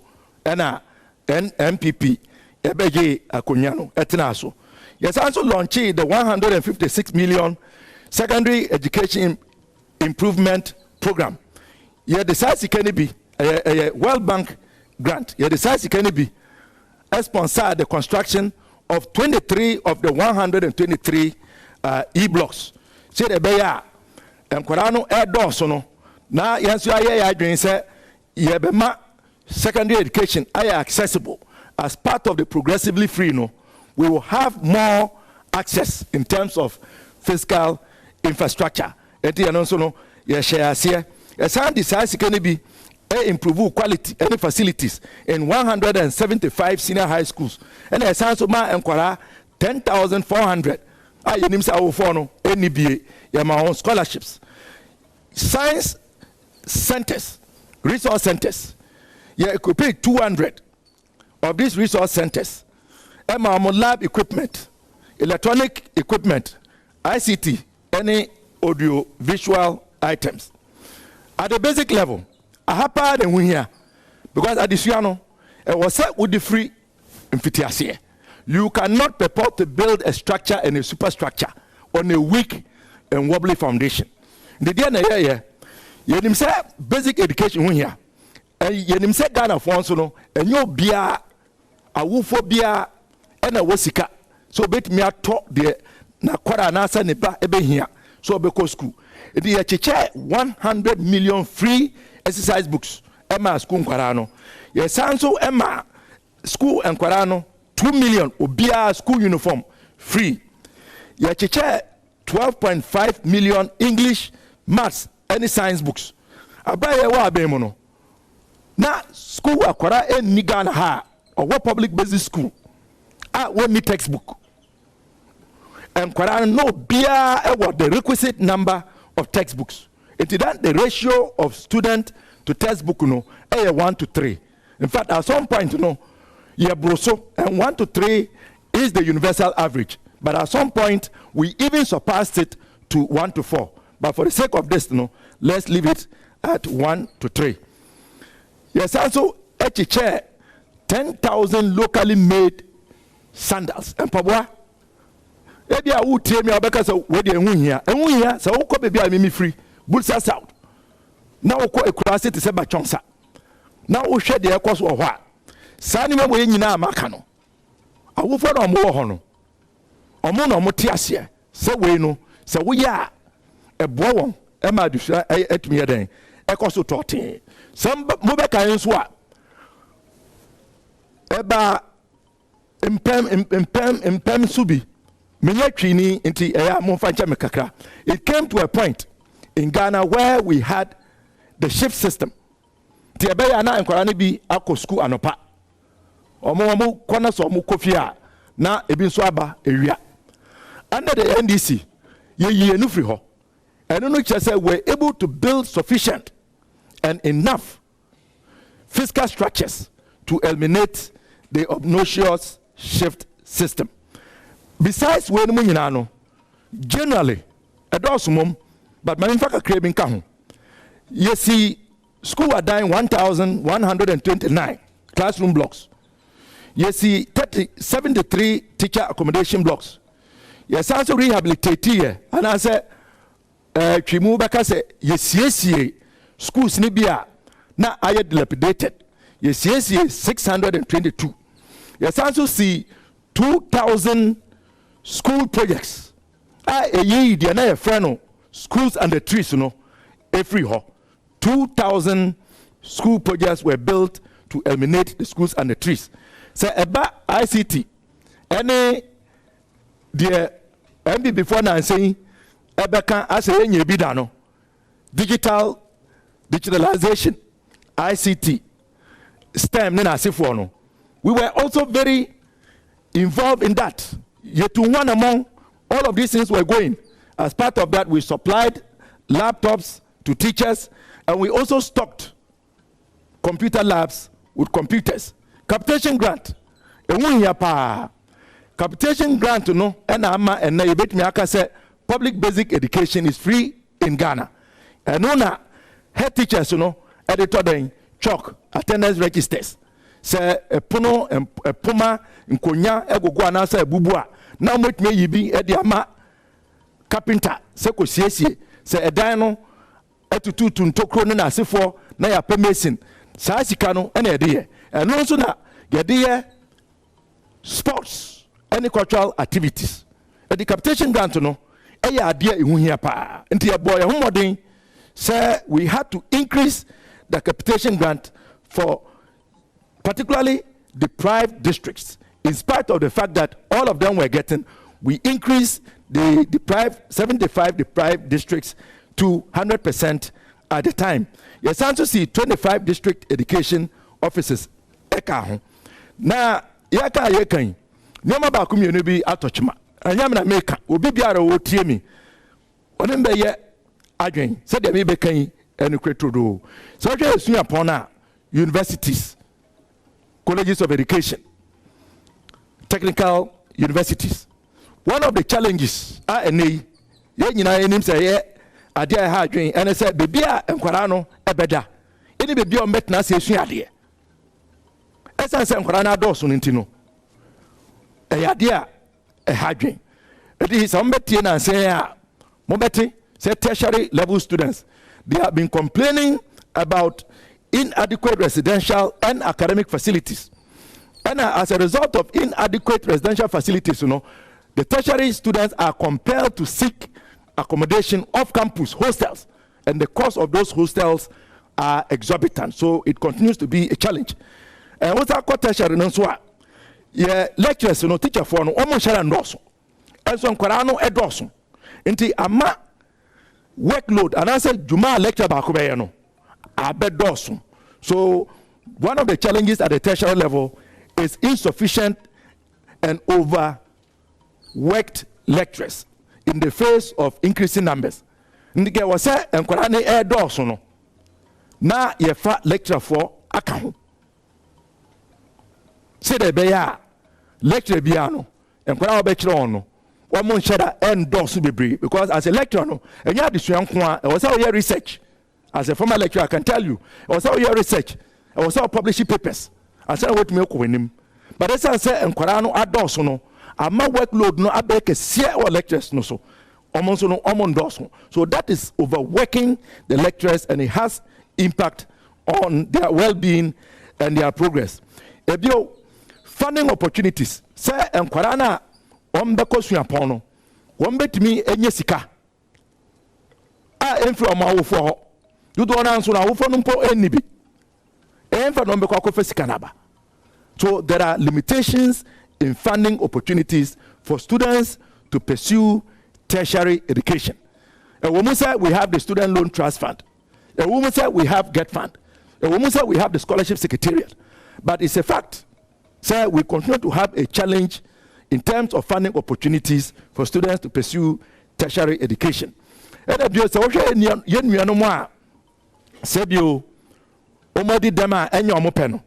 MPP ebeje akunyano etina so. Yes, also launched the 156 million secondary education improvement program. Yeah, the size can be a World Bank grant. Yeah, the size can be sponsored the construction of 23 of the 123 e-blocks. Say the beya and Korano air doors no. Now yes, I dream say yebema secondary education are accessible as part of the progressively free no. We will have more access in terms of fiscal infrastructure. And also no, share here. Yes, and the size can be improve quality and facilities in 175 senior high schools. And as also ma enquire 10,400. I names our phone NBA, my own scholarships. Science centers, resource centers. Yeah, it could pay 200 of these resource centers. Lab equipment, electronic equipment, ICT, any audio visual items. At the basic level, I have part and we here because at this it was set with the free amphitheater. You cannot purport to build a structure and a superstructure on a weak and wobbly foundation. The day you say basic education here, and you say Ghana for no, and you be a woofobia. And a wasika so bet me talk the na kwara na asa ne ba ebe hia so obeko school e dey cheche 100 million free exercise books ema school kwara no ye sanso ema school and kwara no 2 million obia school uniform free ye cheche 12.5 million English, maths, any science books abaye wa abemu no na school akwara eni Ghana ha or public basic school one textbook and no beer what the requisite number of textbooks. It is that the ratio of student to textbook 1 to 3. In fact, at some point broso, and 1 to 3 is the universal average. But at some point, we even surpassed it to 1 to 4. But for the sake of this, let's leave it at 1 to 3. Yes, also, chair 10,000 locally made sandals. And Pabwa, maybe I would tell me about where they are here. And we here, so who baby I me free. Bulsa out. Now we call a cross it is a bachonsa. Now we share the course or what? Sani me we nyina makano. I will follow more hono. Omo no motiasia. Se we no, se we ya e bowo e ma dusha etumi eden. E koso totin. Some mobeka nso a eba impem subi. It came to a point in Ghana where we had the shift system. Tiabeya and Korani bi ako school anopa. Omo kwana so mu kofia na ebi nso aba ewia. Under the NDC, ye no free ho. And no say we're able to build sufficient and enough fiscal structures to eliminate the obnoxious shift system. Besides, we no generally a dosumum, but my infaka craving kahun. You see, school are dying 1,129 classroom blocks. You see, 73 teacher accommodation blocks. Yes, also rehabilitate here. And I said, Chimu Baka say, yes, schools nibia na aye dilapidated. Yes, 622. Yes, also see 2,000 school projects. A friend schools and the trees, every ho. 2,000 school projects were built to eliminate the schools and the trees. So about ICT, any the MB before now saying Ebeka as a bidano, digitalization, ICT, STEM, we were also very involved in that. Yet to one among all of these things were going. As part of that, we supplied laptops to teachers, and we also stocked computer labs with computers. Capitation grant. Capitation grant, and you bet me, I say public basic education is free in Ghana. And head teachers, editor then chalk attendance registers. Say a puno a puma in konya ego anasa bubua. Now make me yibi ediama carpenter seko siesi se edano etutu tuntokro na asefo na ya permission saa sika no na ede and also na yede sports and cultural activities the capitation grant no e ya ade ehu hia pa nti e boy homodin say we had to increase the capitation grant for particularly deprived districts. In spite of the fact that all of them were getting, we increased the 75 deprived districts to 100% at the time. Yes, also see 25 district education offices. Now, yaka yekan. Nyama ba kumyenu bi atochma. Anyam na meka. Obi biara wo tie mi. Onembe ye adwen. Se de me bekan enu kwetrodo. So hwe esu upon na universities, colleges of education, technical universities. One of the challenges are ye nyina enim say ade a ha adwen ene say bebia enkwara no ebeda. Eni bebia o metna se esu ade. Esa se enkwara na do so ntino. Ade a ha adwen. Edi some betie na say a mo beti say tertiary level students, they have been complaining about inadequate residential and academic facilities. And as a result of inadequate residential facilities, the tertiary students are compelled to seek accommodation off campus hostels, and the cost of those hostels are exorbitant. So it continues to be a challenge. And what's our tertiary? Yeah, lecturers, teacher for no almost share and also. And so Korano edoso. Inti ama workload, and I said Juma lecture bakubayano. Abedoso. So one of the challenges at the tertiary level is insufficient and overworked lecturers in the face of increasing numbers. Ndike wase enkorane edoso no. Na yefa lecturer for account. say the beya lecture biano and kwa obekire on no one mon shada endorse bebre because as a lecturer no and you adisua nko a was how your research as a former lecturer I can tell you I was how your research I was how publishing papers I said what me ko wenim but as I say enkwara no adorse no ama workload no abeke share or lectures no so almost no endorse so that is overworking the lecturers and it has impact on their well-being and their progress. Ebio funding opportunities say enkwara na ombeko suapon no wombetimi enye sika enfri omawofo ho dodo na nso na wofo no mpo enibi enfra no mbeko akofa sika naba. So there are limitations in funding opportunities for students to pursue tertiary education. A woman said we have the student loan trust fund. A woman said we have get fund. A woman said we have the scholarship secretariat. But it's a fact. So we continue to have a challenge in terms of funding opportunities for students to pursue tertiary education. And Sebio Omodi Dema and your mopeno.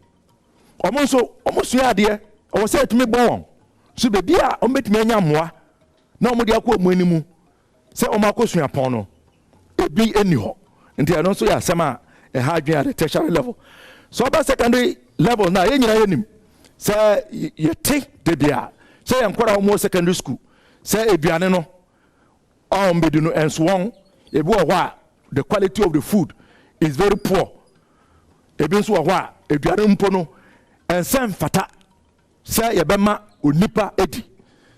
Almost ya dear, I was said to me born. So the dear omit me moi. No more dia ko monimu. Say omako sua pono. It be anyhow. Until I don't say sama a hard at the tertiary level. So about secondary level now, yenim. Say you take the dear. Say I'm quite almost secondary school. Say a bianeno. Bedino and swung. A boa the quality of the food is very poor. A binswa a bianumpono and some fata. Say yabema unipa edi.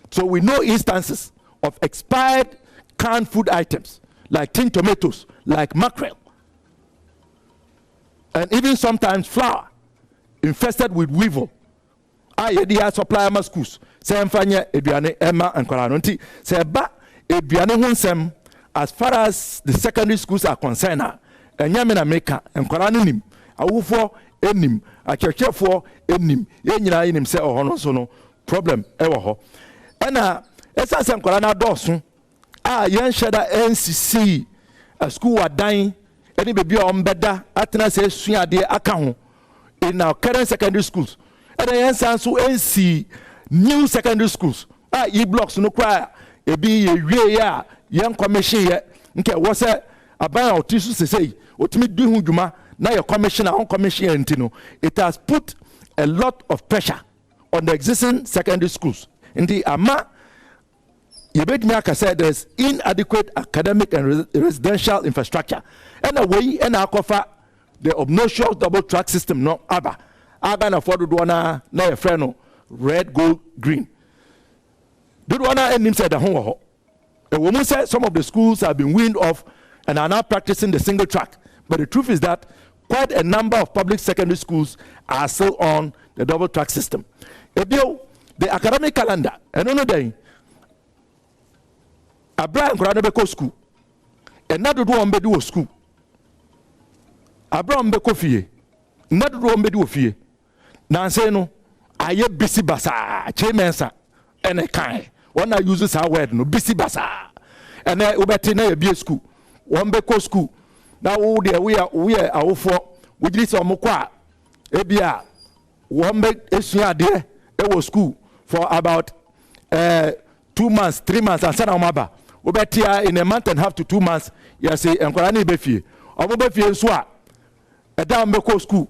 So we know instances of expired canned food items like tin tomatoes, like mackerel, and even sometimes flour infested with weevil. Dia supply my schools. Say mfanya eduane Emma and Koranonti. Say ba eduane hunsem as far as the secondary schools are concerned. Enyamina meka and Koranonim. Awufo enim, a churchefo enim. Yenyina enim say ohono so no problem ewo ho. Ena esa sem Korana dosun. Yen shada NCC a school wa dying any baby on better atena say sua de aka ho in our current secondary schools. And yen san so NC new secondary schools. E blocks no cry e bi ye ya yen commission ye nke wo say aban otisu say otimi du hu dwuma na your commissioner on commission entino. It has put a lot of pressure on the existing secondary schools. In the ama Yebedmiaka said there's inadequate academic and residential infrastructure. And away and akofa the obnoxious double track system no aba. Aga na for Dudwana na your friend red, gold, green. Dudwana and him said the home. A woman said some of the schools have been weaned off and are now practicing the single track. But the truth is that quite a number of public secondary schools are still on the double track system. The academic calendar, and another day. Abraham Korano beko school. And not do ombedu school. Abraham beko fie. Not do ombedu fie. Na say no, aye busy basa, chemensa, and a kind. One I uses our word no busy basa. And I ubeti na be school. One beko school. Now we are our for we did some kwa. Ebia one be esuya there it was school for about 2 months, 3 months and sana omaba. Ubetia in a month and a half to 2 months, you say, and Korani Befi, or Befi and Swa, a down Beko school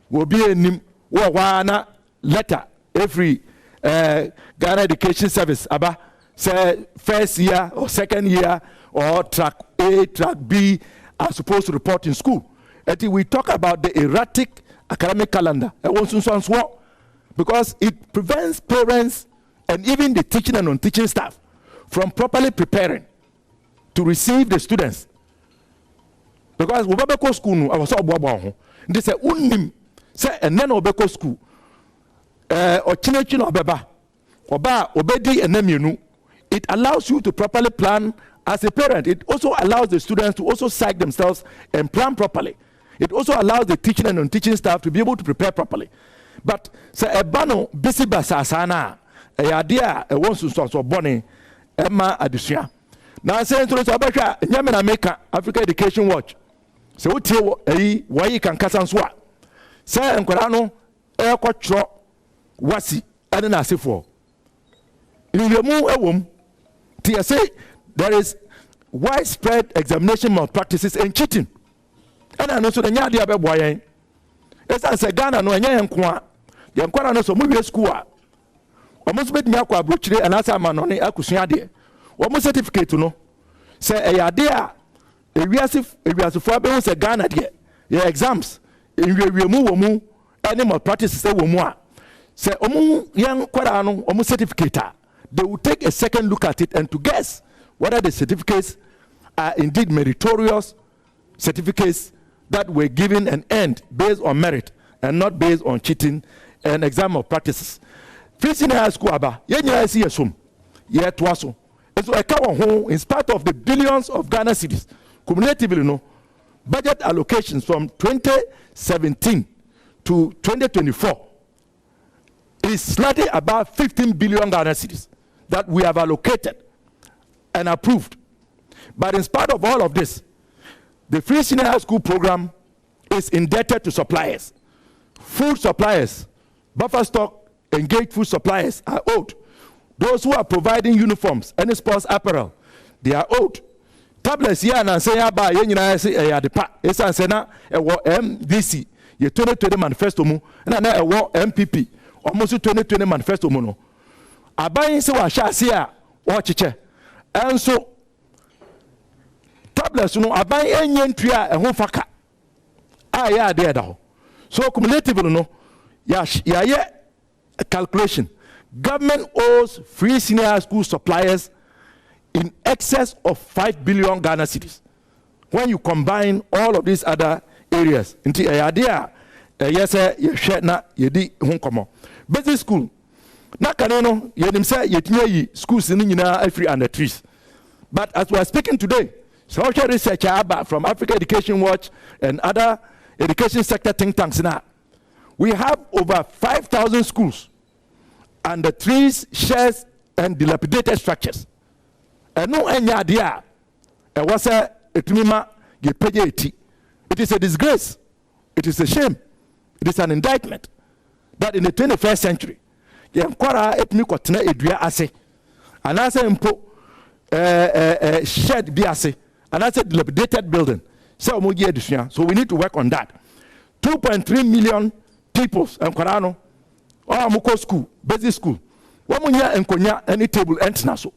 will be a name, one letter every Ghana Education Service, Aba, say first year or second year or track A, track B are supposed to report in school. And we talk about the erratic academic calendar, because it prevents parents and even the teaching and non-teaching staff from properly preparing to receive the students. Because we go school, I was so bobo. They say unim say and then obeko school. Or chinechino obeba oba obedi enemienu. It allows you to properly plan as a parent. It also allows the students to also psych themselves and plan properly. It also allows the teaching and non-teaching staff to be able to prepare properly. But say ebano bisi basa sana a idea a one so bonnie Emma Adisha. Now saying to us about Yamina Maker Africa Education Watch. So what you why you can cut and swap. Say and Corano air quattro wasi ene na asefo nhwemu ewom ti say there is widespread examination malpractices and cheating and no so the nya dia be boyen esa say Ghana no enya yenko a yenkwara no so mu wie school a omo so betimi akwa abrochire anasa amanone akusua de omo certificate no say eyade a ewiasefo abe say Ghana de your exams enwiemu wo mu any malpractices say wo mu a say omo yenkwara no omo certificate a they will take a second look at it and to guess whether the certificates are indeed meritorious certificates that were given and earned based on merit and not based on cheating and exam of practices. Free senior high school aba, yenya see asum, ye twaso. And so I come home in spite of the billions of Ghana cedis, cumulatively no budget allocations from 2017 to 2024 is slightly about 15 billion Ghana cedis that we have allocated and approved. But in spite of all of this, the free senior high school program is indebted to suppliers. Food suppliers, buffer stock, engaged food suppliers are owed. Those who are providing uniforms and sports apparel, they are owed. Tablets here and say about the it's answer MDC, ye 2020 manifesto mu, and I MPP, almost 2020 manifesto mono. Abayin se wa sha sia o chiche. And so tablets no aban enye ntua ehun faka ya there da. So cumulatively no ya calculation. Government owes free senior school suppliers in excess of 5 billion Ghana cedis. When you combine all of these other areas, into a idea, yes, you share na yedi hun komo. Basic school. Na kaneno yedim say yetime schools ni nyina free under trees. But as we are speaking today, social research from Africa Education Watch and other education sector think tanks now, we have over 5,000 schools under trees, shares, and dilapidated structures. And no any idea. It was a etumima ye. It is a disgrace. It is a shame. It is an indictment that in the 21st century, yenkwara etumi kotena edua ase. Anase mpo shed bi ase. Anase dilapidated building. So we need to work on that. 2.3 million people enkwara no amuko school, basic school. Wamunya enkonya any table entina so.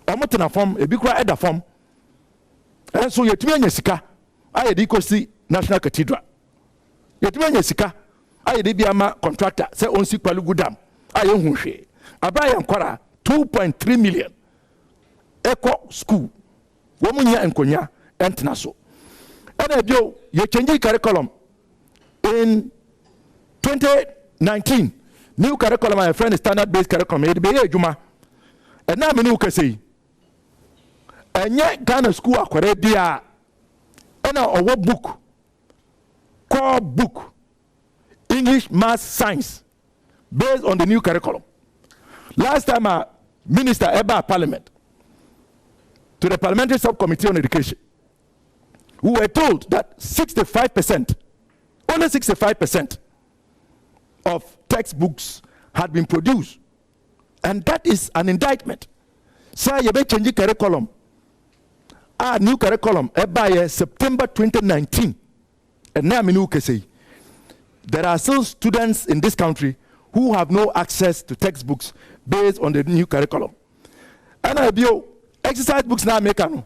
Omotena form ebi kura eda form. And so yetumi anya sika ayedi kosi National Cathedral. Yetumi anya sika ayedi bi ama contractor say onsi kwalugu dam aye hunhwe. Abaya nkwara 2.3 million eco school. Wamunya enkonya entina so. And ebio ye change curriculum in 2019. New curriculum, my friend, standard-based curriculum. It be ejuma. And now me nuke say. And yet Ghana school akware dia. And now our book, core book, English, Math, Science, based on the new curriculum. Last time a minister Eba Parliament to the Parliamentary Subcommittee on Education, we were told that 65%, only 65% of textbooks had been produced, and that is an indictment. So you be change curriculum. Our new curriculum by September 2019, and now me say there are still students in this country who have no access to textbooks based on the new curriculum. And I bio exercise books now make no.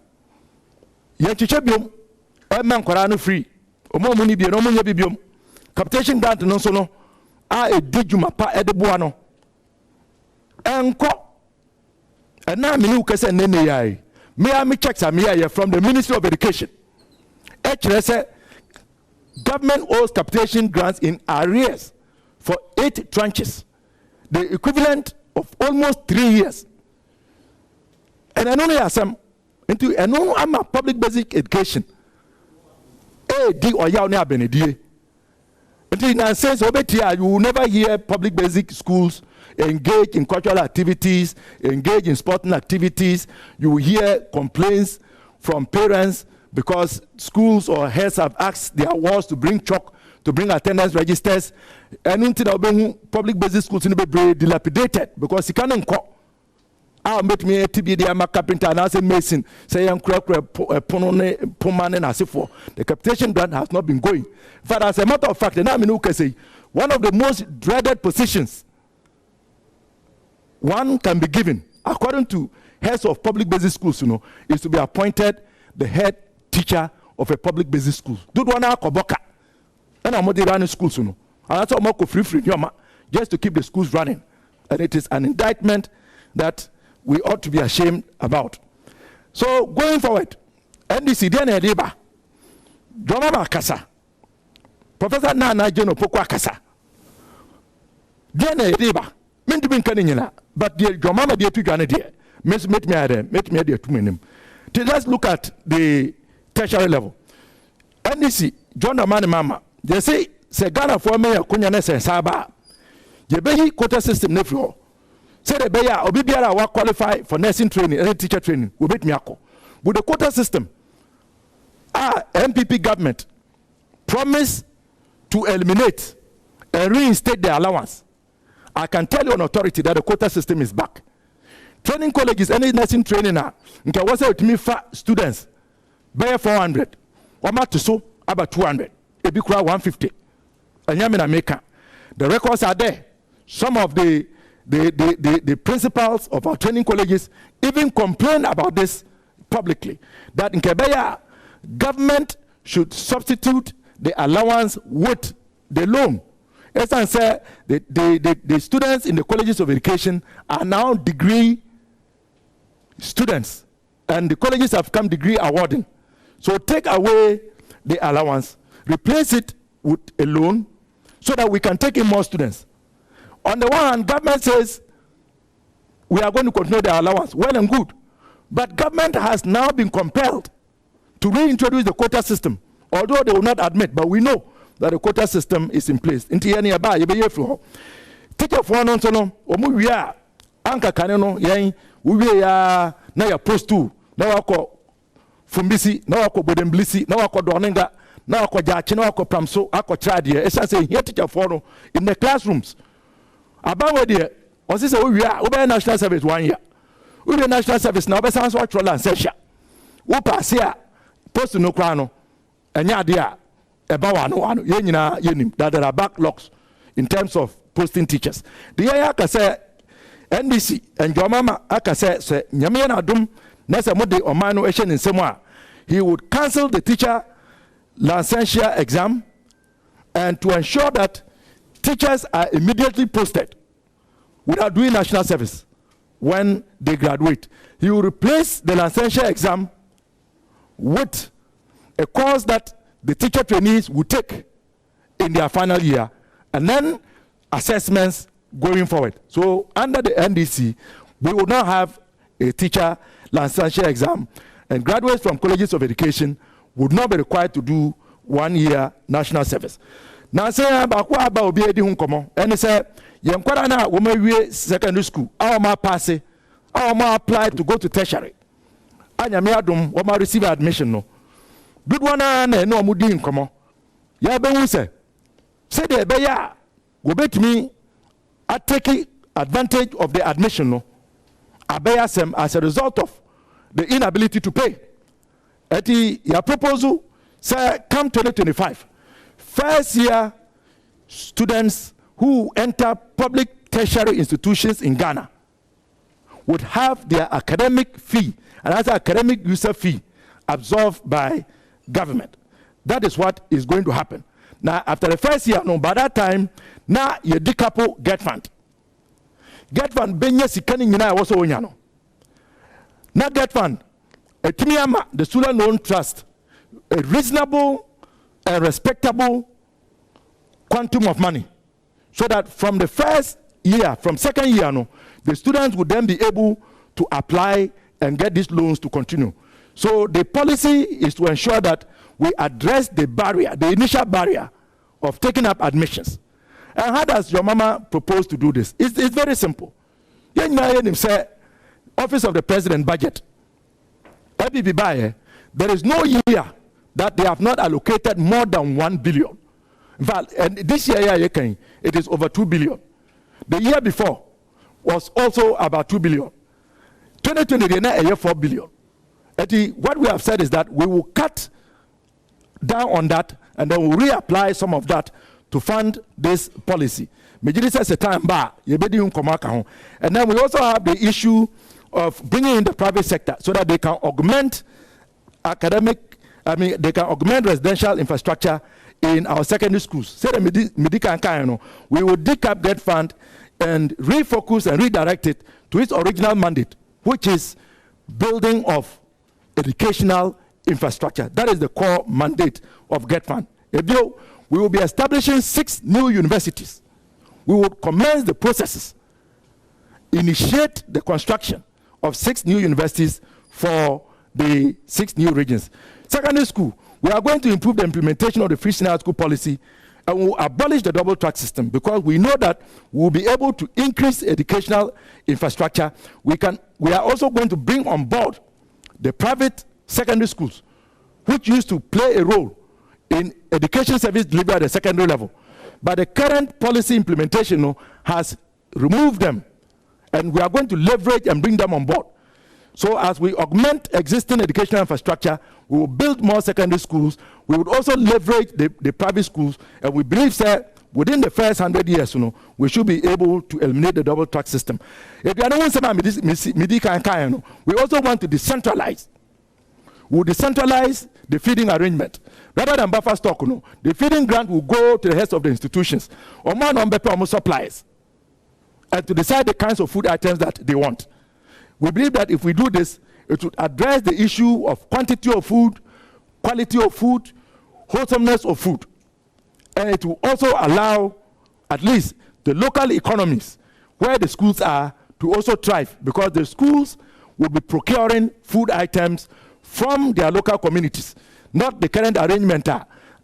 Yanchiche biom, man korano free. Omo muni bi no munye biom. Capitation grant no so no. A dijuma pa edeboa no enko and now me kese nene yai me checks am here from the Ministry of Education. Say government owes capitation grants in arrears for 8 tranches, the equivalent of almost 3 years. And I know there are some into I know I'm a public basic education di or yaw ne abenedie. In a sense, you will never hear public basic schools engage in cultural activities, engage in sporting activities. You will hear complaints from parents because schools or heads have asked their wards to bring chalk to bring attendance registers. And until public basic schools in be dilapidated because you can't call. I'll make me a TB the carpenter and as a mason, say I'm Pomane and as for the capitation grant has not been going. But as a matter of fact, and I mean, say one of the most dreaded positions one can be given, according to heads of public basic schools, is to be appointed the head teacher of a public basic school. Do one koboka, and I'm running schools, and that's all free, just to keep the schools running. And it is an indictment that we ought to be ashamed about. So going forward, NDC Dene Deba, Jomama Kasa, Professor Nana Jono Pokwa Kasa, Dene Deba, meant to be Kanina, but dear Jomama dear to Ganadia, Miss Met me dear to him. Let's look at the tertiary level. NDC, John Amani Mama, they say Ghana for me, Kunyanes and Saba, Jebehi quota system nephew. Say the Beya or Bibiara will qualify for nursing training and teacher training. We beat me ako. With the quota system, our MPP government promised to eliminate and reinstate the allowance. I can tell you on authority that the quota system is back. Training colleges, any nursing training now, okay, what's it with me for students? Bear 400, or not to so about 200, a big crowd 150. And Yamina Meka. The records are there. Some of the principals of our training colleges even complain about this publicly, that in Kebeya, government should substitute the allowance with the loan. As I said, the students in the colleges of education are now degree students, and the colleges have come degree awarding. So take away the allowance, replace it with a loan, so that we can take in more students. On the one hand, government says we are going to continue the allowance. Well and good. But government has now been compelled to reintroduce the quota system, although they will not admit, but we know that the quota system is in place. Teacher for no so omu wi a anka kane no yen we ya na ya post 2 na wako fumbisi na wako bodemblisi na wako donenga na wako jachi na wako pramso akọ trade e say here teacher for no in the classrooms. About there, or say we are national service 1 year. We be national service now, but sounds what Roland says. We pass here, post no crano, and ya dear, about one, yenim, that there are backlogs in terms of posting teachers. The Yaka say NDC and Jomama Aka say, Yamian Adom, Nessa Mode or Mano Asian in Samoa. He would cancel the teacher licensure exam and to ensure that teachers are immediately posted without doing national service when they graduate. He will replace the licensure exam with a course that the teacher trainees will take in their final year, and then assessments going forward. So under the NDC, we will now have a teacher licensure exam, and graduates from colleges of education would not be required to do 1 year national service. Now say about obi edi hu nkomo and say yem kwara na wo ma wie secondary school aw ma pass aw ma apply to go to tertiary anya me adom wo ma receive admission no good one na no mu di nkomo ya be hu say de be ya go betimi take advantage of the admission no abaya sem as a result of the inability to pay eti ya proposal say come 2025 first year students who enter public tertiary institutions in Ghana would have their academic fee and as academic user fee absorbed by government. That is what is going to happen. Now, after the first year, no, by that time, now you decouple get fund. Get fund, benye sikani nyina waso onyano. Now get fund, the student loan trust, a reasonable and respectable quantum of money, so that from the first year, from second year, no, the students would then be able to apply and get these loans to continue. So the policy is to ensure that we address the barrier, the initial barrier of taking up admissions. And how does your mama propose to do this? It's very simple. Say, Office of the President budget. There is no year that they have not allocated more than 1 billion. In fact, and this year, it is over 2 billion. The year before was also about 2 billion. 2020, 4 billion. What we have said is that we will cut down on that and then we'll reapply some of that to fund this policy. And then we also have the issue of bringing in the private sector so that they can augment they can augment residential infrastructure in our secondary schools. We will dig up that fund and refocus and redirect it to its original mandate, which is building of educational infrastructure. That is the core mandate of GET Fund. We will be establishing 6 new universities. We will commence the processes, initiate the construction of 6 new universities for the 6 new regions. Secondary school, we are going to improve the implementation of the free senior school policy and we will abolish the double track system because we know that we will be able to increase educational infrastructure. We are also going to bring on board the private secondary schools, which used to play a role in education service delivery at the secondary level. But the current policy implementation has removed them, and we are going to leverage and bring them on board. So as we augment existing educational infrastructure, we will build more secondary schools. We would also leverage the private schools, and we believe that within the first 100 years, we should be able to eliminate the double track system. We also want to decentralize. We will decentralize the feeding arrangement. Rather than buffer stock, the feeding grant will go to the heads of the institutions or suppliers and to decide the kinds of food items that they want. We believe that if we do this, it would address the issue of quantity of food, quality of food, wholesomeness of food. And it will also allow at least the local economies where the schools are to also thrive because the schools will be procuring food items from their local communities, not the current arrangement.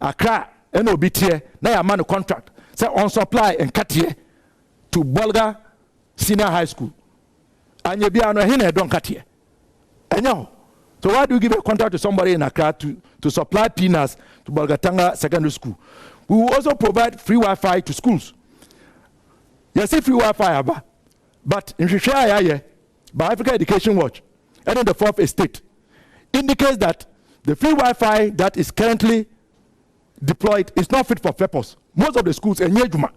Accra, NOBT, now a man contract, say on supply and cut here to Bolga Senior High School. And you be on a hinne don't cut here. And now, so why do you give a contract to somebody in Accra to supply peanuts to Bolgatanga Secondary School? We will also provide free Wi-Fi to schools. Yes, free Wi-Fi, but in Shishaya, by Africa Education Watch, and in the 4th estate, indicates that the free Wi-Fi that is currently deployed is not fit for purpose. Most of the schools in Yejuma.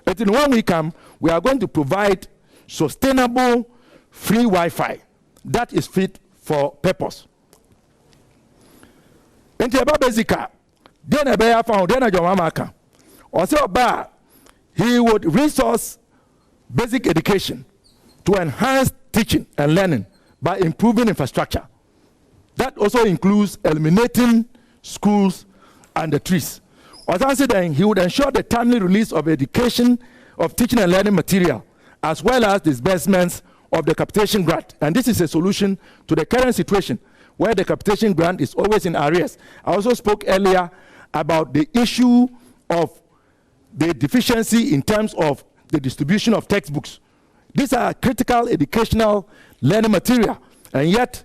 And in 1 week, we are going to provide sustainable free Wi-Fi that is fit for purpose. And the Babezika, then a bear found, then a Jomamaka, or so bad, he would resource basic education to enhance teaching and learning by improving infrastructure. That also includes eliminating schools and the trees. Or then he would ensure the timely release of education, of teaching and learning material, as well as disbursements of the capitation grant. And this is a solution to the current situation where the capitation grant is always in arrears. I also spoke earlier about the issue of the deficiency in terms of the distribution of textbooks. These are critical educational learning material, and yet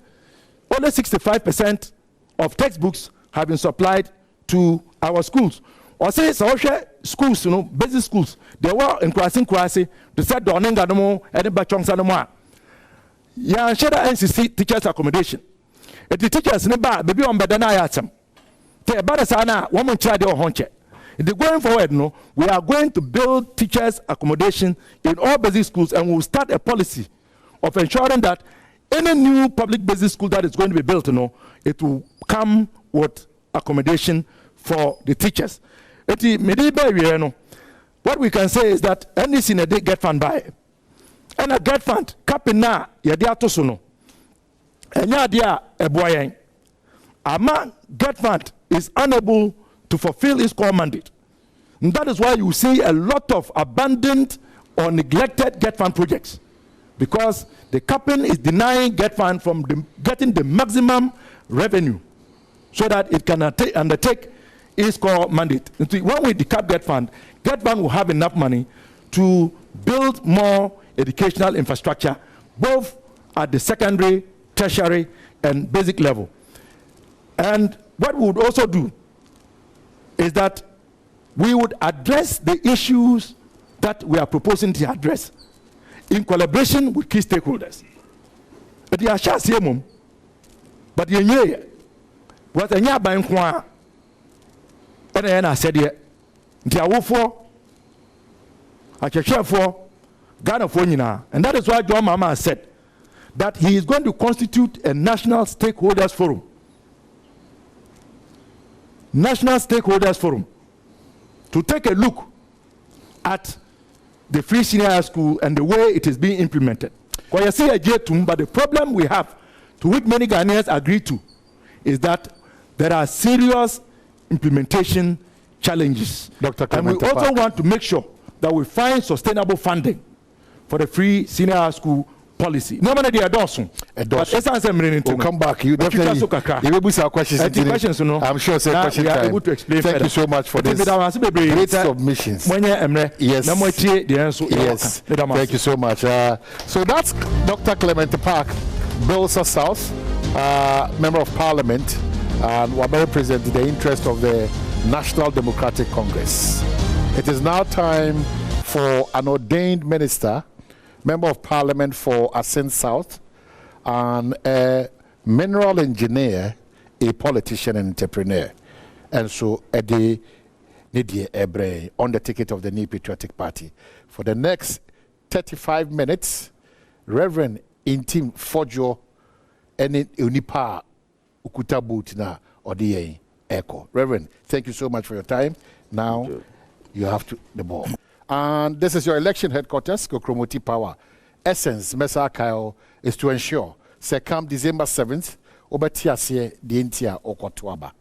only 65% of textbooks have been supplied to our schools. Or say schools, basic schools, they were in Kwasi, they said Donengadamo, and Bachong Sanoma. Ya share NCC teachers accommodation. If the teachers never baby on Badana Yatsam. Te Badasana, woman child or honche. Going forward, we are going to build teachers accommodation in all basic schools, and we'll start a policy of ensuring that any new public basic school that is going to be built, it will come with accommodation for the teachers. What we can say is that any senior they get fund by, and a get fund kapina yadia tosono, and yadia a boy. A man get fund is unable to fulfill its core mandate. And that is why you see a lot of abandoned or neglected get fund projects, because the capping is denying get fund from getting the maximum revenue so that it can undertake its core mandate. When we decap get fund will have enough money to build more educational infrastructure, both at the secondary, tertiary, and basic level. And what we would also do is that we would address the issues that we are proposing to address in collaboration with key stakeholders. But the Asha Siemum, but the Nye, what a Nya Bankwa, and then I said, yeah, Tiawufo, I share for Ghana for Nina, and that is why John Mama said that he is going to constitute a national stakeholders forum. National Stakeholders Forum to take a look at the free senior high school and the way it is being implemented. But the problem we have, to which many Ghanaians agree to, is that there are serious implementation challenges. And we also want to make sure that we find sustainable funding for the free senior high school policy. No matter the adoption. But we'll come back. You definitely will be some questions. I'm sure say question we are time. Able to explain Thank further. you so much for this great submissions. Yes. Yes. Thank you so much. So that's Dr. Clement Park, Bilsa South, Member of Parliament, and we're very present in the interest of the National Democratic Congress. It is now time for an ordained minister, Member of Parliament for Ascent South, and a mineral engineer, a politician and entrepreneur. And so, Eddie Nidia Ebre on the ticket of the New Patriotic Party. For the next 35 minutes, Reverend Intim Fojo Eni Unipa Ukuta Butina Odiye Echo. Reverend, thank you so much for your time. Now, you have the ball. And this is your election headquarters, Kokromoti Power. Essence, Mesa Kyle, is to ensure, say, come December 7th, Obetiasie, the Intia, Okotuaba.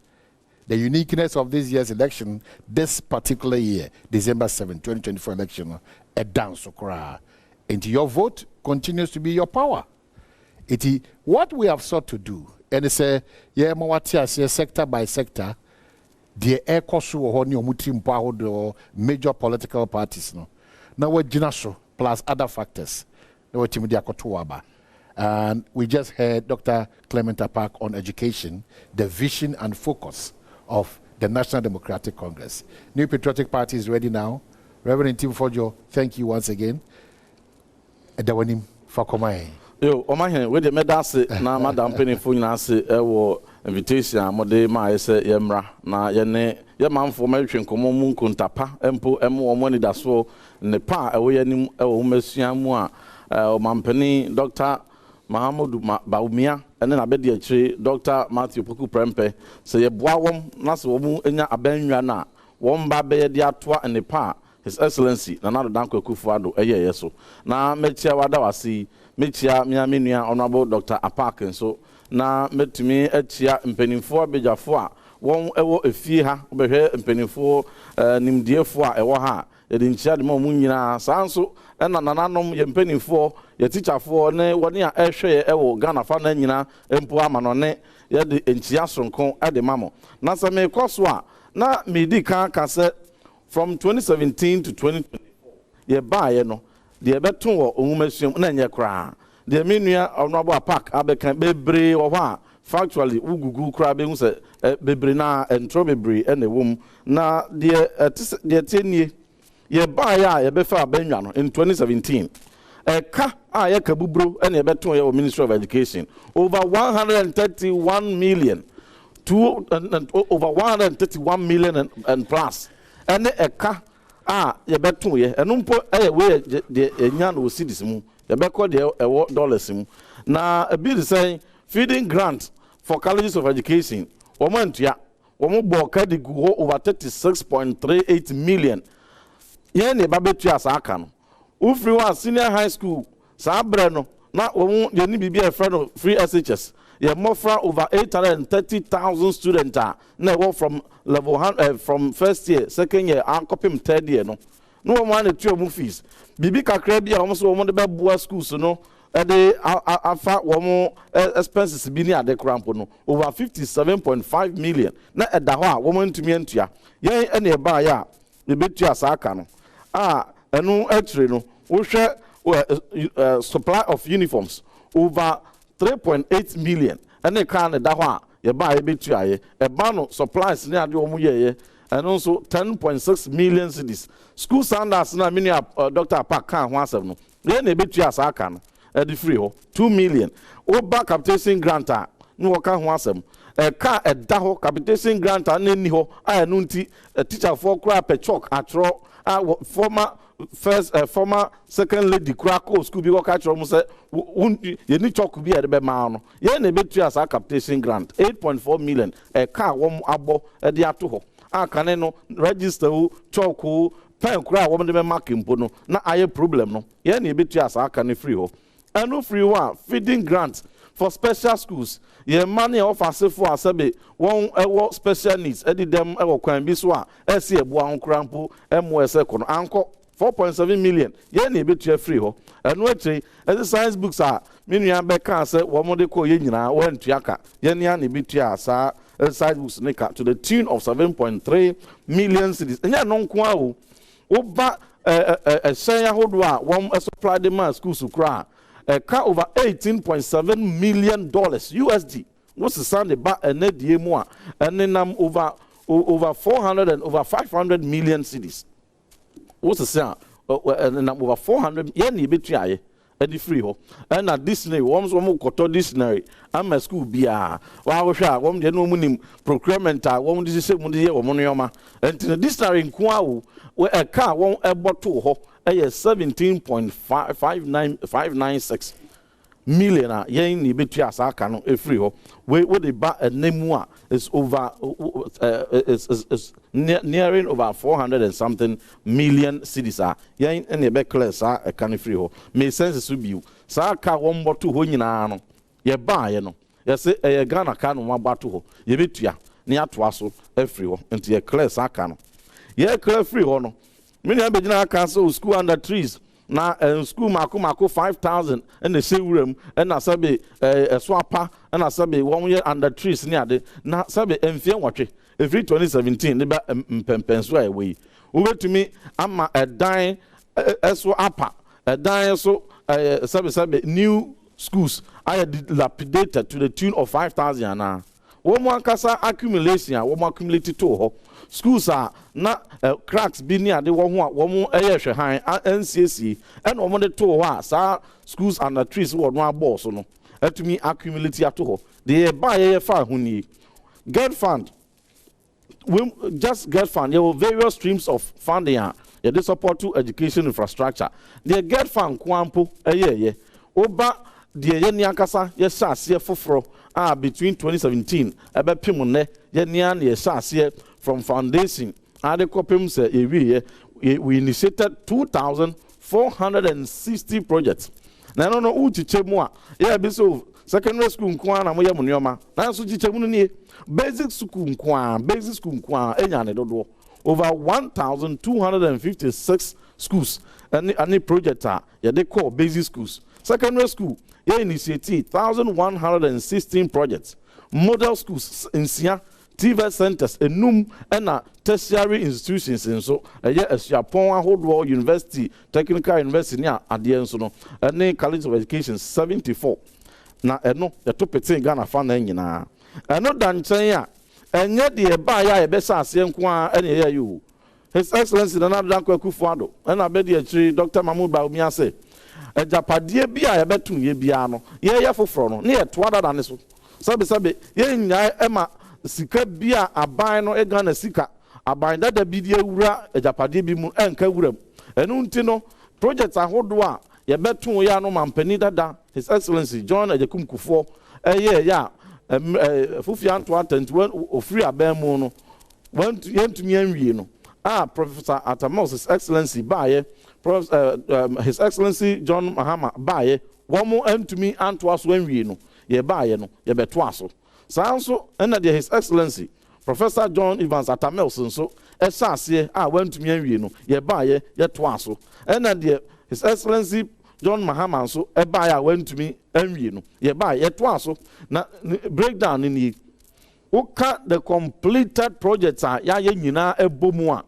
The uniqueness of this year's election, this particular year, December 7th, 2024 election, a dance okra. And your vote continues to be your power. It is what we have sought to do. And it's a, yeah, Mawatiasie, sector by sector, the ECOSU or the major political parties. No? Now we're Jinaso plus other factors. And we just heard Dr. Clement Park on education, the vision and focus of the National Democratic Congress. New Patriotic Party is ready now. Reverend Tim Fojo, thank you once again. Edawanim Fakomai. Yo, Omahe, with the medase na Madam Penny Funasi, ewo invitation, Mode Ma ese yemra, na yene, yaman for mention Komomun Kuntapa, Empo, Emo, money that's so, Nepa, away any Messiamua, Mampeni, Dr. Mahamudu Baumia, and then I bet the tree, Dr. Matthew Puku Prempe, say a Badwam, Nasu, Enya Abenyana, one Babe Diatwa and Nepa, His Excellency, another Danko Kufuado, a year so. Now, Metia Wadawasi. Metia Miaminia Honorable Dr. Aparkin so na metumi achia mpenimfo abejafo won ewo efie ha obehwe mpenimfo nimdiefo ewo ha yedi nchia de mo nyina sanso na nananom ye mpenimfo ye teacherfo ne woni a ehwe ewo Ghana fa na nyina empo amanone yedi nchia sonko ade mamo na se me koso a na medi kan kase from 2017 to 2024 ye baaye no the beton or umesium nanya kra the menua Honorable Park abekan bebre o ha factually ugugu kra be hu se bebre na entro bebre ene wom na the tenie ye ba ya ye befa abenwa no in 2017 ka ye kabubro ene beton ye Ministry of Education over 131 million to over 131 million and plus ene ka ye beton ye enumpo we de enya no cedis mu ye beko de dollars mu na a bill saying feeding grant for colleges of education womantua womo bo kadi go over 36.38 million ye ne babetua asa no ufri wa senior high school sa bre no na womo ye ni bibia friend free SHS ye mofra over 830,000 students na wo from level 100 from first year second year and copy third year no one the two fees bibi kakra bia wo so wo de be boa schools no e de afa wo expenses bi ni ade krampo no over 57.5 million na e da ho a wo ntumi antua ye ene e ba ya e betua asa no enu etre no wo hwe supply of uniforms over 3.8 million and they can da ho a ye ba ye betua ye e ba no supplies ni ade wo mu ye and also 10.6 million cedis. School standards na mini Dr. Park kan ho asem no. Ye na ebetu asa aka no. The free ho 2 million. Oba capitation grant a no wo kan ho asem. Ka da ho capitation grant a na ni ho a no nti teacher for kura per chalk atro former second lady kura ko school bi wo ka atro mo say ye ni chalk bi e de be ma no. Ye na ebetu asa capitation grant 8.4 million. Ka wo abo e de ato ho. Akane no register chalk pen kura wo de be mark impo no na aye problem no. Ye na ebetu asa akane free ho. And no free one feeding grant for special schools. Ye money offer for asabe one special needs. Edi them kwan bi so a ese ebu an krampo MOS kono anko 4.7 million. Ye na ebetu free ho. Eno eche edi science books a menua be kan se wo mo de ko ye nyina wo ntuaka. Ye ne na ebetu asa science books nika to the tune of 7.3 million cedis. Enya no nko a o. Oba senya hodo a wo supply the man schools kra over $18.7 million USD. What's the sound about a net more and then over 400 and over 500 million cities. What's the sound? And over 400 yen betray at the free ho. And at Disney, one koto dictionary. I'm a school beer. Wow, one genuine procurement. One this is money or moneyoma. And the dictionary in Kwau, where a car won't a bottle ho. 17.596 million yen ni betu asaka no free ho we the ba nemu is over is nearing over 400 and something million cedis yen e be clear sa e kan free ho me sense so biu sa ka won boto ho nyina no ye ba ye no ye se e Ghana ka no wa boto ho ye betua ne atoa so free ho enti ye clear sa ka no ye clear free ho no many abegina council school under trees na school mako 5,000 and the same room and na sabe swapa and na sabe 1 year under trees ni ade na sabe emfie nwotwe every 2017 ne ba mpempenso away we to me ama dan eso apa dan so sabe new schools are dilapidated to the tune of 5,000 na wo mo ankasa accumulation wo mo accumulate to ho schools are na cracks bi ni ade wo ho a wo mo hwe han NCC and wo mo de to ho a sa schools and the trees wo no abo so no atumi accumulate ato ho de ba ye fa ho ni get fund we just get fund there were various streams of funding yeah they support to education infrastructure the get fund kwampo ye oba de ye ni ankasa ye sha ase foforo between 2017 ebe pim ne ye ni an ye sha ase from foundation adekopim say we initiated 2,460 projects na no uchiche mu a ye bi so secondary school nko na mo ye munoma na so chiche mu ni basic school nko enya ne dodo over 1,256 schools any project ye they call basic schools. Secondary school ye initiate 1,116 projects. Model schools in Sia TV centers enum and tertiary institutions and so Japon Holdwell University Technical University near Adienso no and College of Education 74 na no the top 10 Ghana fan nyina eno dan chen ya enye de ba ya e be sa ase nko a ene ya you His Excellency Nana Dankwa Kufuado and abedi achiri Dr. Mahmoud Baumi ase ejapade bia ye betun ye bia no ye foforo no na ye to ada ne so sabe ye nya ema sika bia aban no ega na sika aban dada bi die wura ejapade bi mu enka wuram enu nti no project ahodo a ye betun ya no mampani dada His Excellency John Ejekum Kufuor ya Fufia Antoine 21 ofri aban mu no want yentumi anwie no Professor Atamos His Excellency Baye His Excellency John Mahama Baye womo antumi anto aso anwie no ye baye no ye beto aso sanso ena de His Excellency Professor John Evans Atamels nso esase wantumi anwie no ye baye ye to aso ena de His Excellency John Mahama nso baye wantumi anwie no ye baye ye to aso na breakdown ni uka the completed projects ya ye nyina ebomu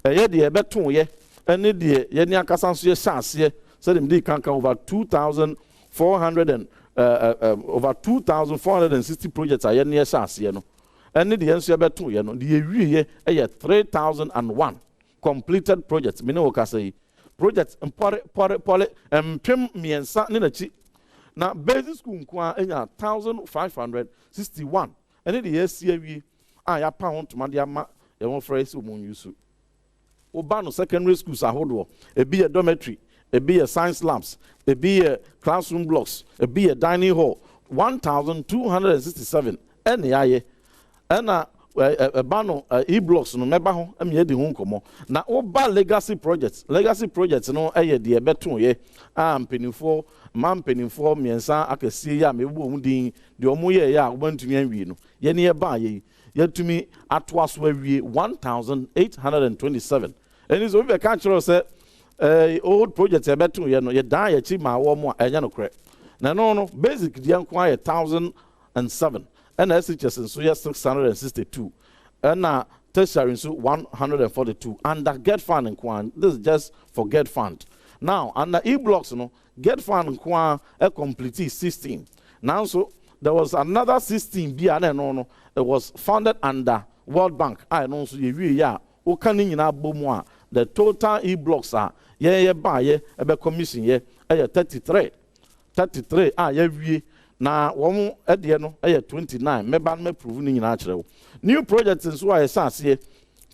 a ye de ye beto ye ene de ye ni akasa nso ye sase so dem dey can over 2,460 projects ye ni sase no ɛne deɛ nso yɛbɛto yɛ no deɛ yɛwie yɛ 3001 completed projects mene wo kasa yi projects pore mpem miɛnsa ne n'akyi na basic school nko a enya 1561 ɛne deɛ yɛasi awie a yɛapa ho ntoma de ama yɛn frɛ sɛ ɔmo yusu oba no secondary schools ahodoɔ ebi yɛ dormitory ebi yɛ science labs ebi yɛ classroom blocks ebi yɛ dining hall 1267 ɛne yɛayɛ ɛna ɛba no e-blocks no mɛba ho ɛmi yɛ di ho nkɔmɔ na oba legacy projects no ɛyɛ deɛ ɛbɛto yɛ a mpanimfoɔ mmiɛnsa akɛseɛ yɛ a mɛbɔ ɔmo din deɛ ɔmo yɛ a ɔbɛntumi awie no yɛne yɛba yɛ yɛtumi atoa so awie 1827 ɛni so obi bɛka kyerɛ sɛ old projects ɛbɛto yɛ no yɛdan yɛkyi ma awɔ mo a ɛnyɛ no korɛ na no basic deɛ nko ayɛ 1007 ɛna SHS nso yɛ 662 ɛna tertiary nso 142 under get fund nko a this is just for get fund now under e-blocks no get fund nko a complete 16 now so there was another 16 bi a no it was funded under World Bank I know so yɛwie yɛ a woka ne nyinaa bɔ mu a the total e-blocks a yɛyɛ baayɛ ɛbɛ commission yɛ ɛyɛ 33 a yɛwie na wɔn ɛdeɛ no ɛyɛ 29 mɛba no mɛprove ne nyinaa kyerɛ wo new projects nso a yɛsɛ aseɛ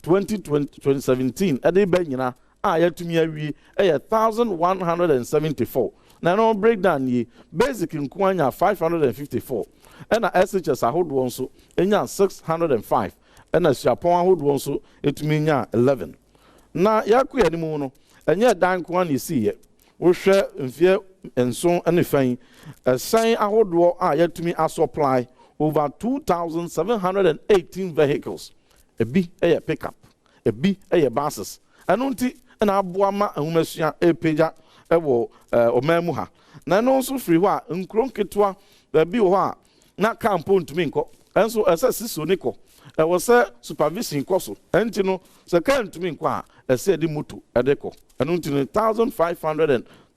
2017 ɛde bɛ nyinaa a yɛtumi awie ɛyɛ 1174 na no breakdown yi basic nko anya 554 ɛna SHS ahodoɔ nso enya 605 ɛna suapɔn ahodoɔ nso etumi nya 11 na yɛakɔ yɛ anim no ɛnyɛ dan nko ana esi yɛ wohwɛ mfie nson ɛne fan ɛsan ahodoɔ a yɛtumi supply over 2718 vehicles ebi ɛyɛ pickup ebi ɛyɛ buses ɛno nti ɛna aboa ma ahomasua epeja ɛwɔ ɔman mu ha na ɛno nso firi hɔ a nkuro nketewa baabi wɔ hɔ a na campo ntumi nkɔ ɛnso ɛsɛ siso ne kɔ ɛwɔ sɛ supervision kɔ so ɛnti no sɛ kaa ntumi nkɔ a ɛsɛ ɛde moto ɛde kɔ ɛno nti no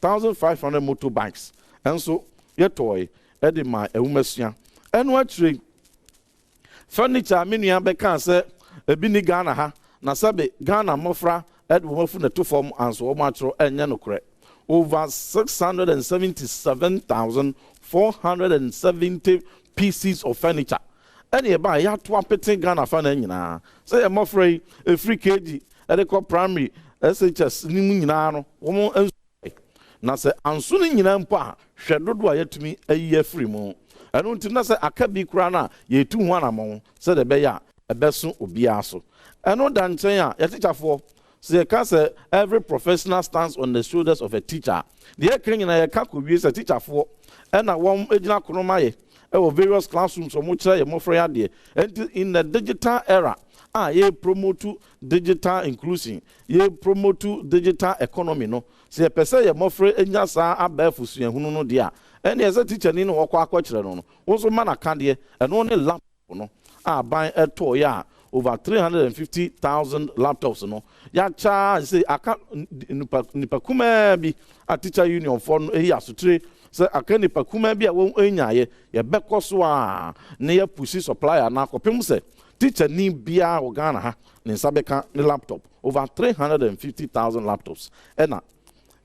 1500 motorbikes ɛnso yɛtɔɔe ɛde ma ahomasua ɛno akyire furniture me nua bɛka sɛ ebi ni Ghana ha na sɛbe Ghana mmɔfra ɛde wɔn afu ne to fam anso wɔn akyerɛ ɛnyɛ no korɛ over 677,470 pieces of furniture ɛne ɛba yɛato apete Ghana fa na nyinaa sɛ yɛ mmɔfra yi efiri KG ɛde kɔ primary SHS ne mu nyinaa no wɔn nso na sɛ anso ne nyinaa mpo a hwɛ dodo a yɛtumi ayi afiri mu ɛno nti na sɛ aka bi koraa no a yɛtu ho anamɔ sɛ de bɛyɛ a ɛbɛso obiara so ɛno da nkyɛn a yɛtikyafoɔ sɛ yɛka sɛ every professional stands on the shoulders of a teacher deɛ yɛka nyinaa yɛka kɔwie sɛ tikyafoɔ ɛna wɔn gyina koroma yɛ ɛwɔ various classrooms wɔn kyerɛ yɛ mmɔfra yɛ adeɛ ɛnti in the digital era a yɛ promote digital inclusion yɛ promote digital economy no sɛ yɛpɛ sɛ yɛ mmɔfra anya saa abɛɛfo suahunu no deɛ a ɛne ɛsɛ teacher ni no wɔkɔ akɔkyerɛ no no wɔn nso ma n'aka deɛ ɛno ne laptop no a ban ɛtɔɔ yɛ a over 350,000 laptops no yacha say aka nipa kuma bi a teacher union for no eyi asotire say aka nipa kuma bi a won enyaye ye bɛkɔ so a ne ya pushi supplier na akɔpem sɛ teacher ni bia wo Ghana ha ne nsa bɛka ne laptop over 350,000 laptops ɛna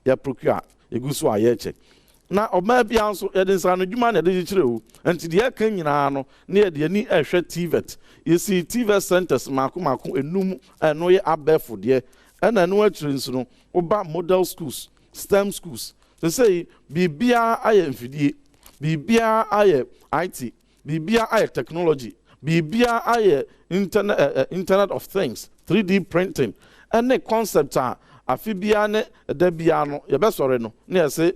ya procure egu so a ye check na ọma bia nso yɛde nsa no dwuma na yɛde kyerɛ o nti deɛ aka nyinaa no ne yɛde ani ɛhwɛ TVET yɛsi TVET centers mako enum ɛno yɛ abɛɛfo deɛ ɛna ɛno akyire nso no woba model schools STEM schools sɛ biribiara ayɛ mfidie biribiara ayɛ IT biribiara ayɛ technology biribiara ayɛ internet of things 3D printing ɛne concept a afi bia ne da bia no ye besore no ne yese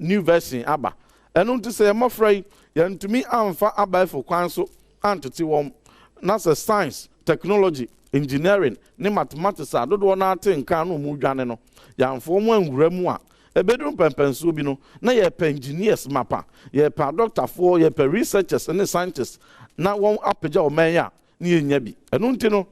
new version aba enu nti se mmofra yi ye ntumi amfa aba efo kwan so antete wom na se science technology engineering ne mathematics adodo na ate nka no mu dwane no yamfo mu anwura mu a ebedu pempenso bi no na ye pa engineers mapa ye pa doctor for ye pa researchers ne scientists na won apagya o man ya ne yenya bi enu nti no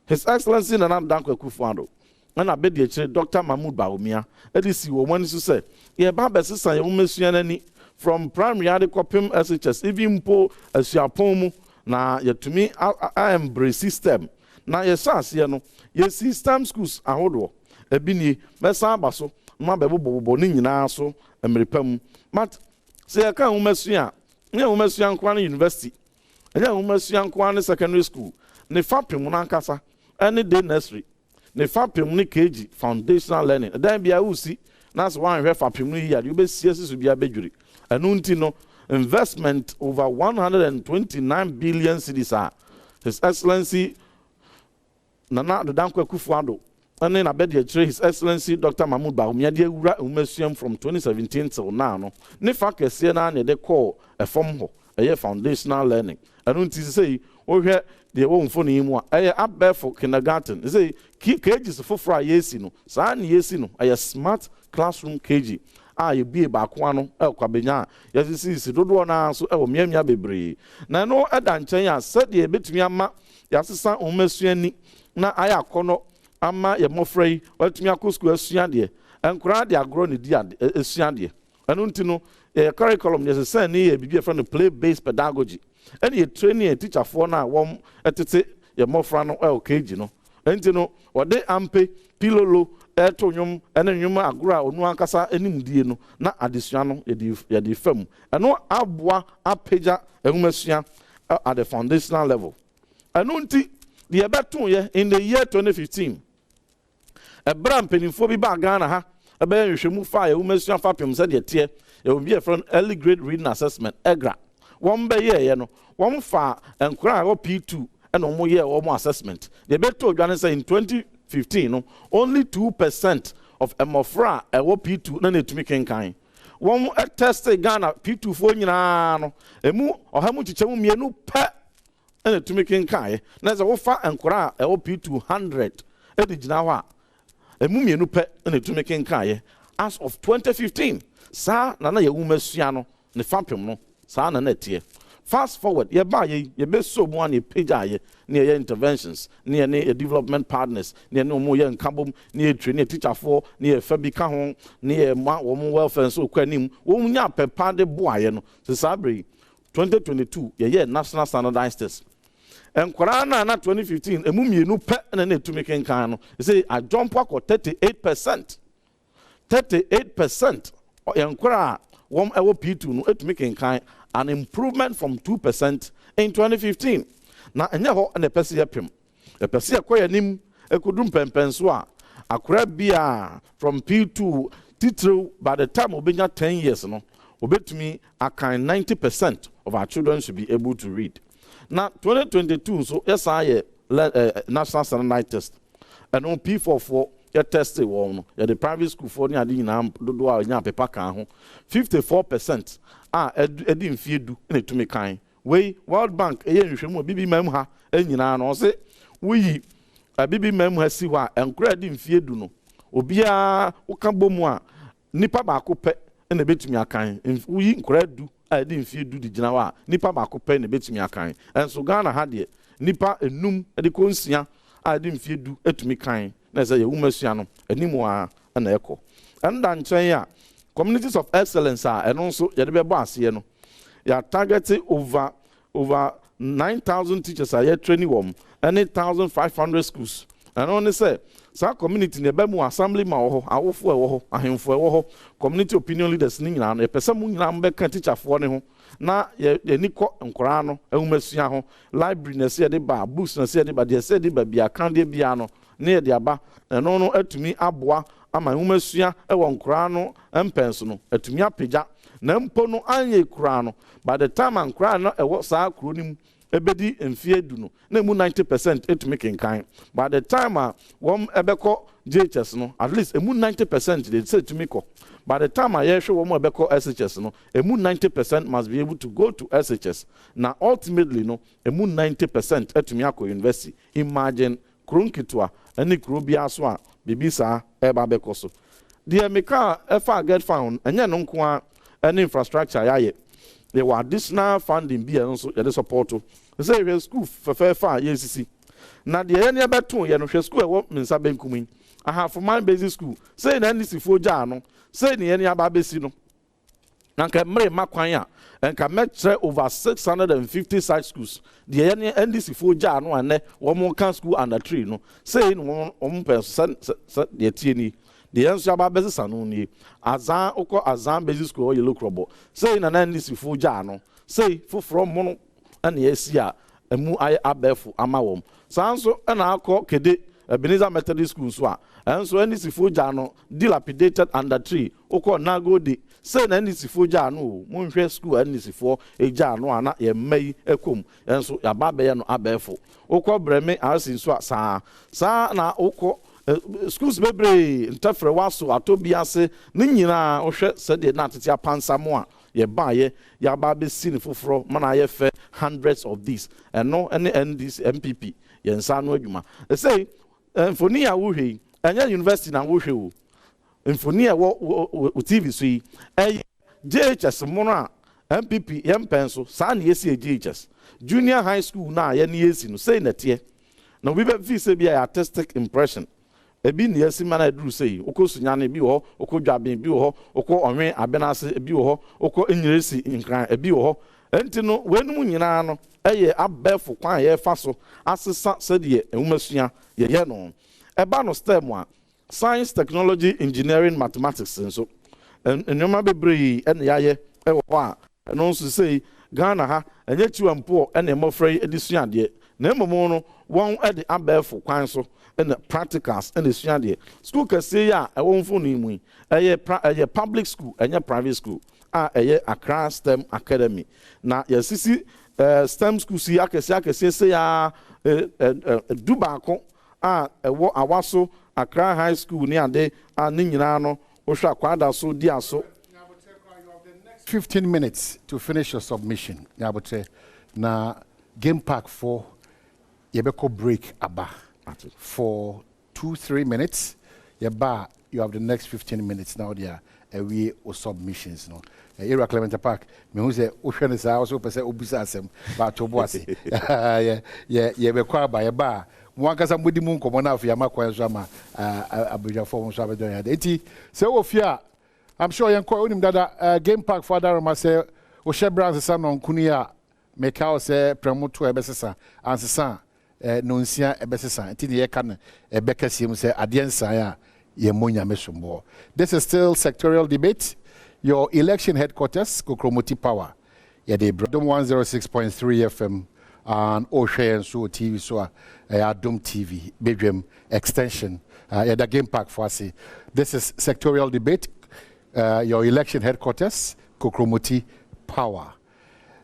His Excellency Nana Dankwa Akufo-Addo ana bedi ekire Dr. Mahmoud Bawumia edisi wo mani so say ye ba besesa ye mesua nani from primary ade kopim SHS even po asuapon mu na yɛtumi a embrace system na yɛhyɛ aseɛ no yɛ system schools ahodoɔ ebi nie mɛsan aba so ma bɛbobɔbobɔ ne nyinaa so mmerepam but sɛ yɛka ahomasua ne ahomasua nkwa ne university ɛnyɛ ahomasua nkwa ne secondary school ne fapem no ankasa ɛne day nursery ne fapem ne KG foundational learning dan bia wusi na so wan hwɛ fapem no yi ade wobɛsie siso bia bɛdwiri ɛno nti no investment over 129 billion cedis His Excellency Nana Dankwa Kufuado and then His Excellency Dr. Mahmoud Bawumia Ura Umesium from 2017 till now. No, Nifaka Siena they call a form ho, a year foundational learning. I don't say, oh, here they won't phone him. I up there for kindergarten. They say, cages for fry yesino, San yesino, a smart classroom KG. You be bakwano kwabenya yesi si dodo na so e miamia bebre na no edan chen ya said ye betumi ama yasesa omesuani na aya kono ama ye mofrei watumi akosku asua de enkura de agro ne di asua de anu ntino curriculum yesesa ni ye bibia from the play based pedagogy and ye training a teacher for na wom etete ye mofra no LKG no ntino wode ampe pilolo eto nyum ene nyum agora onu ankasa enimdie no na adesua no ye fam eno aboa apeja ehumasua at the foundational level eno nti the beton ye in the year 2015 ebra mpenifo bi ba Ghana ha ebe hwehwemu fa ehumasua fapem se de tie ye obi from early grade reading assessment egra won be ye no won fa enkura go P2 eno mo ye wo assessment the beton dwane say in 2015 no only 2% of emofra ewo P2 na netumi kenkan won test Ghana P2 fo nyina no emu ohamu chichemu mienu pe na netumi kenkan na ze wo fa enkora ewo P2 100 edigina ho a emu mienu pe na netumi kenkan as of 2015 sa na ye wumasua no ne fapem no sa na na tie. Fast forward, ye ba ye be so mo an page aye near your interventions, near development partners, near no more young carbon, near training teacher for near Fabica home, near woman welfare and so quenim, woman ya per de boy, no, the Sabri 2022, ye national standardized test. And Korana na 2015, a mummy no pet and a to make in cano. They say I jump walk or 38%. 38% or young Kora, one hour P2 no to make in kind. An improvement from 2% in 2015. Na enya ho na pese yapem. E pese akoya nim ekudum pempenso a akrabia from P2 titru by the time obenya 10 years no obetumi akan 90% of our children should be able to read. Now 2022 so yes I national standardized test and on P44 ya test one ya the private school for ni adi nyina dodo a nya pepa kan ho 54% edi mfiedu na tumi kan we World Bank eye nhwemu bibi mam ha enyina no se wuyi bibi mam ha si wa enkura edi mfiedu no obia woka bomu a nipa ba ko pe na betumi akan wuyi nkura du edi mfiedu di gina wa nipa ba ko pe na betumi akan enso Ghana ha de nipa enum edi konsia edi mfiedu etumi kan na say wumasua no animu a na ekọ enda nchen ya communities of excellence and also ye de be bo ase no ya target over 9,000 teachers are training wom and 8,500 schools and only say sa community ne be mu assembly ma wo awofo e wo ho ahemfo e wo ho community opinion leaders ni nyina no e pese mu nyina mbe kan teacher fo ne ho na ye niko nkora no ehumasua ho library na se de ba books na se de ba de se de ba bia kan de bia no ne de aba eno no atumi aboa ama humasua ewo nkora no empenso no atumi apagya na mpo no anye kura no by the time ankora no ewo saa kuro nim ebedi emfie du no na mu 90% etumi kenkan by the time wom ebeko JHS no at least emu 90% they say to me ko by the time I hear wom ebeko SHS no emu 90% must be able to go to SHS na ultimately no emu 90% etumi akọ university. Imagine kronkitwa any krobia so a bibisa eba bekoso the meka efa get found enye no nko a any infrastructure yaye they were additional funding bi enso ye support to say we school fa yesisi na the ene beton ye no hwe school e wo mensa benkumin aha for my basic school say na ndisi fo ja no say ne ene aba besi no Nanka mere makwanya and can make over 650 side schools. The NDC for Jan one one more can school and a tree no saying one person the TNE. The answer about business and only Azan Oko Azan basic school you look robo. Saying an NDC for Jano. Say for from mono and yes ya a mu I abefu amawom. Sanso and I call Kede Ebenezer Methodist School swa. And so NDC for Jano dilapidated under tree. Oko nago de. Say NDC for Jano, Moonshare School NDC for a Jano and a May Ekum. And so ya babayano abefu. Oko breme as in swa sa na oko. Schools bebre ntafre waso atobiase ne nyina ohwe sede na tetia pansamo a ye ba ye ya ba be sin foforo mana ye fe hundreds of these and no any this MPP ye nsa no adwuma say mfoni a wo hwe anya university na wo hwe o mfoni a wo TV so yi JHS mono a MPP ye mpenso sa na ye si JHS junior high school na ye na yesi no say na tie na we be fi say be artistic impression ebi ne yesi mana duru sei okosunyane bi ho okodwaben bi ho oko onwe abenase bi ho oko enyiresi nkran ebi ho enti no wenum nyina no eye abefo kwan ye fa so asesa sede enwumasua ye no eba no stem a science technology engineering mathematics nso enwuma bebree ene yaye e ho a no nso sei Ghana ha enye chiwampo ene mofrey edisua de na emomo no won ede abefo kwan so and practicals and the study. School can say ya a won't phone him. A public school and a private school. A Accra STEM Academy. Now, yes, see, STEM school see, I can say, Dubako, a Waso, Accra High School near day, and Ninano, Osha Quada, so dear so. 15 minutes to finish your submission. Nabote, na game pack for Yebeko break Abba. For 2-3 minutes, you have the next 15 minutes now there. We or submissions no. Era Clement Park, me who say Ocean is also per se Obusasem, but Toboasi. Yeah, be quiet by a bar. One can somebody moon come on out for Yamaka Zama, Abuja form Sabadonia. Eti, so Ofia, I'm sure you're calling him that game park for Darama say, Oshebran's son on Kunia, make out say, promote to a besser, and son. Nonsia ebesesa ntini ye kan ebekasiem se adiensa ya ye monya mesombo. This is still sectorial debate. Your election headquarters Kokromoti Power. Yeah, they Badwam 106.3 FM and Oshe and so TV so Adom TV Badwam extension. Yeah, the game pack for us. This is sectorial debate. Your election headquarters Kokromoti Power.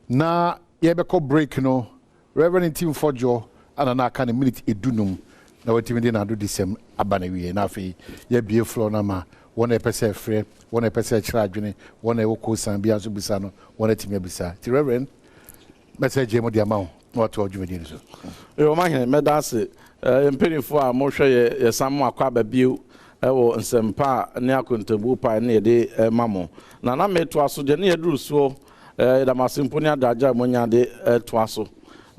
Na yebeko break no Reverend Tim Fojo and an kind of minute edunum. Now what even do the same abanawi and afi ye be floor nama 1% free 1% charge 1 oko sambia so bisano 1 time bisa ti reverend message mo di amount what to you medin so e o ma hene medase empirifo a mo hwe ye sam akwa ba biu e wo nsempa ne akontabu pa ne de mamo na meto aso de ne yeduru so da masimpo ne adaja mo nya de to aso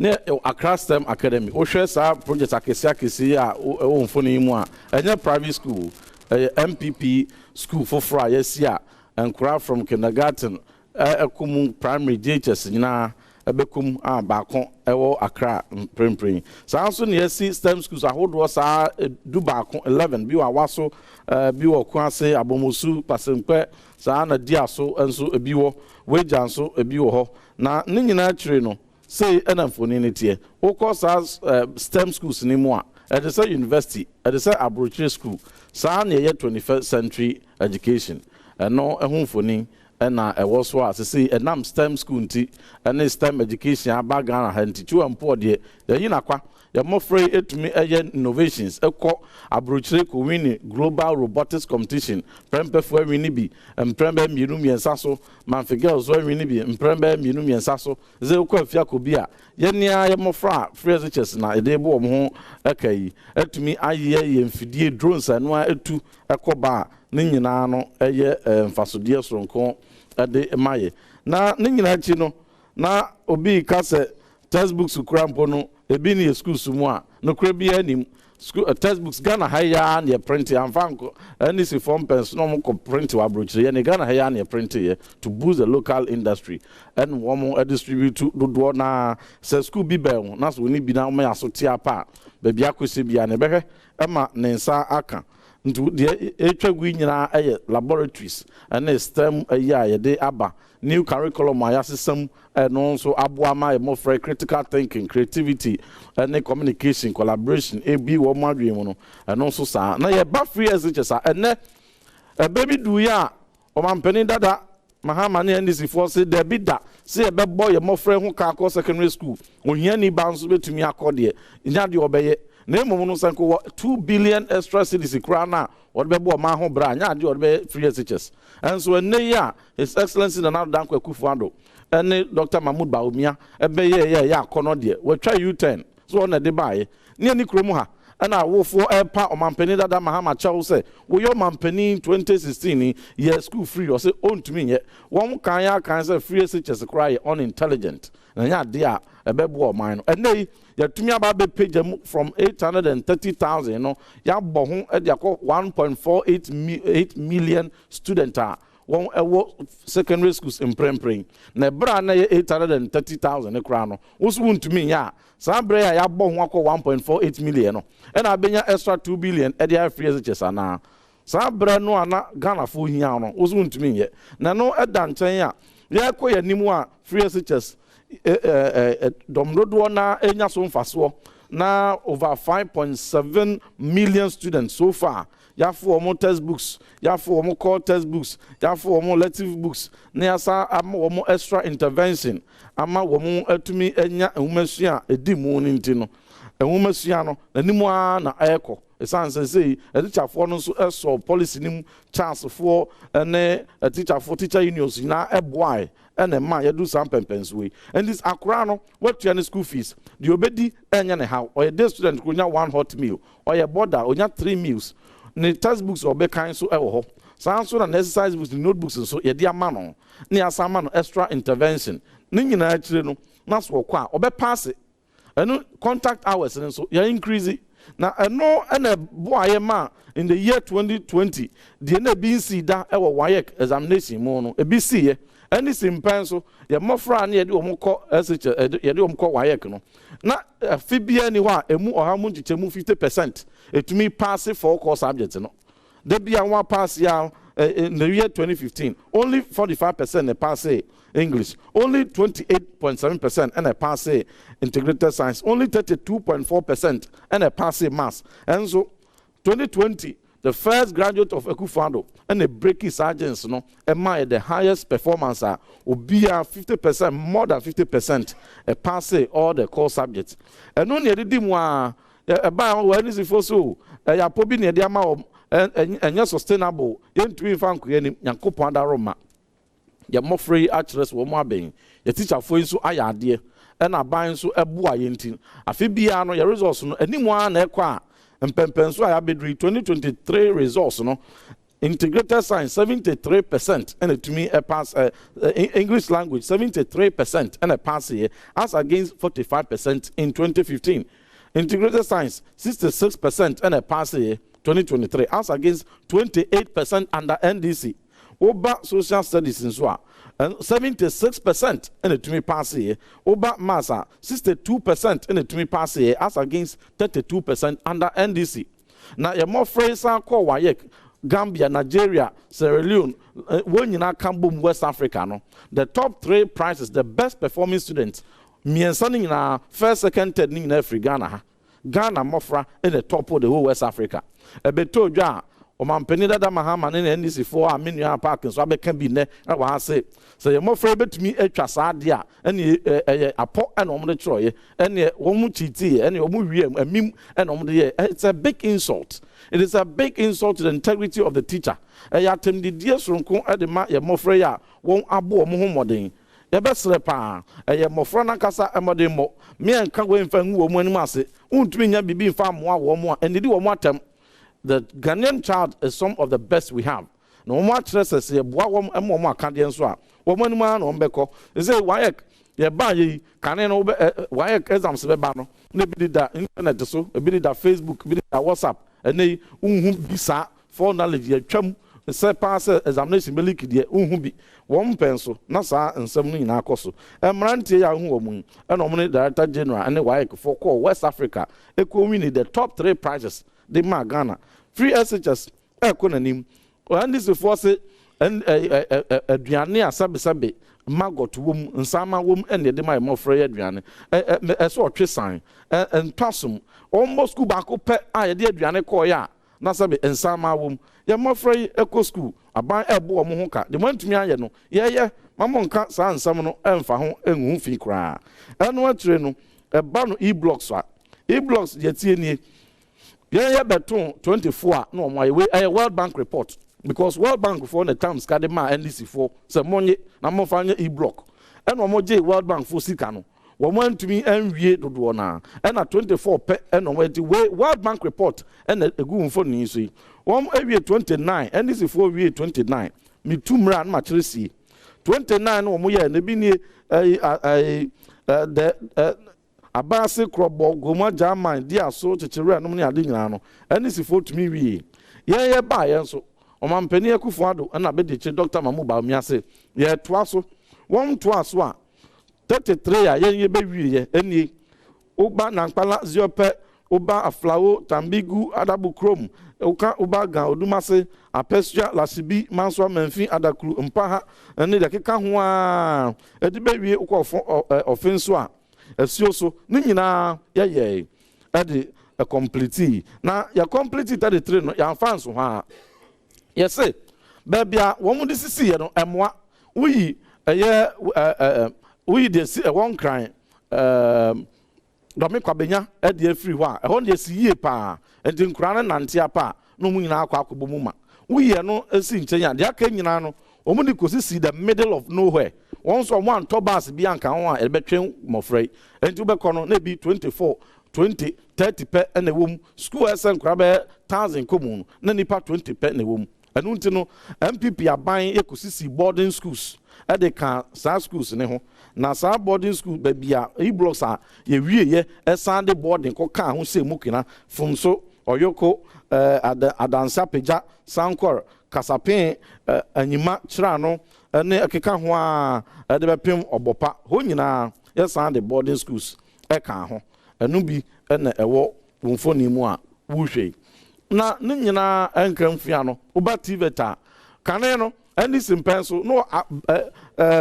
ne Accra STEM Academy o hwe sa project akesi a o mfoni mu a enye private school MPP school for fra yes ya enkura from kindergarten ekum primary JHS nyina ebekum baako ewo Accra prempren sanso ne yesi STEM schools ahodo sa du baako 11 bi wa waso bi wo kwase abomosu pasempe sa na diaso enso ebi wo wejanso ebi wo ho na ne nyina akire no say enamfoni ne tie wo course STEM schools ni mu a it is a university it is a abroad school sa na ye 21st century education no ehunfoni na ewo so a say enam STEM school nti na STEM education abaga ha nti chu ampo de yayi nakwa ya mofrey etumi innovations ekọ abroad ko win global robotics competition prempe fo win bi prempe mienu miensa so manfe girls win bi prempe mienu miensa so ze ko afia ko bi a ye nia ye mofra free teachers na edebo wo ho akai etumi aye ye mfidie drones anu etu ekoba ne nyina no eye mfasodie soronko ade maye na ne nyina chi no na obi ka se textbooks krampo no ebi ni school sumu a no kra bi anim school textbooks Ghana haya and print and fanko and this form pens no more print to abroad and Ghana haya and print here to boost the local industry and one more distribute to do na say school be bell nas we need be now me asotia pa baby akwesi bia ne beke ema nensa aka ntu de etwagui nyina laboratories and STEM ye de aba new curriculum aya system and also aboama more for critical thinking, creativity, and communication, collaboration, AB wo madwe mu no and also sa na ye ba free SHS and a baby do ya o man penin dada mahama ne ndc for say there be da say e be boy ye more friend who ka ko secondary school ohia ni ba nso betumi akode nya de obeye na emu no sanko 2 billion extra cedis krana what be bo ma ho bra nya de be free SHS and so ene ya his excellency na Danko Akufo-Addo and Dr. Mahmoud Bawumia ebe ye akono de we try U10 so na de bae ne ni kromu ha ana wo for epa omampani dada Mahama Chaw say wo yo mampani 2016 year school free or say on to me ye won kan ya kan say free SHS cry unintelligent na nya de a ebe bo man no and nay ya tumi aba be page from 830,000 you know ya bo ho e de akọ 1.48 million student one secondary schools in Prempring. Na bra na 830,000 ne kra no. Wosu ntumi ya. Sa bra ya bo ho akọ 1.48 million no. E na benya extra 2 billion e dey free SHS ana. Sa bra no ana Ghana fo hia no. Wosu ntumi ye. Na no e da nchen ya. Ya kọ ya nimu a free SHS domrodo na enya so mfaso na over 5.7 million students so far. Ya for more textbooks, ya for more core textbooks, ya for more elective books, ne asa ama more extra intervention, ama womo atumi enya ehumesua edimu ni ntino. Ehumesua no animu a na ayeko. Esan say teacher for no so eso policy nim chance for ene teacher for teacher unions na eboy ene ma ya do some pempens way. And this akra no what your school fees. The obedi enya ne how or a day student go nya 1 hot meal or a border or nya 3 meals. Ne textbooks or be kind so ewo so na exercise books notebooks so ye dia ma no ne asama no extra intervention ne nyina akire no na so kwa obe pass eno contact hours so ye increase na eno na boaye ma in the year 2020 the na bi nsi da ewo WAEC examination mu no e bi si ye any simpan so ye mofra na ye de omko SH ye de omko WAEC no na fibia ni wa emu ohamu nchichemu 50% etumi pass for core subjects no de bia one pass ya in the year 2015 only 45% pass English, only 28.7% and a pass integrated science, only 32.4% and a pass maths. And so 2020 the first graduate of Akufo-Addo and a breaking sergeants no admire the highest performance will be 50%, more than 50% a pass all the core subjects. And only the more about when is it for so ya pobi ne dia ma enya sustainable yen twi fan ko yen Yankopon da Roma ya mo free actress wo mo aben ya teacher fo nso ayade e na ban nso eboa yentin afi bia no ya results no animu a na ekwa mpempen so ya bedri 2023 results no integrated science 73% and it to me a pass English language 73% and a pass here as against 45% in 2015. Integrated science 66% and a pass here 2023 as against 28% under NDC. Oba social studies in Swa and 76% and it to me pass here. Oba massa 62% and it to me pass here as against 32% under NDC. Now you're more phrase call WAEC Gambia, Nigeria, Sierra Leone, Kambum, West Africa. No? The top 3 prizes, the best performing students. Miensani na first, second, third in every Ghana. Ghana Mofra in the top of the whole West Africa. Beto ja o mampeni dada Mahama ne NDC for Aminia Park so abeka bi ne wa say so Mofra betumi atwa saa de a ene apo ene omde troye ene womu chiti ene omu wiem amim ene omde ye. It's a big insult. It is a big insult to the integrity of the teacher. Yatem di die sonko edema ye Mofra ya won abo omo homoden. Ya besre pa ye Mofra na kasa emode mo me enka we mfa hu wo mu anim ase untumi nya bibi mfa mo a wo mo enidi wo mo atem. The Ghanaian child is some of the best we have. No more stresses ye boa wo mo akade nso a wo mo anim a no mbeko say WAEC ye ba ye kane no WAEC exams be ba no ne bi da internet so bi da Facebook bi da WhatsApp ene unhu bisa for knowledge ya twam se pass examination beliki de unhu bi won penso na saa nsem no nyina akoso emrantie ya hu omun ena omne director general ene waik for call West Africa eko win the top 3 prizes de ma Ghana free SHS ekonanim and this force and aduane asabe magot wom nsama wom ene de my mofre aduane so otwe san and pasum almost school back up a de aduane koya na sabe nsama wom ye mofre eco school aban ebo mo ho ka de mantumi aye no ye mamo nka sa nsam no emfa ho enhu fi kra eno atire no eba no e-blocks ye tie nie ye beton 24 no mo aye World Bank report because World Bank for the terms kade ma NDC for se monye na mo fanya e-block eno mo je World Bank for sika no wo mo antumi anwie dodo na ena 24 pe eno mo di World Bank report ena egu mfo ni so yi wo mo awie 29 NDC for wie 29 mi tumra na ma kiresi 29 no mo ye na bi ni abase krobo goma German dia so chechire no ne ade nyina no NDC for tumi wie ye ba ye so omampani akufuado na be de Dr. Mamu Bawumiase ye toa so won toa so a 33 ya ye be wie eni uba nankpala ziope uba aflawo tambigu adabu krom uba ga odumase apesua lasibi manso manfi adakru mpaha eni de keka ho a edi be wie ukofo offenso a esio so ni nyina ye edi a complete na ya complete 33 no ya fans ho a yes say babia wo mu disisi ye no emwa uyi uyi de si one cry domi kwabenya e de free ho a ho de si yie pa enti nkura na nante apa no mu nyina akwa akobɔ mu ma uyi no esi nkyenya de aka nyina no wo mu di kosisi the middle of nowhere once on one tobas bi anka ho a ebetwen mofrey enti ubekɔ no na bi 24 20 30 pe na wom school esen nkura be 1000 komun na nipa 20 pe na wom enu nti no MPP aban ekosisi boarding schools de ka sa schools ne ho na sa boarding school ba bia e-blocks a ye wie ye esan de boarding ko ka ho se mukina funso oyoko adansa peja sankor kasapen anyima kira no ne akeka ho a de bepem obopa ho nyina esan de boarding schools ka ho enu bi na ewo wonfoni mu a wuhwe na ne nyina enkramfia no uba tiveta kane no any simpenso no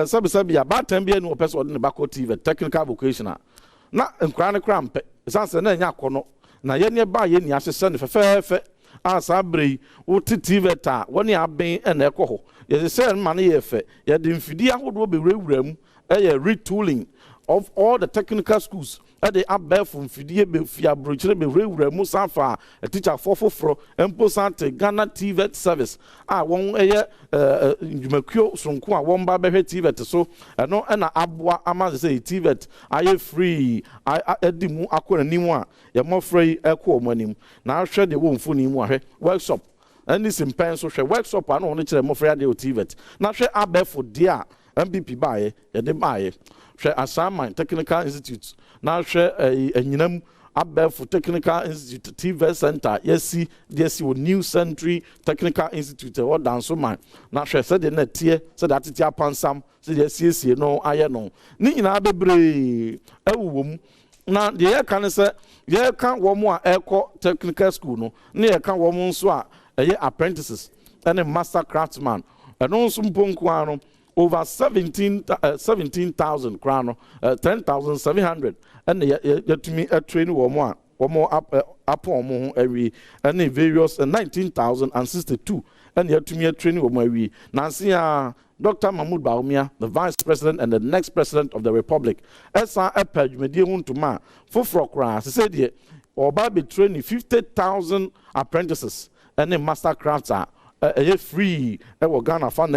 sabi ya batem bia no person de bako tv technical vocational na nkra ne krampe sanse na nya kono na ye ne ba ye ni ahese ne fefefe asa brei wo tiveta woni aben na ekoho ye se ma ne ye fe ye de mfidi ahodo be wurewuram retooling of all the technical schools they are bare from Fidie be Fia Brochre be Musafa, a teacher for Emposante Ghana TV service. I won't Jumakio Sunkua, one barber TV so no and Abwa Amaz say TV. I free. I edimu aqua nimwa, ya more free echo money. Now share the womb for Nimwa workshop. And this in pencil share workshop. I don't need more free TV. Now share a bare for dear MPP buy, ya de buy. Share Assignment Technical Institute. Now share a nyinam abel for Technical Institute TV Center. Yes, with New Century Technical Institute or dance man. Now share said the net here, said that it's upon some, said yes, no, I know. Nina bebre a womb. Now the air can say, yeah, can't one more air technical school, no, near can't woman swa, a year apprentices, and a master craftsman, and also Ponquano. Over 17,000 crown, 10,700, and yet to me a train or more up on every and various 19,062, and yet to me a train or more. Nancy, Dr. Mahmoud Bawumia, the Vice President and the next President of the Republic, S.R. Epej Medium to Ma, for Frokra, said ye, or by training 50,000 apprentices and the master crafts are free, Ghana fan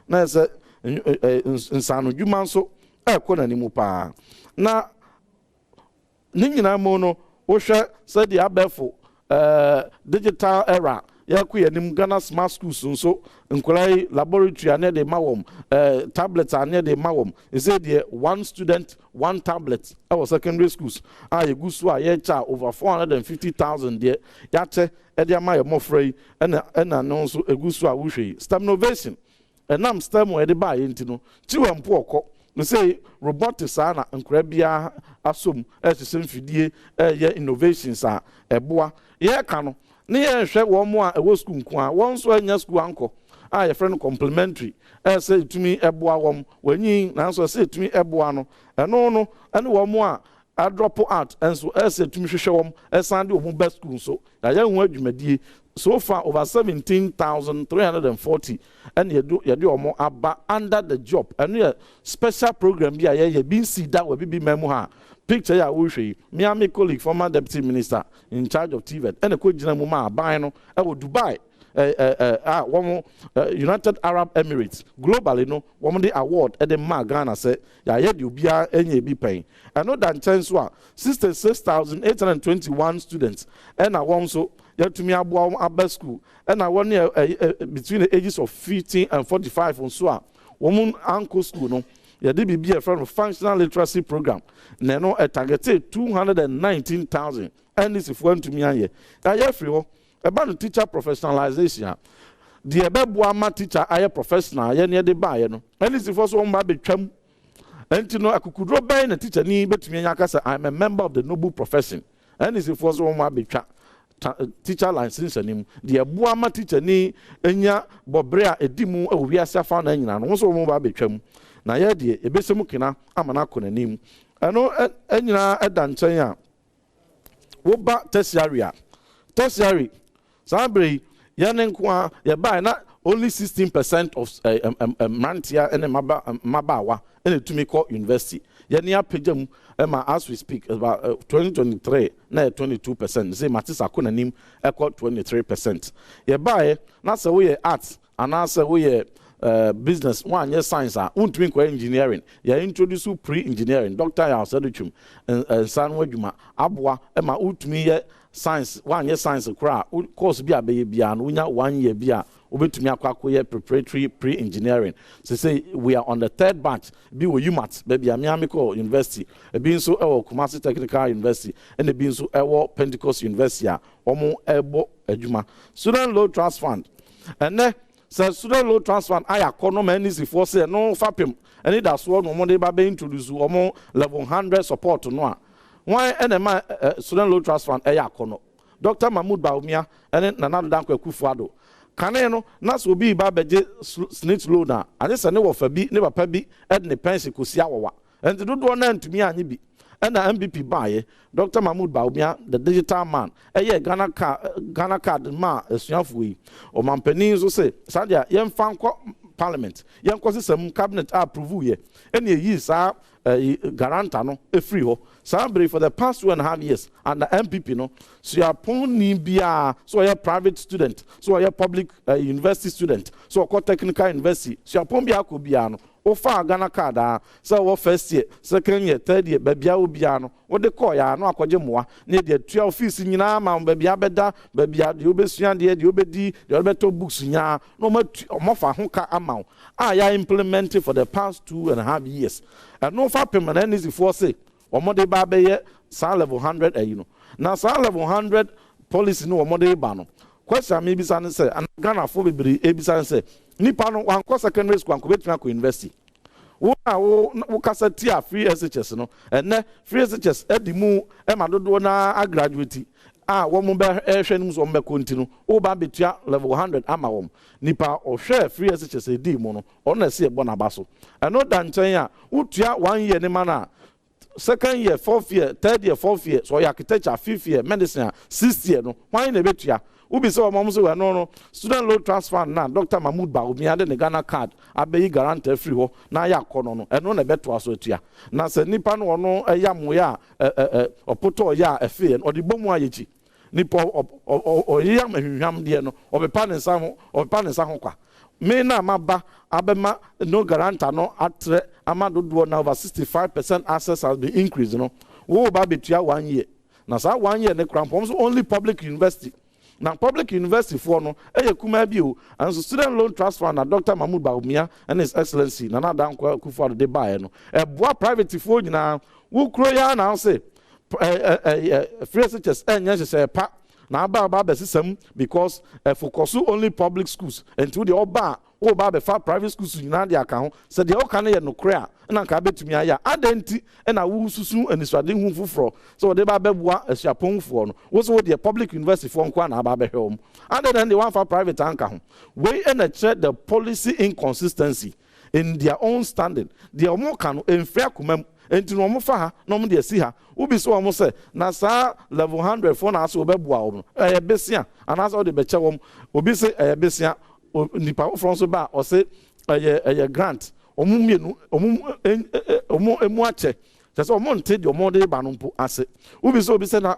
na say. Nsano dwuma nso ekona ni mu pa na ninyina mo no wo hwe se dia befo digital era yɛkɔ yɛnim Ghana smart schools nso nkwalai laboratory ane de ma wɔm tablets ane de ma wɔm ɛsɛ deɛ 1 student 1 tablet ɛwɔ secondary schools a yɛgu so a yɛkyɛ over 450,000 deɛ yɛakyɛ ɛde ama yɛ mmɔfra yi ɛna no nso ɛgu so a wohwɛ yi STEM innovation ɛnam STEM ɛde baa yɛ nti no kyiwɛ mpo ɔkɔ no say robotics na nkura bia asom ɛhyehyɛ mfidie ɛyɛ innovations a ɛboa yɛka no ne yɛhwɛ wɔn mo a ɛwɔ school nko a wɔn nso anya school ankɔ a yɛfrɛ no complementary ɛsɛ etumi ɛboa wɔn wɔnyi nanso ɛsɛ etumi ɛboa no ɛno no ɛne wɔn mo a drop out enso ɛsɛ etumi hwehwɛ wɔn ɛsan de wɔn best school so yɛayɛ ho adwumadie so far over 17,340 and yɛde wɔn aba under the job ɛno yɛ special program bi a yɛyɛ bi nsi da wɔ bibi mɛmu ha picture yɛ a wɔrehwɛ yi miami colleague former deputy minister in charge of TVET ɛna kɔ gyina mu ma aban no ɛwɔ Dubai United Arab Emirates globally no wɔn de award ɛde ma Ghana sɛ yɛayɛ de obiara ɛnyɛ bi pɛn ɛno da nkyɛn so a 66,821 students ɛna wɔn nso yɛtumi aboa wɔn aba school ɛna wɔn yɛ between the ages of 15 and 45 nso a wɔn anko school no yɛde biribi yɛfrɛ no functional literacy program na ɛno ɛtargete 219,000 ɛne sifoɔ ntumi ayɛ yɛayɛ firi hɔ ɛba no teacher professionalization a deɛ ɛbɛboa ama teacher ayɛ professional yɛne yɛde baayɛ no ɛne sifoɔ so wɔn ba betwam ɛnti no akukuduro bɛyɛ na teacher ni betumi anya aka sɛ I'm a member of the noble profession ɛne sifoɔ so wɔn ba betwa teacher license anim deɛ ɛboa ama teacher ni enya bɔbere a edi mu ɛwɔ wiase afa na nyina no wɔn so wɔn ba betwam na yɛ deɛ ebesɛ mu kena ama na akɔ n'anim ɛno ɛnyina ɛda nkyɛn a wɔba tertiary Sabri, Yanen Kwa, Yabai, not only 16% of Mantia and Mabawa, and to me call university. Yania Pejam, Emma, as we speak, about 2023, now 22%. Say Matisa Kunanim, equal 23%. Yabai, not so we arts, and also we business, 1 year science, won't drink engineering. You introduce pre-engineering, Dr. Yaseduchum, and San Wajuma, Abwa, Emma, Utmi. Science 1 year science kra course bi abaye bia no nya 1 year bia obetumi akwakoye preparatory pre-engineering so say we are on the 3rd batch bi wo UMAT baby Amico University e bi nso ewo Kumasi Technical University and e bi nso ewo Pentecost University a omo ebo adwuma student loan trust fund and ne say student loan trust fund ayakọ no man is for say no fapem and it that's one mo dey ba be introduce omo level 100 support no a why enema student loan trust fund eyakono Dr. Mahmoud Baumia and Nana Danko Kufuado kane no na so bi ba beje snitch loan a anye se ne wo fa bi ne papa bi ed ne pension kosia wawa enti dodo na ntumi anye bi na MPP baaye Dr. Mahmoud Baumia the digital man Ghana card ma esuafo yi o mampani so say sadia yemfa nkọ parliament yemkọ sesam cabinet approve ye ene yi sa guarantor no free ho Sabri for the past 2.5 years and the MPP no so you are pony bia so you are private student so you are public university student so you technical university so you are pon bia ko bia no o fa Ghana card so wo first year second year third year bia wo bia no wo de call ya no akwaje moa na de tua office nyina ma bia beda bia de obesua de obedi de obeto books nya no mo fa ho ka amount ya implemented for the past 2.5 years and no fa permanent is for say omode ba be ye sa level 100 you know na sa level 100 policy no omode ba no question me bi san say and Ghana for be e bi san say nipa no wan ko secondary school anko betuna ko university wo kasa ti a free SHS no ene free SHS edimu e ma dodo na a graduate wo mo be hwe nim so mo be continue wo ba betua level 100 ama wo nipa o hwe free SHS edi mu no ona se e bo na ba so eno da nchen a wo tua 1 year ni ma na second year 4th year 3rd year 4th year so architecture 5th year medicine 6th year no why na betua ubi so mom so we no student loan transfer na Dr. Mahmoud Baumia de Ghana card abeyi guarantee free ho na ya kono no eno na beto aso atua na se nipa no no yam ya opoto ya efe no de bomu ayechi nipa o yam ahwehwam de no obepa ne nsa ho kwa me na maba abema no guarantor no atre amadodo na over 65% access has been increased no wo ba betua 1 year na sa 1 year ne krampom so only public university Now public university for no kuma bi o and so student loan trust fund na Dr. Mahmoud Bawumia and his excellency Nana Dankwa Akufo-Addo de buy no boa private for nyina wo kro ya na say free SHS enya say pa na aba besisem because focus only public schools and to the oba o ba be fa private schools nyina de aka ho say de o ka na ye no kra na nka betumi aya adenti na wo susu aniswade hu fufuro so de ba beboa asuaponfo no wo so de public university for nko na ba be hwom and then the one for private anka ho we na check the policy inconsistency in their own standing the omo kan enfia komam enti no mo fa ha no mo de asi ha ubi so mo say na sa level 100 for na so beboa wo besia anasa o de beche wo obi say besia nipa from so ba o say grant omu emu ache just omo nte de omo de ba no mpo ase ubi say na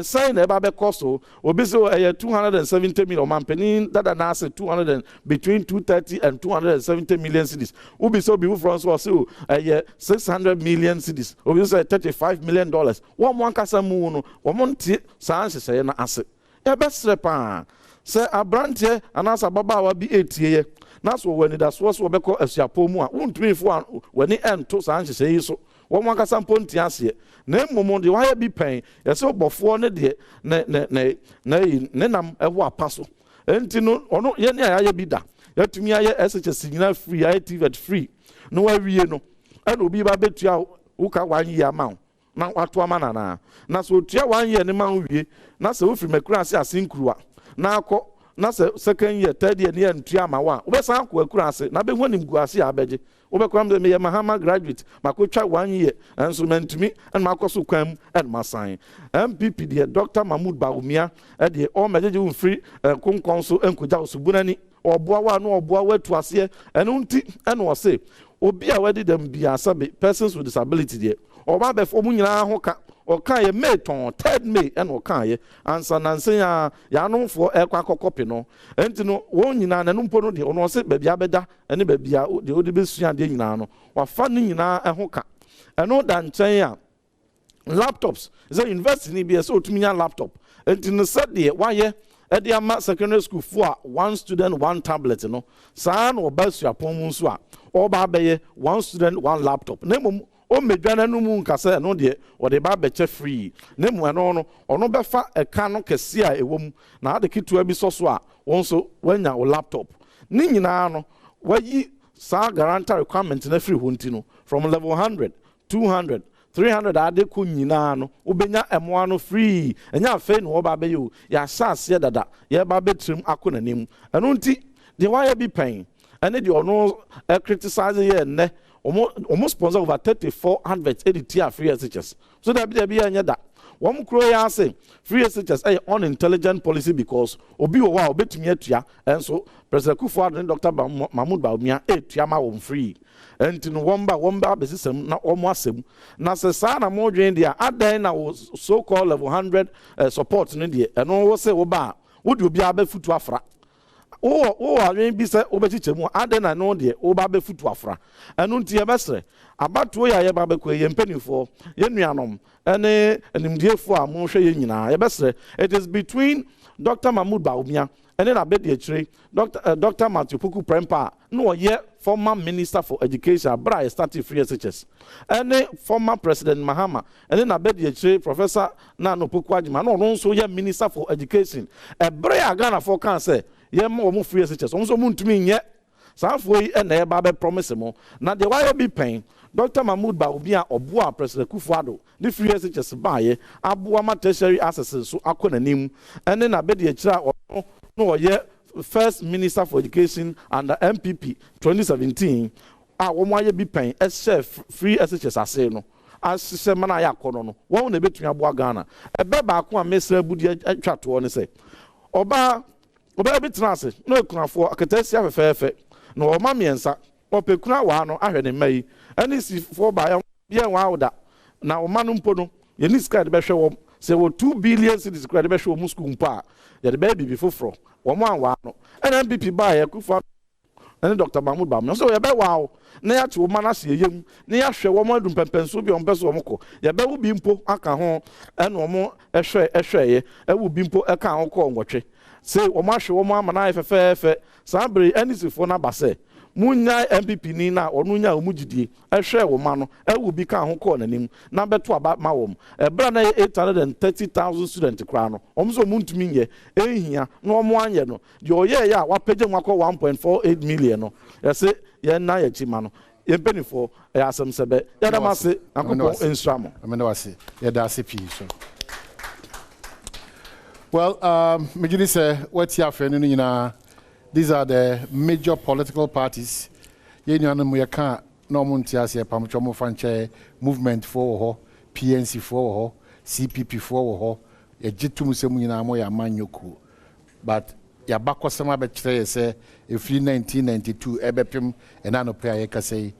sign na eba be cost obi say 270 million mampeni dada na ase 200 between 230 and 270 million cedis ubi say obi from so say 600 million cedis obi say 35 million dollars one mo ankasa mu no omo nte san hye na ase e be srepa say abrante anasa baba wa bi etie na so when da so so be ko asuapo mu a wontumi fo wani ento san hye yi so wo mo akasa mponti ase na emmomo de wa bi pen yese obofo ne de ne nam ewo apaso enti no ono ye ne ya bi da yatumi aye SHS nyina free AdomTV free no wa wie no e no bi ba betua wo ka 1 year amount na wato amana na so tua 1 year ne man wie na se wo free makura ase asinkruwa na akọ na second year third year near ntua ma wa obesan akọ akura ase na be honim gu ase abeje obekram de me mahama graduate makotwa 1 year instrument me and makoso kwam and masan MPP de Dr. Mahmoud Bawumia e de o mejeje un free konkonso enkoja osubunani oboa wa no oboa watu ase enu nti enu ose obi a wedi dem bia sabe persons with disability de oba be fo mu nyina ho ka okan ye May 3rd May and okan ye ansa nanse ya no for ekwa kokopi no enti no won nyina na numpo no de ono se ba bia beda ene ba bia de odi besua de nyina no wa fa no nyina ho ka eno da nchen a laptops is a university ni bia so otuminya laptop enti no said de wa ye e de ama secondary school for one student one tablet no saa no ba suapon mu so a oba ba ye one student one laptop na mom o medwana no mu nkasa no de o de ba beche free na mu no ono be fa eka no kese a ewom na ade kitua bi so a won so wanya o laptop ni nyina no wayi sa guarantor requirement na free honti no from level 100 200 300 ade ko nyina no obenya emoa no free enya afa no ba be yo ya sase dada ye ba betrim akonanim eno nti de why be pen ene de ono criticize ye ne almost sponsor over 34 adverts edit free SHS so that be anya da wom kro ya say free SHS unintelligent policy because obi wo wa obetumi atua enso President Akufo-Addo and Dr. Mahmoud Bawumia etua ma wom free enti no womba besisem na omo asem na se sa na mo dwen dia adan na so called level 100 support ne de eno wo say wo ba wo de obi abafutu afra o awen bi se obechiche mu aden na no de o ba be futu afra enu ntie besre abatuo ya ye ba be ko ye mpanifo ye nuanom ene enimdiefo a mo hwe ye nyina ye besre it is between Dr. Mahmoud Bawumia and then abedi echire Dr. Matthew Puku Prempa no ye former minister for education bra started free SHS and former president Mahama and then abedi echire Professor Nano Puku Ajima no nso ye minister for education e bra Ghana for can say ye mo free SHS onso mu ntumi nye sanfo yi na e ba be promise mo na de why be pain Dr. Mahmoud Bawumia oboa President Akufo-Addo the free SHS baye aboa ma tertiary access so akonanim ene na be de kira no ye first minister for education under MPP 2017 a wo mo aye bi pen chef free SHS ase no asese mana ya kono no wo na betumi aboa Ghana ebe ba ko a mesra budi atwa to ne se oba bi trance no ekunafo akatasi afefefe no o ma miensa opekuna wa no ahwe ne mai ani si fo ba ya bia wa oda na o ma no mpo no ye ni sky de be hwe wo se wo 2 billion cedis credit be hwe wo musku mpa ye de be bibi foforo wo mo anwa no ena MPP ba ya kufa and Dr. Mahmoud Bam. So you be wow. Na to man as yem. Na ya hwe wo mo dum pempenso bi on peso omko. Ya be wo bi mpo aka ho e no mo ehwe e wo bi mpo e ka ho ko ngwotwe. Say wo ma hwe wo mo amana efefefe. Sabre anisifo na base. Munya MPP ni na onunya omugidie ehwe wo ma no e wo bi ka ho ko nanim na beto aba ma wo bra na 830,000 student kra no omso muntumi nye ehia na omo anye no de oye ya wa page nwakọ 1.48 million no yese ye na ye chima no ye penifo e asem sebe ya da mase akopọ enstramo amene wase ye da ase pi so. Well, Mijini say what ya fenu nyina. These are the major political parties. Yenyan muyaka no muntiase pamchomo fanche movement for ho, PNC for ho, CPP for ho, ye jitum se munyina mo ya manyoku. But ya bakwa sama betre say if 1992 ebepim enano prayer ye say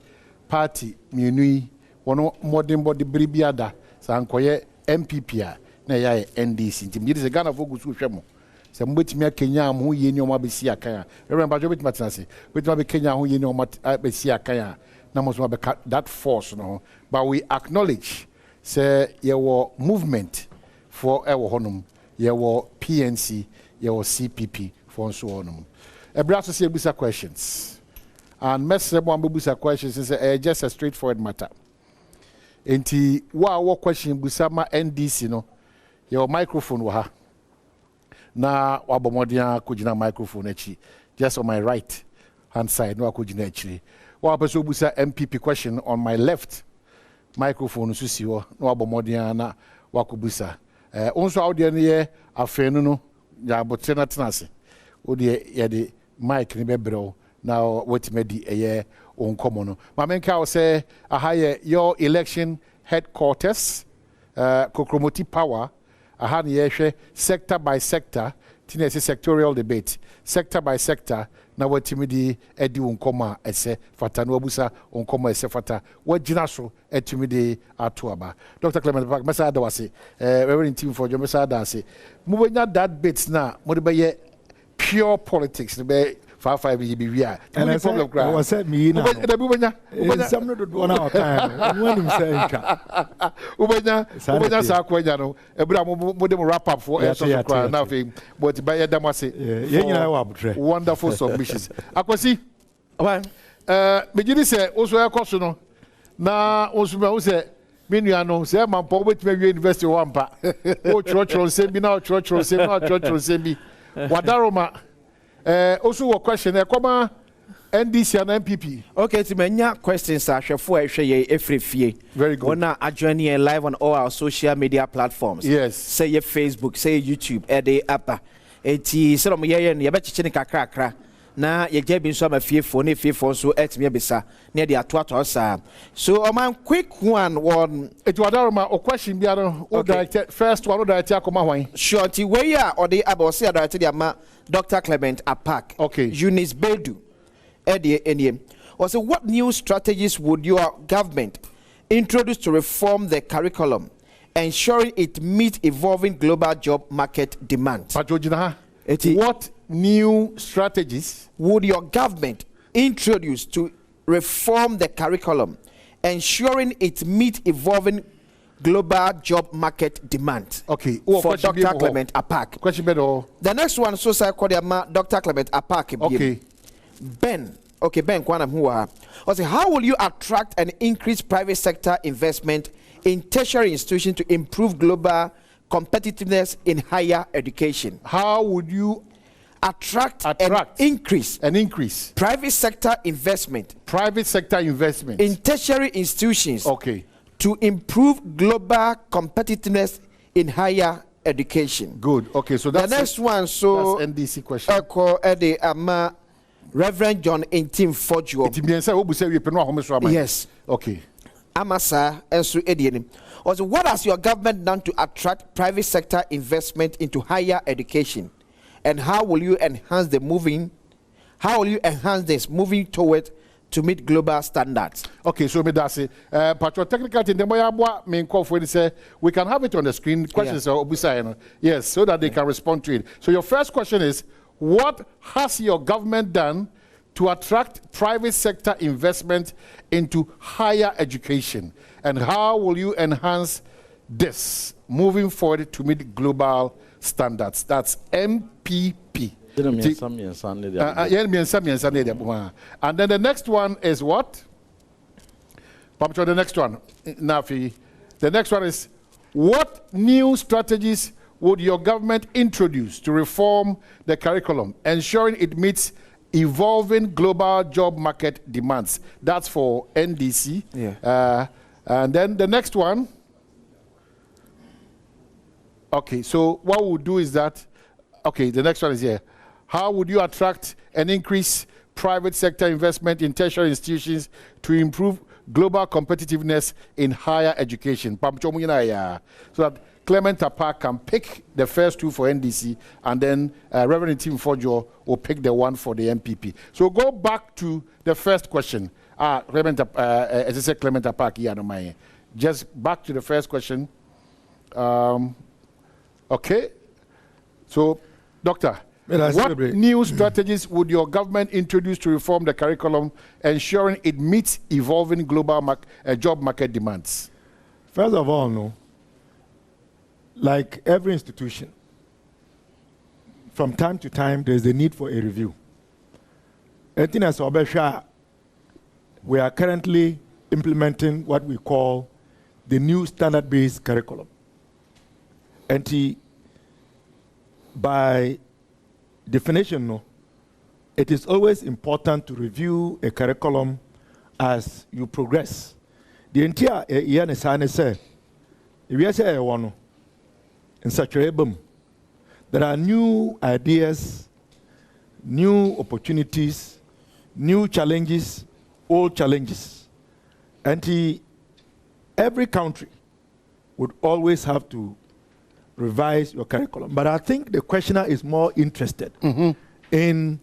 party mienui wono modern body bribiada sa ankoye MPP a na ya NDC ntim yiri se Ghana fogusu hwemo. Se mbetimi akenya am ho yeni o ma besi akan a remember jo betimi atenase betimi be kenya ho yeni o ma besi akan a na mo so be that force no, but we acknowledge say your movement for ewo honum your PNC your CPP for so honum ebra so say busa questions and message mo busa questions is just a straightforward matter enti wa question busa ma NDC no your microphone wa ha na wabomodia kujina microphone echi just on my right hand side no kujina echi wa peso busa MPP question on my left microphone susi ho na wabomodia na wakubusa onso audio ne ye afenu no ya botena tenase odi ye de mic ni bebreo na wetimedi eye onkomo no mamenka o say ahaye your election headquarters kokromoti power ahani yehwe sector by sector tina se sectorial debate sector by sector na watimidi edi unkoma ese fata no abusa unkoma ese fata wagina so etimidi atoaba Dr. Clement Park mesa da wase reverend team for jo mesa da ase mubenya that bits na mo de be pure politics be 5 be we are the problem cry was said me na ubenya some no do na okan when him say nka ubenya sa kwanya no ebra mo dem wrap up for so cry na fe but by dem wase ye nyina wa botre wonderful submissions akwasi Mijini say oso ekoso no na oso me say menu ano say man po betime wi university wampa o church sembi na church sembi na church sembi wadaroma also a question come NDC and MPP. Okay, to many questions are every fee. Very good. We're now joining live on all our social media platforms. Yes. Say your Facebook, say YouTube, upper. Eti sɛ ɔmo yɛyɛ no yɛbɛkyekyɛ ne kakrakra na yɛgya bi nso ama fiefo ne fiefo nso ɛtumi abisa na yɛde atoatoa saa so ɔman quick one eti wadaroma o question biara o direct first one o direct akoma hwan sure nti wei a ɔde aba ɔse direct de ama Dr. Clement Apak Eunice Bedu ɛde ɛnie ɔse what new strategies would your government introduce to reform the curriculum ensuring it meets evolving global job market demand. What new strategies would your government introduce to reform the curriculum, ensuring it meets evolving global job market demand? Okay. For Dr. Clement Apak. Question better. The next one, so I call Dr. Clement Apak. Okay. Ben. Okay, Ben Kwanam Hua. Also, how will you attract and increase private sector investment in tertiary institutions to improve global competitiveness in higher education? How would you attract and increase private sector investment in tertiary institutions to improve global competitiveness in higher education? Good. Okay, so that's the next one. So that's NDC question. Echo Eddie Ama Reverend John Intim Fojo. Yes. Okay. Amasa Ensu Edienim. Also, what has your government done to attract private sector investment into higher education? And how will you enhance this moving toward to meet global standards? Okay, so me that's it. Technical thing, the we can have it on the screen. Questions are yes, so that they can respond to it. So your first question is, what has your government done to attract private sector investment into higher education? And how will you enhance this moving forward to meet global standards? That's MPP. And then the next one is what? The next one, Nafi. The next one is, what new strategies would your government introduce to reform the curriculum, ensuring it meets evolving global job market demands? That's for NDC. Yeah. And then the next one. Okay, so what we'll do is that, okay, the next one is here. How would you attract and increase private sector investment in tertiary institutions to improve global competitiveness in higher education? So that Clement Apart can pick the first two for NDC, and then Reverend Tim Fojo will pick the one for the MPP. So go back to the first question. As I said, Clement Apart, just back to the first question. Okay. So, Doctor, what new strategies would your government introduce to reform the curriculum, ensuring it meets evolving global job market demands? First of all, no. Like every institution, from time to time, there's a need for a review. We are currently implementing what we call the new standard-based curriculum. And by definition, no, it is always important to review a curriculum as you progress. The entire year is said, if you say one in such a boom, there are new ideas, new opportunities, new challenges, old challenges. And every country would always have to revise your curriculum. But I think the questioner is more interested in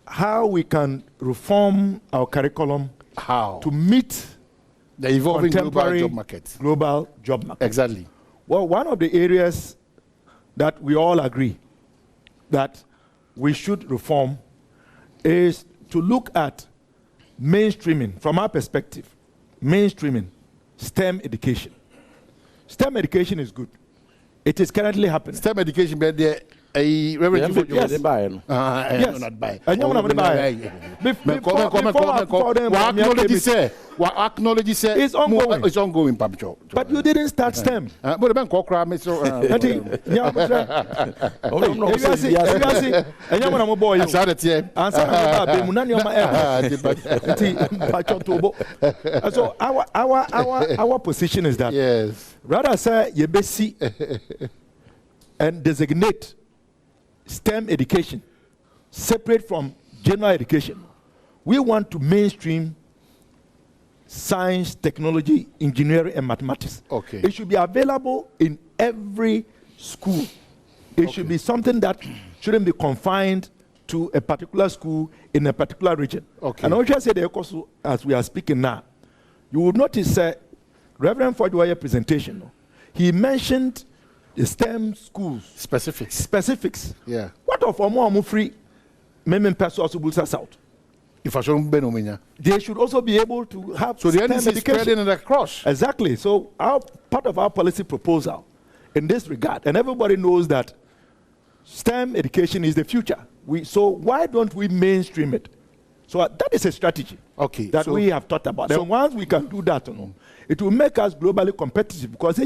how we can reform our curriculum to meet the evolving global job market. Exactly. Well, one of the areas that we all agree that we should reform is to look at mainstreaming, from our perspective, mainstreaming STEM education. STEM education is good. It is currently happening. STEM education, but yes. Yes. Not buy. Acknowledge say it's ongoing. It's ongoing, but you didn't start STEM. So our position is that yes, rather say you and designate STEM education separate from general education. We want to mainstream science, technology, engineering, and mathematics. Okay. It should be available in every school. It should be something that shouldn't be confined to a particular school in a particular region. Okay. And I want to say the as we are speaking now, you would notice Reverend Fordwire presentation, he mentioned the STEM schools. Specifics. Yeah. What of Omo free Memen Peso South? If I should be they should also be able to have so the STEM NDC education. Is spreading it across. Exactly. So part of our policy proposal in this regard, and everybody knows that STEM education is the future. So why don't we mainstream it? So that is a strategy that we have thought about. And once we can do that, it will make us globally competitive because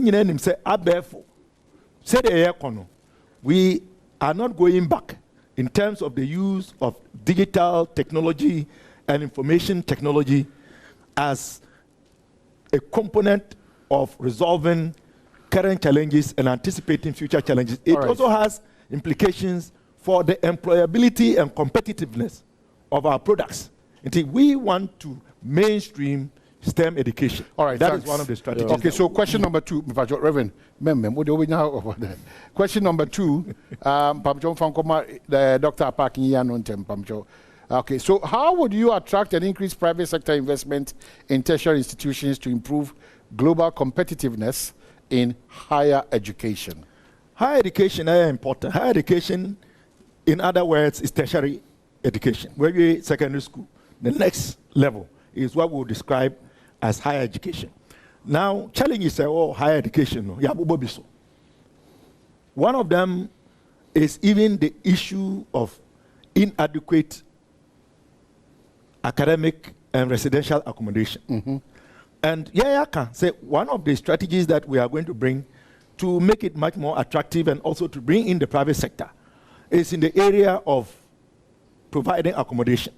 we are not going back in terms of the use of digital technology and information technology as a component of resolving current challenges and anticipating future challenges. It also has implications for the employability and competitiveness of our products. And we want to mainstream STEM education. All right, that is one of the strategies. Okay, so question number 2, Reverend. Question number 2, Dr. Apakin. Okay, so how would you attract and increase private sector investment in tertiary institutions to improve global competitiveness in higher education? Higher education is important. Higher education, in other words, is tertiary education. When we secondary school, the next level is what we'll describe as higher education. Now, challenges are higher education. One of them is even the issue of inadequate academic and residential accommodation. And I can say one of the strategies that we are going to bring to make it much more attractive and also to bring in the private sector is in the area of providing accommodation.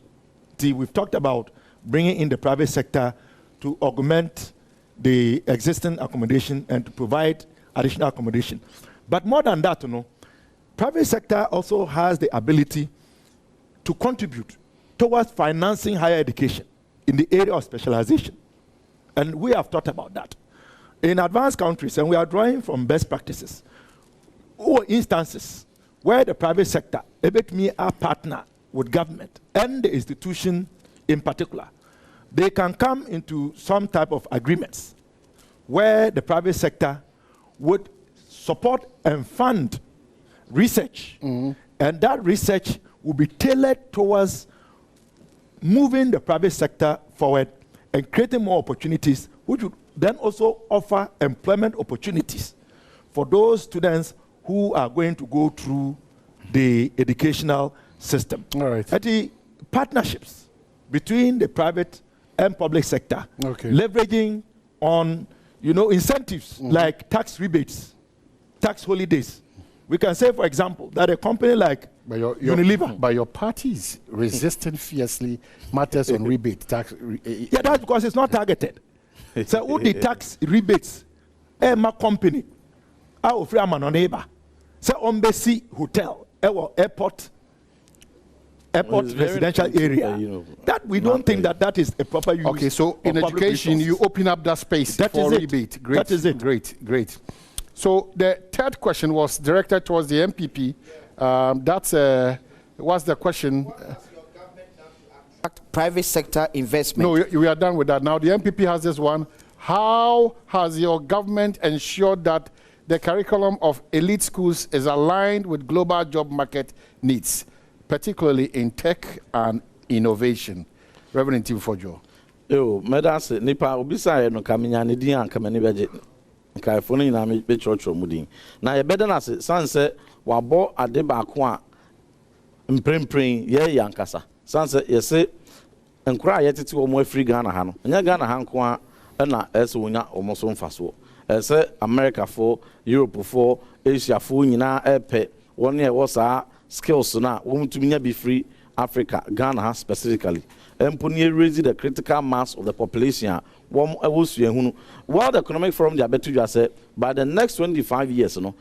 See, we've talked about bringing in the private sector to augment the existing accommodation and to provide additional accommodation. But more than that, private sector also has the ability to contribute towards financing higher education in the area of specialization. And we have thought about that. In advanced countries, and we are drawing from best practices, or instances where the private sector, a partner with government and the institution in particular, they can come into some type of agreements where the private sector would support and fund research, and that research will be tailored towards moving the private sector forward and creating more opportunities, which would then also offer employment opportunities for those students who are going to go through the educational system. All right. The partnerships between the private and public sector, leveraging on incentives like tax rebates, tax holidays. We can say, for example, that a company like Unilever. But your party is resisting fiercely matters on rebate tax. Yeah, that's because it's not targeted. So, who the tax rebates? My company, I will free my neighbor. So, embassy hotel, airport residential area. That we don't think that is a proper use. Okay, so in education, you open up that space for rebate. Great. That is it. Great. So the third question was directed towards the MPP. What's the question? Private sector investment. No, we are done with that. Now the MPP has this one. How has your government ensured that the curriculum of elite schools is aligned with global job market needs, particularly in tech and innovation? Reverend Timfojo. Yo, medas nipa obisa no kaminya ne din an kamani beje. Nkai fo ni na me be church mudin. Na ye beda na se sanse wabo ade ba ko a mprempren ye yankasa. Sanse ye se enkura ye tete wo mo afri Ghana ha no. Nya Ghana ha nko a na ese wonya omo so mfaso. Ese America for, Europe for, Asia for nyina epe won ye wo sa skills na wo mutumi nya be free Africa, Ghana specifically. Empony raise the critical mass of the population. While the Economic Forum they are better to say by the next 25 years, and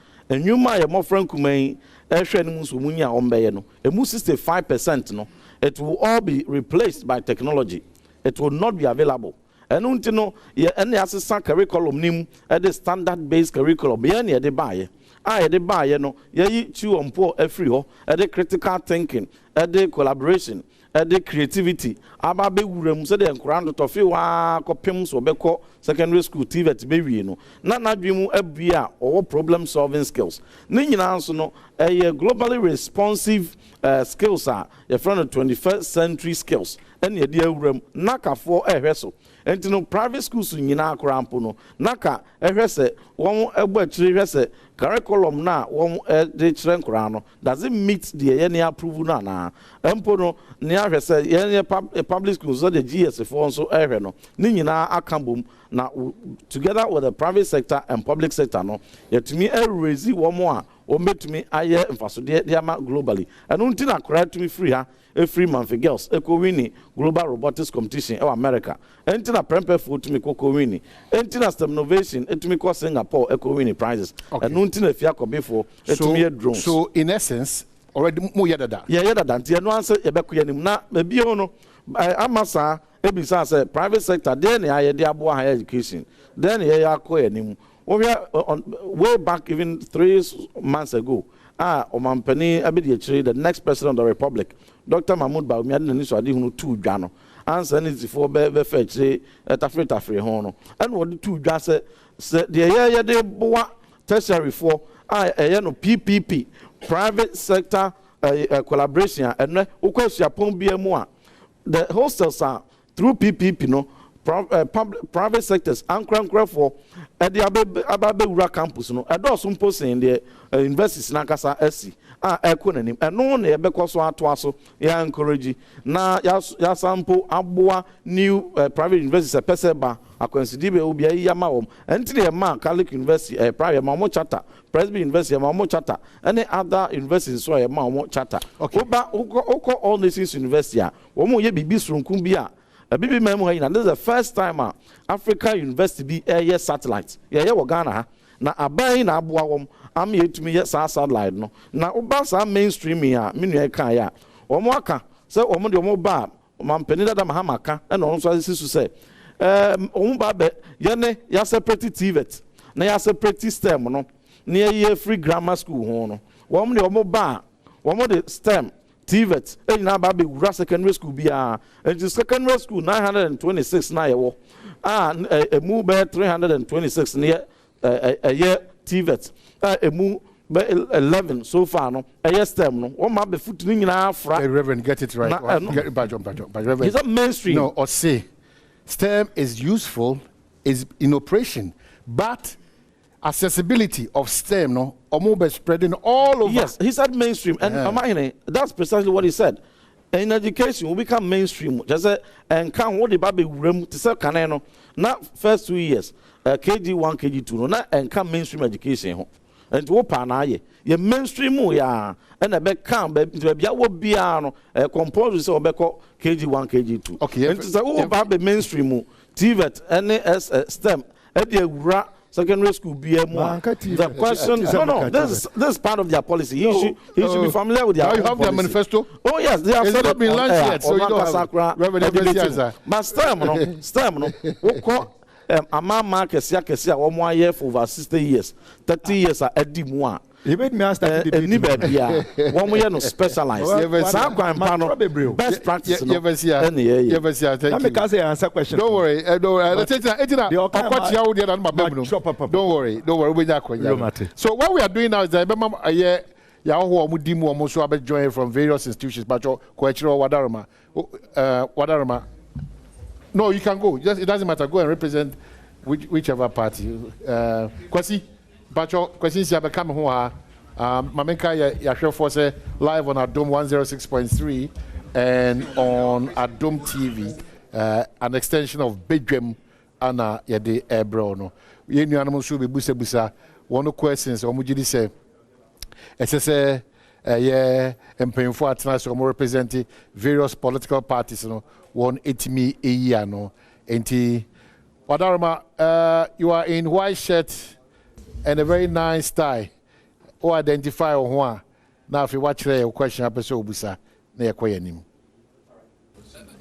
you might more frank may a 65%, it will all be replaced by technology. It will not be available. And until any assistant curriculum nim at the standard based curriculum, be any de buy. I de buy, ye chew on poor every ho at the critical thinking, at the collaboration. The creativity. Ababe wurem se de nkran to fi wa kopem so beko secondary school TVET be wi no. Na nadwemu abia or problem solving skills. Ne nyina so no globally responsive skills are your friend of 21st century skills. And ye dia wurem nakafo ehweso. Enti no private schools nyina akrampo no naka ehwese won egbo akire hwese curriculum na won de kire nkran no does it meet the any approval na empo no ne ahwese ye public schools so the GS4 so ehwe no ne nyina akambom na together with the private sector and public sector no yetumi raise womo a ometumi aye mfasode de ama globally eno nti na kora tumi free ha a free man for girls eko wini global robotics competition in America enti na prempe food to me koko wini enti na STEM innovation etumi ko Singapore eko wini prizes eno nti na fia ko before etumi drones. So in essence already mo yedada nti eno answer ye bekoya nim na be ho no amasa ebisa say private sector then ya de abo higher education then ye yakoya nim way back even 3 months ago Omampani Abidi, the next president of the Republic, Dr. Mahmoud Bawumia had an issue hunu 2 Jano. Answer is for fetch tafre hono. And what the 2 gas said the year de boa tertiary for PPP, private sector collaboration and ukosua pon bia mu a the hostels are through PPP no private sectors ankra for the ababe wura campus no edos mpo sen the universities na kasa asi ekonanim eno na yebekọ so ato ya encourage na ya sample aboa new private universities peseba akwensidi be obi ayi yama wom enti na ma Catholic University private ma mo charter Presby University ma mo charter any other universities so ya ma mo charter oba all nations university a wo mo ye bibi surunkun bi a bibi memu ha this is the first time Africa University be air satellite ye wo Ghana ha na aban na aboa wom am yetumi ye satellite no na oba sa mainstream ya menu e kan ya wo mo aka se wo mo de wo ba mampeni dada mahamaka e no so asisu se ba be ye ne ya separate TVET na ya separate STEM no na ye free grammar school ho no wo mo de wo ba wo mo de STEM TVET na ba be wura secondary school bia and secondary school 926 na ye wo mu be 326 na ye TVET mu 11 so far no STEM no wo ma be foot ni nyina afra Reverend get it right get Reverend is that mainstream no or say STEM is useful is in operation but accessibility of STEM no or spreading all over. Yes, he said mainstream and that's precisely what he said. In education will become mainstream just and can what the baby room to say can no not first 2 years KG1 KG2 no na and come mainstream education and to open aye ye mainstream ya and a back come to be what be no compose so be KG1 KG2 okay and to say oh baby mainstream TVET and STEM e dey wura secondary school BM1. The question, no, this is part of their policy. He should be familiar with their policy. You have their manifesto? Oh yes, they have not been launched yet, so you don't have but STEM, no, Amama Kesia, 1 year for over 60 years, 30 years at Edimwa. He made me ask that. One year no specialized. Best practice. Let me answer question. Don't worry. Don't worry. So what we are doing now is that join from various institutions, but Wadarama. No, you can go. It doesn't matter. Go and represent whichever party. Kwasi. Bacho, questions you have come home. Mamenka Yashua Force live on Adom 106.3 and on Adom TV, an extension of Badwam Anna Yade Ebrono. You know, animals should be busa. One of questions, or Mujidi say, SSA, and paying for attendance, or more representing various political parties, you know, 180 me a year, no, and Wadarama, you are in white shirt and a very nice tie. Or identify or one. Now, if you watch your question, episode busa near Quayanim.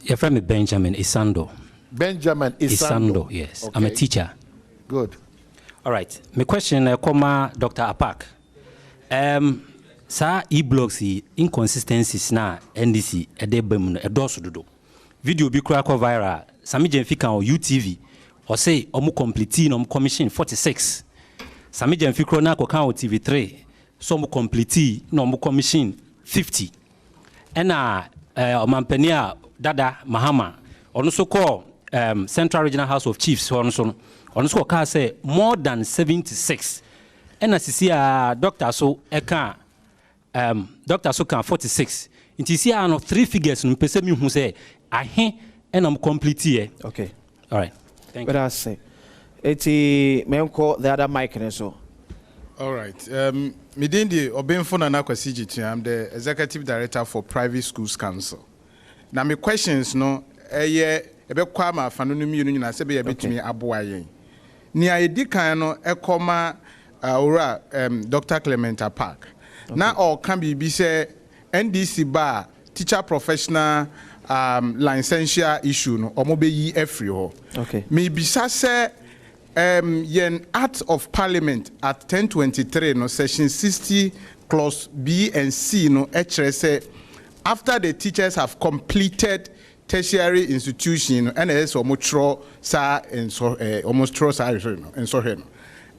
Your friend Benjamin Isando. Benjamin Isando. Yes. Okay. I'm a teacher. Good. All right. My question, Dr. Apak. Sa e-blogs inconsistencies na NDC edebem edoso dodo. Video bi kura ko viral. Sami Jenfika on UTV. Or say omu complete no commission 46. Sami Jenfikro na ko kan o TV3. So mu complete no mu commission 50. Ena omampania Dada Mahama ono so call Central Regional House of Chiefs ono so ka say more than 76. Ena sisi doctor so eka doctor so kan 46. Inti si no 3 figures no pese mi hu say ahe ena mu complete here. Okay. All right. Thank you. But I say eti me call the other mic and so. All right. Midindi Obenfo na Kwasiji, I'm the Executive Director for Private Schools Council. Now my questions no ebe kwama fanunumi yunu na sebe yebetumi aboa yen. Ni ayedi kan no ekoma ora Dr. Clement Park. Na all can be say NDC bar teacher professional licensure issue no omobe yi afri ho. Okay. Me bisa say yen Act of Parliament at 1023 no section 60 clause B and C no say after the teachers have completed tertiary institution and as almost sa and so almost sa and so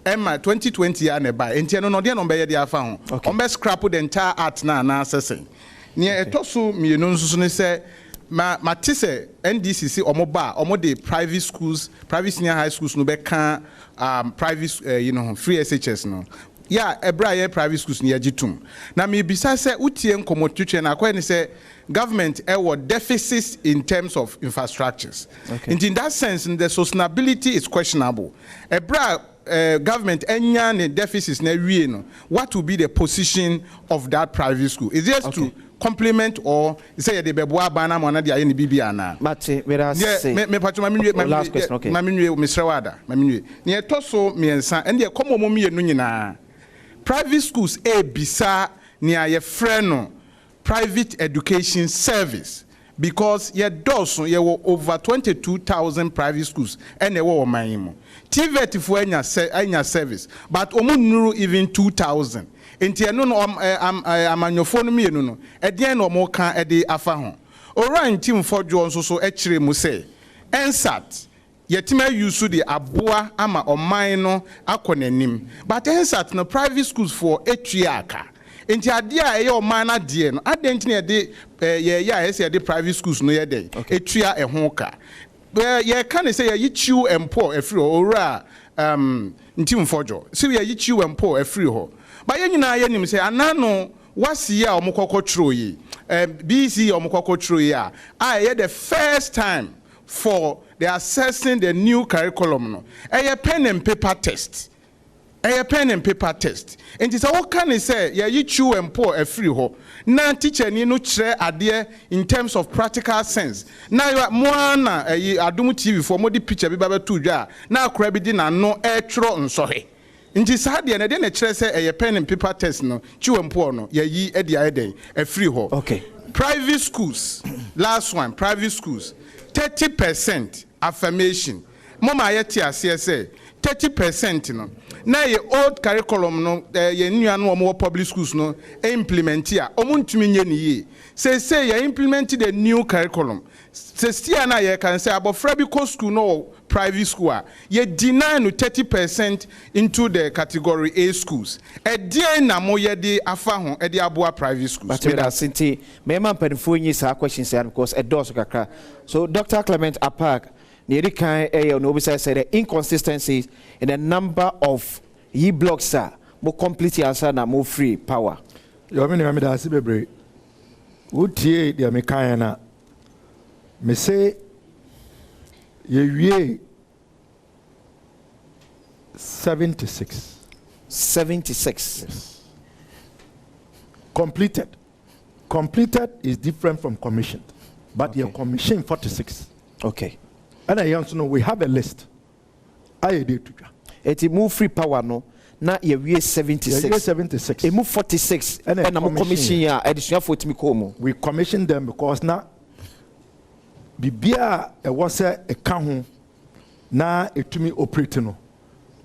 Emma 2020 ya neba enti no de no be de afa ho on be scrap the entire art na assessing near etoso mienu nsusu ne se ma tise NDCC omoba omo de private schools, private senior high schools no be can private free SHS no ya ebra private schools ni agitum na me bisa se utie nkomo twetwe na akwa ni se government deficits in terms of infrastructures. And in that sense, the sustainability is questionable. Government any deficits what will be the position of that private school? Is it to complement or say the beboa bana mona dia ni bibiana? Mate, me pacho last question, okay. Mr. Wada, ni etoso miensa and the komo mo mienu nyina. Private schools bisa ni aye freno private education service because ye does ye were over 22,000 private schools and they were my TVET for any service but omunuru even 2,000 enti no amanyophone me no e de no mo kan e de afa ho oran team for jo nso so e kire mu say ensat yetima use the aboa ama oman no akonanim but ensat no private schools for etuaka enti ade a ye oman na de no adenti na de ye de private schools no ye dey etua ho ka ye kan say ye chiu empo afri owura ntim fojo so ye chiu empo afri ho ba ye nyina ye nim say anano wasi a omukoko tro yi BC omukoko tro yi a ye the first time for they assessing the new curriculum no a pen and paper test. A pen and paper test. And it's all can I say, yeah, you chew and pour a free ho. Now teacher ni no share idea in terms of practical sense. Now you are more na Adom TV for more the picture be baba two ja. Now crabby na no air tro and sorry. In this hard and then a chair say a pen and paper test no chew and pour no ye edi a free ho. Okay. Private schools. Last one, private schools. 30% affirmation. Mama yeti CSA 30% no. Na ye old curriculum no ye nua no omo public schools no implement ya omuntumi nye ni ye say ye implement the new curriculum say na ye can say abofra bi ko school no private school ye deny no 30% into the category A schools e die na mo ye de afa ho e de aboa private schools but we are sinti me man penfo nyi sa questions here because e does kakra so Dr. Clement Apak the inconsistencies in the number of ye blocks are more complete answer na more free power. You mean me da sibebre. Utie dia me kan na me say ye wie 76. 76. Yes. Completed is different from commissioned, but okay. Your commission 46. Okay. And I also know we have a list. I did to you. It move free power no. Na ye 76. Ye 76. It move 46. And I'm commission ya additional for me komo. We commissioned them because na bibia e was a kan na etumi operate no.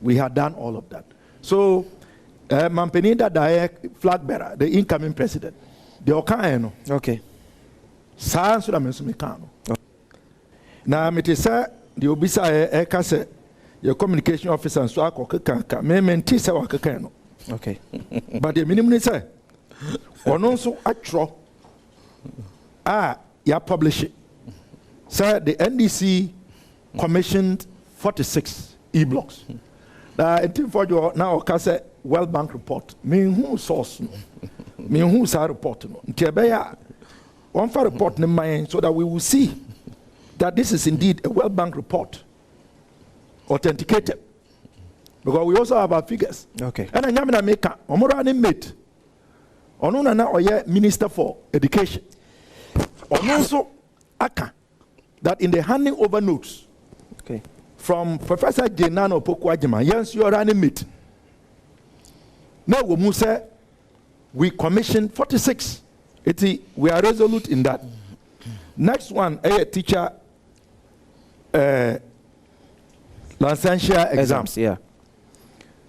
We had done all of that. So Mampeni da flag bearer, the incoming president. The okan no. Okay. Sa so da menso me kan no. Na metesa the obisa eka se your communication officer so akokeka me menti se wakeka no. Okay. But the minimum say ono so atro ya publish it. Sir, the NDC commissioned 46 e-blocks. For you now okase World Bank report. Me who source no. Me who sa report no. Ntiabeya one for report in mind so that we will see that this is indeed a World Bank report, authenticated. Because we also have our figures. Okay. And I am maker, Omorani mate, Onuna Oye Minister for Education. Also, Aka, that in the handing over notes, okay, from Professor Jenano Pokwajima, yes, you are running mate. Now, Musa, we commissioned 46. We are resolute in that. Next one, a teacher. Licensure exams, yeah.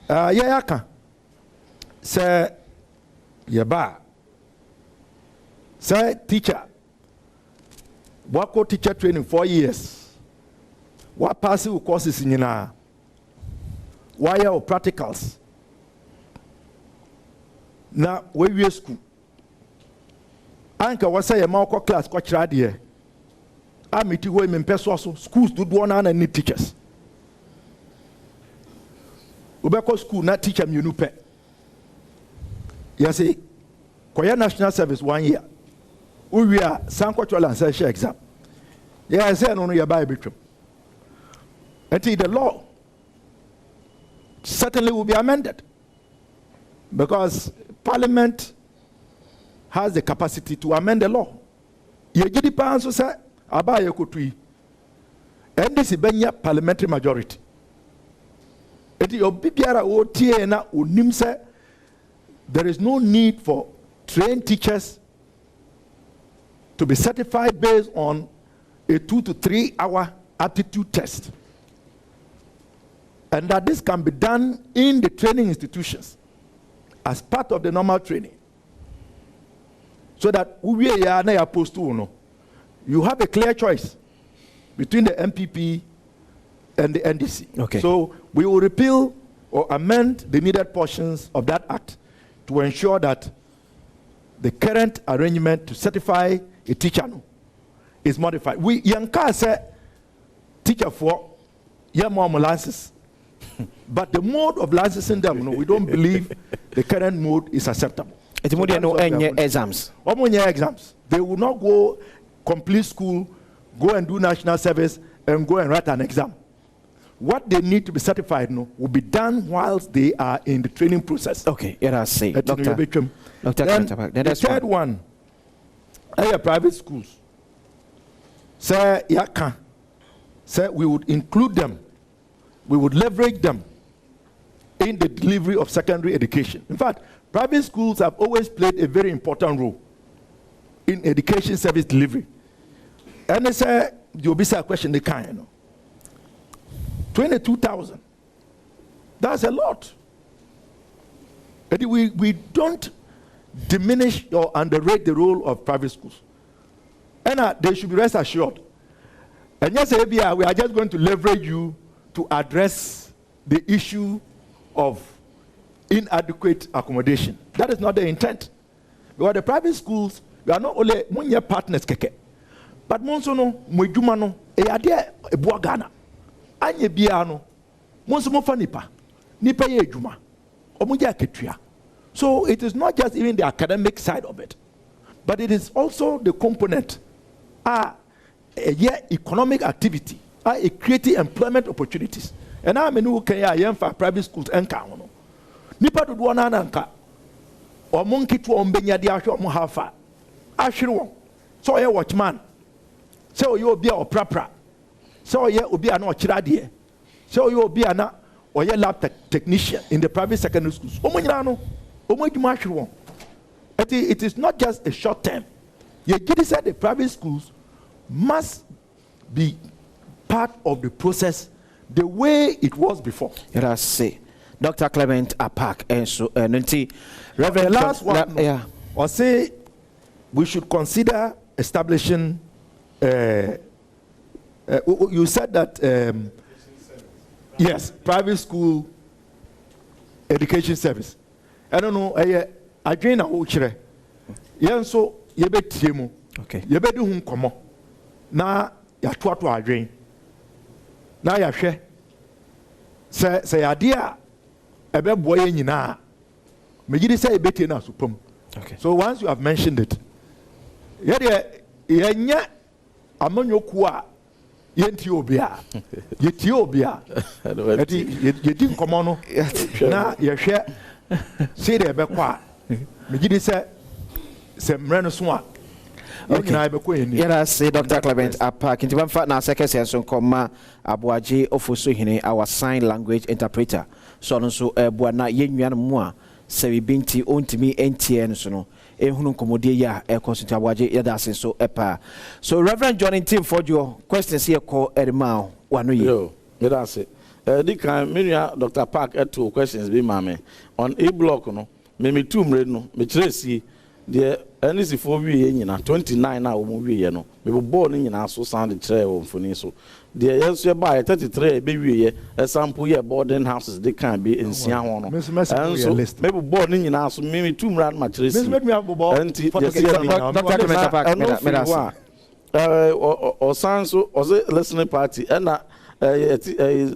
Yaka say yaba say teacher wako teacher training 4 years what pass courses in wire or practicals. Now, we school. Anka was say a more class coach radio. I meet you in person. Schools do one and need teachers. Ubeko school not teacher munupe. You see, Korea National Service 1 year. We are Sanko and session exam. Yeah, I said only a Bible. Until the law certainly will be amended because Parliament has the capacity to amend the law. Ye gidi pa anso say aba ye kotui. And this is parliamentary majority. Eti obi biara o tie na onim say there is no need for trained teachers to be certified based on a 2 to 3 hour aptitude test. And that this can be done in the training institutions as part of the normal training. So that you have a clear choice between the MPP and the NDC. Okay. So we will repeal or amend the needed portions of that act to ensure that the current arrangement to certify a teacher is modified. We yanka say teacher for more licenses. But the mode of licensing them, we don't believe the current mode is acceptable. Exams. Exams. They will not go complete school, go and do national service, and go and write an exam. What they need to be certified will be done whilst they are in the training process. Okay, yeah, I say. Doctor, the third one, private schools. Say, we would include them. We would leverage them in the delivery of secondary education. In fact, private schools have always played a very important role in education service delivery. And they say, you'll be a question they can, 22,000. That's a lot. And we don't diminish or underrate the role of private schools. And they should be rest assured. And yes, we are just going to leverage you to address the issue of inadequate accommodation. That is not the intent. Because the private schools, we are not only one partners, but monsono, mujumano, eade ebuagana, anye biano, monsomo fanipa, nipa ye juma, omuja ketria. So it is not just even the academic side of it, but it is also the component, economic activity. Creating employment opportunities. And I mean, who can for private schools and count. Nipa to do one anka or monkey to umbenya the actual Mohafa. Ashiro. So a watchman. So you'll be a prapra. So you will be an ochradie. So you will be an or your lab technician in the private secondary schools. It is not just a short term. You said the private schools must be part of the process the way it was before. Yes, say. Dr. Clement Apak and so Reverend, the last one, or say we should consider establishing. You said that yes, private school education service. I don't know. I join a uchre. Yan so yebe tiemu. Okay. Yebe du hun komo. Na ya tuatu a join. Na ya hwe. Se adia ebe boye nyina. Megidi say ebeti na supam. Okay. So once you have mentioned it, yenya amanyoku a yenti obia. Yeti obia. Eti yedi nkomo no. Na ya hwe say de ebe kwa. Megidi say se mre no so a. Okay. Yeah, say Dr. Clement Apak. In fact, now second session come Abuaji Ofosu Hine, our sign language interpreter. So buana yenyan mua se binti ontimi NTN so no ehunu komodie ya ekonsita Abuaji ya dasin so epa. So Reverend John Team for your questions here call Edmao wanu ye. Yo, that's it. Di kan menua Dr. Park two questions be mame on a block no me two mre no me kiresi de NC for we nyina 29 na wo wi ye no me bo ni nyina so sound kire wo mfoni so the yes by 33 baby a sample year boarding houses they can be in Sian. And so maybe boarding in house maybe 2 rand matches. Or sounds or listening party and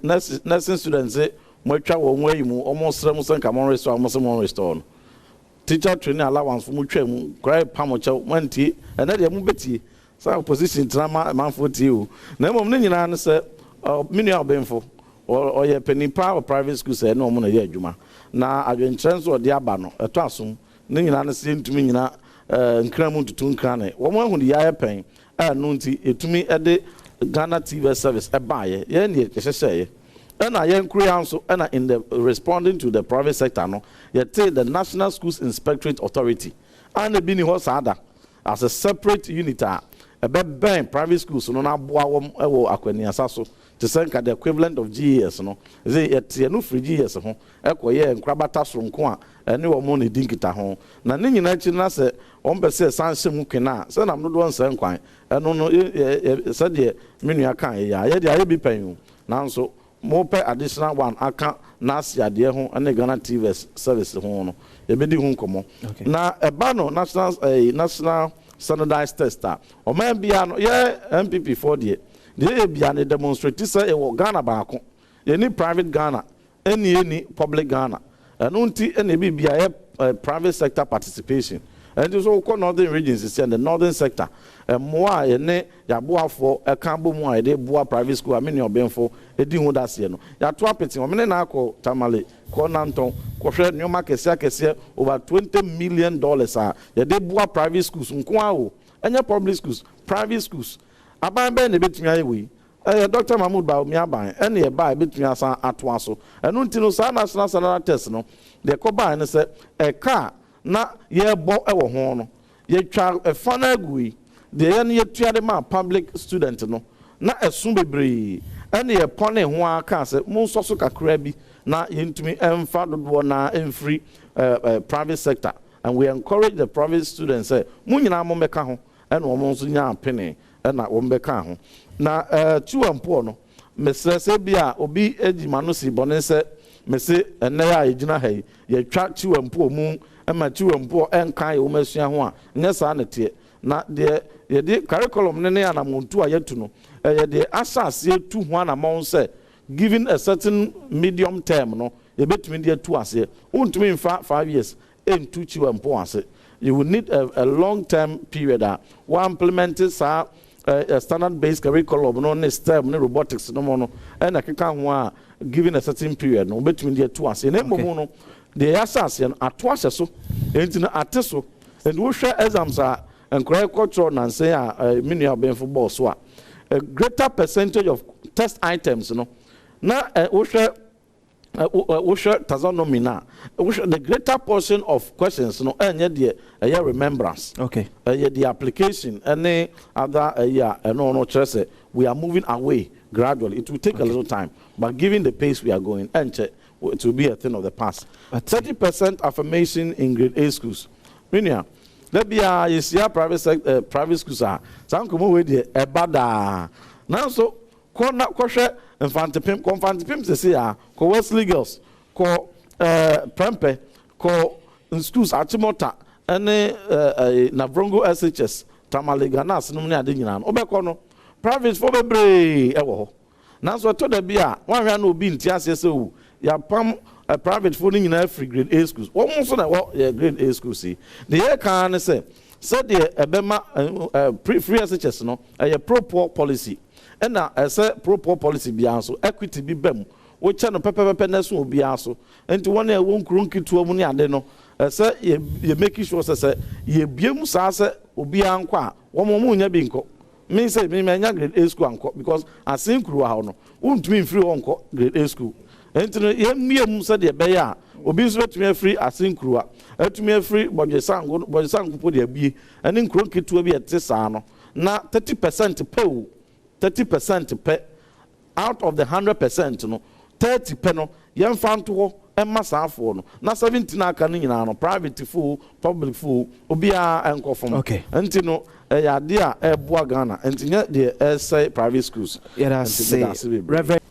nursing students say much way almost 7 come restore almost restore. Teacher training allowance for much cry pamocha 20 and then the so position drama man for you. Name of Nina say mini benfo or your penny power private school say no money here juma. Na adwentrance or diabano a twasum Nina seem to me na nkramu to tunkane. One who the eye pain nunti etumi ede Ghana TV service e buy ye na say and I also and in the responding to the private sector no you take the National Schools Inspectorate Authority and the bini hosada as a separate unit a ben private schools no na boa wom e wo akwani asaso to send the equivalent of GES no say yet no free GES ho e koye nkrabata soronko a ene wo mo ne dinkita ho na ne nyina chi na se on be se sanse mu kena se na mdo nsa nkwan eno no se de menu aka ya ye de aye bi pan nanso mo pe additional one aka na asia de ho ene Ghana TV service ho no ye be di hu nkomo na eba no national standardized tester o man bia no ye MPP for de bia ne demonstrate say e wo Ghana ba ko ye ni private Ghana any public Ghana and unti ene bi bia ye private sector participation and so all northern regions is in the northern sector more ne ya boa for e kan bo mu a de boa private school ameni obenfo e di hu da se no ya to apeti o mene na akọ tamale ko nanton ko hwe nyoma kese over $20 million ya de boa private schools nko a o enya public schools private schools aban be ne betumi aye we Dr. Mahmoud ba mi aban ene e ba betumi asa ato aso enu ntino sa national standard test no de ko ba ne se e ka na ye bo e wo ho no ye twa e fa na agui de ye ne ye tuade ma public student no na esun bebre ene ye pone ho aka se mo so so kakra bi na ye ntumi emfa dodo na emfree private sector and we encourage the private students say mo nyina mo meka ho ene wo mo so nya apene ena wo mbeka ho na tuampo no mesre se bia obi ejima no si bone se mese ene ya ejina hai ye twa tuampo mu ema tuampo enkan ye wo masua ho a nya sa na tie na de ye de curriculum ne ya na montu a yetu no ye de asase etu ho na mon se given a certain medium term no ye betumi de atu ase untumi mfa 5 years entu tuampo ase you will need a long term period one implemented sa standard based curriculum no ne STEM ne robotics no mo no and akeka ho a given a certain period no between the two ase na mbomu no the asase no ato ase so enti na ate so and wo hwe exams and cultural na say mini benfo boss so a greater percentage of test items no na wo hwe taxonomy na the greater portion of questions no enye de remembrance okay the application any other no say we are moving away gradually. It will take a little time, but given the pace we are going, and it will be a thing of the past. 30% affirmation in grade A schools. Minia, there be a private schools are some come with the bada now so koshe infantipim se say ko Wesley girls ko prempe ko schools achimota ene na Brongo SHS Tamaligana sinum ne ade nyina no obekọ no private for bebre e wo ho na so to da bia wan hwa na obi nti ase se wu ya pam private for nyina free grade A schools wo mo so na wo grade A schools see the year kan say the ebema free SHS no a pro-poor policy and na say pro-poor policy bia so equity bi bem wo che no pepepepe na so obi aso enti won na wo nkru nkitu mu ne ade no say ye make sure say ye biem sa say obi anko a wo mo nya bi nko me say me nya grade A school anko because asin kru ha no untumi free onko grade A school enti no ye miem say de be ya obi so betumi free asin kru a etumi free bodjesango po de abie ene nkru nkitu bi ete sa no na 30% pay 30% pay out of the 100% no 30 pe no yemfa nto Emma Safo, na 17 aka no nyina no private fool, public fool, obia enko from. Okay. Enti no ya de a eboa Ghana, enti nya de say private schools. Yeah, say Reverend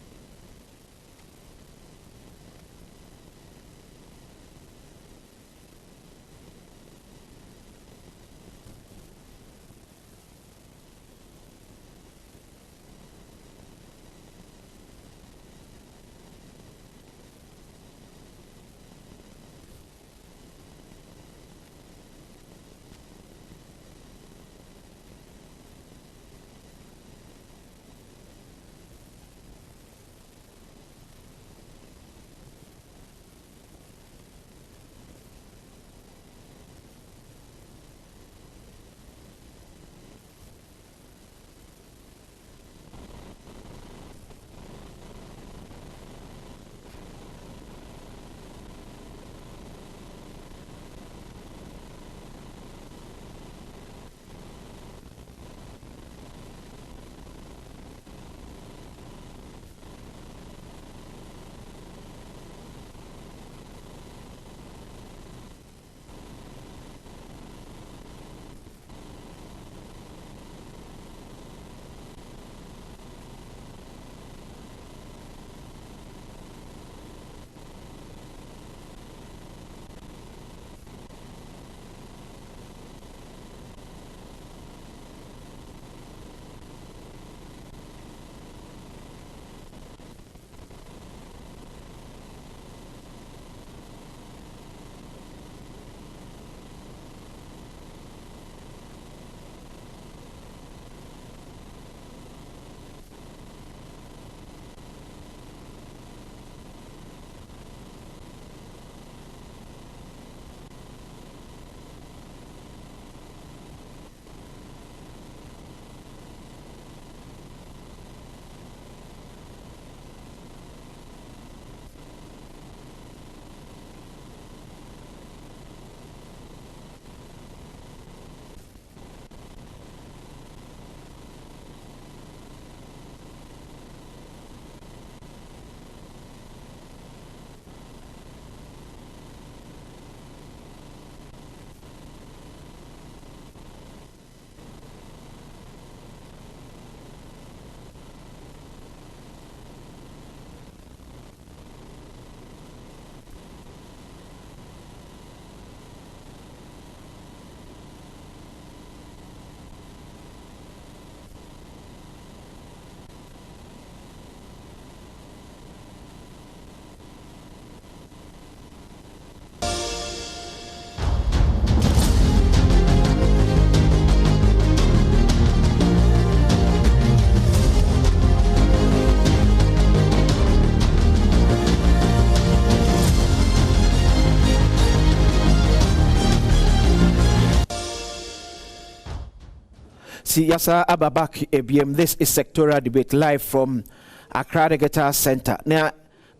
Yasa Ababak ABM. This is sectoral debate live from Accra Guitar Center. Now,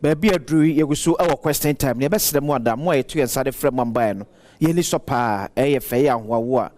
baby, I drew you so our question time. Never see them one that more to and side from Mambano. Yeni sopa, AFA and Wawa.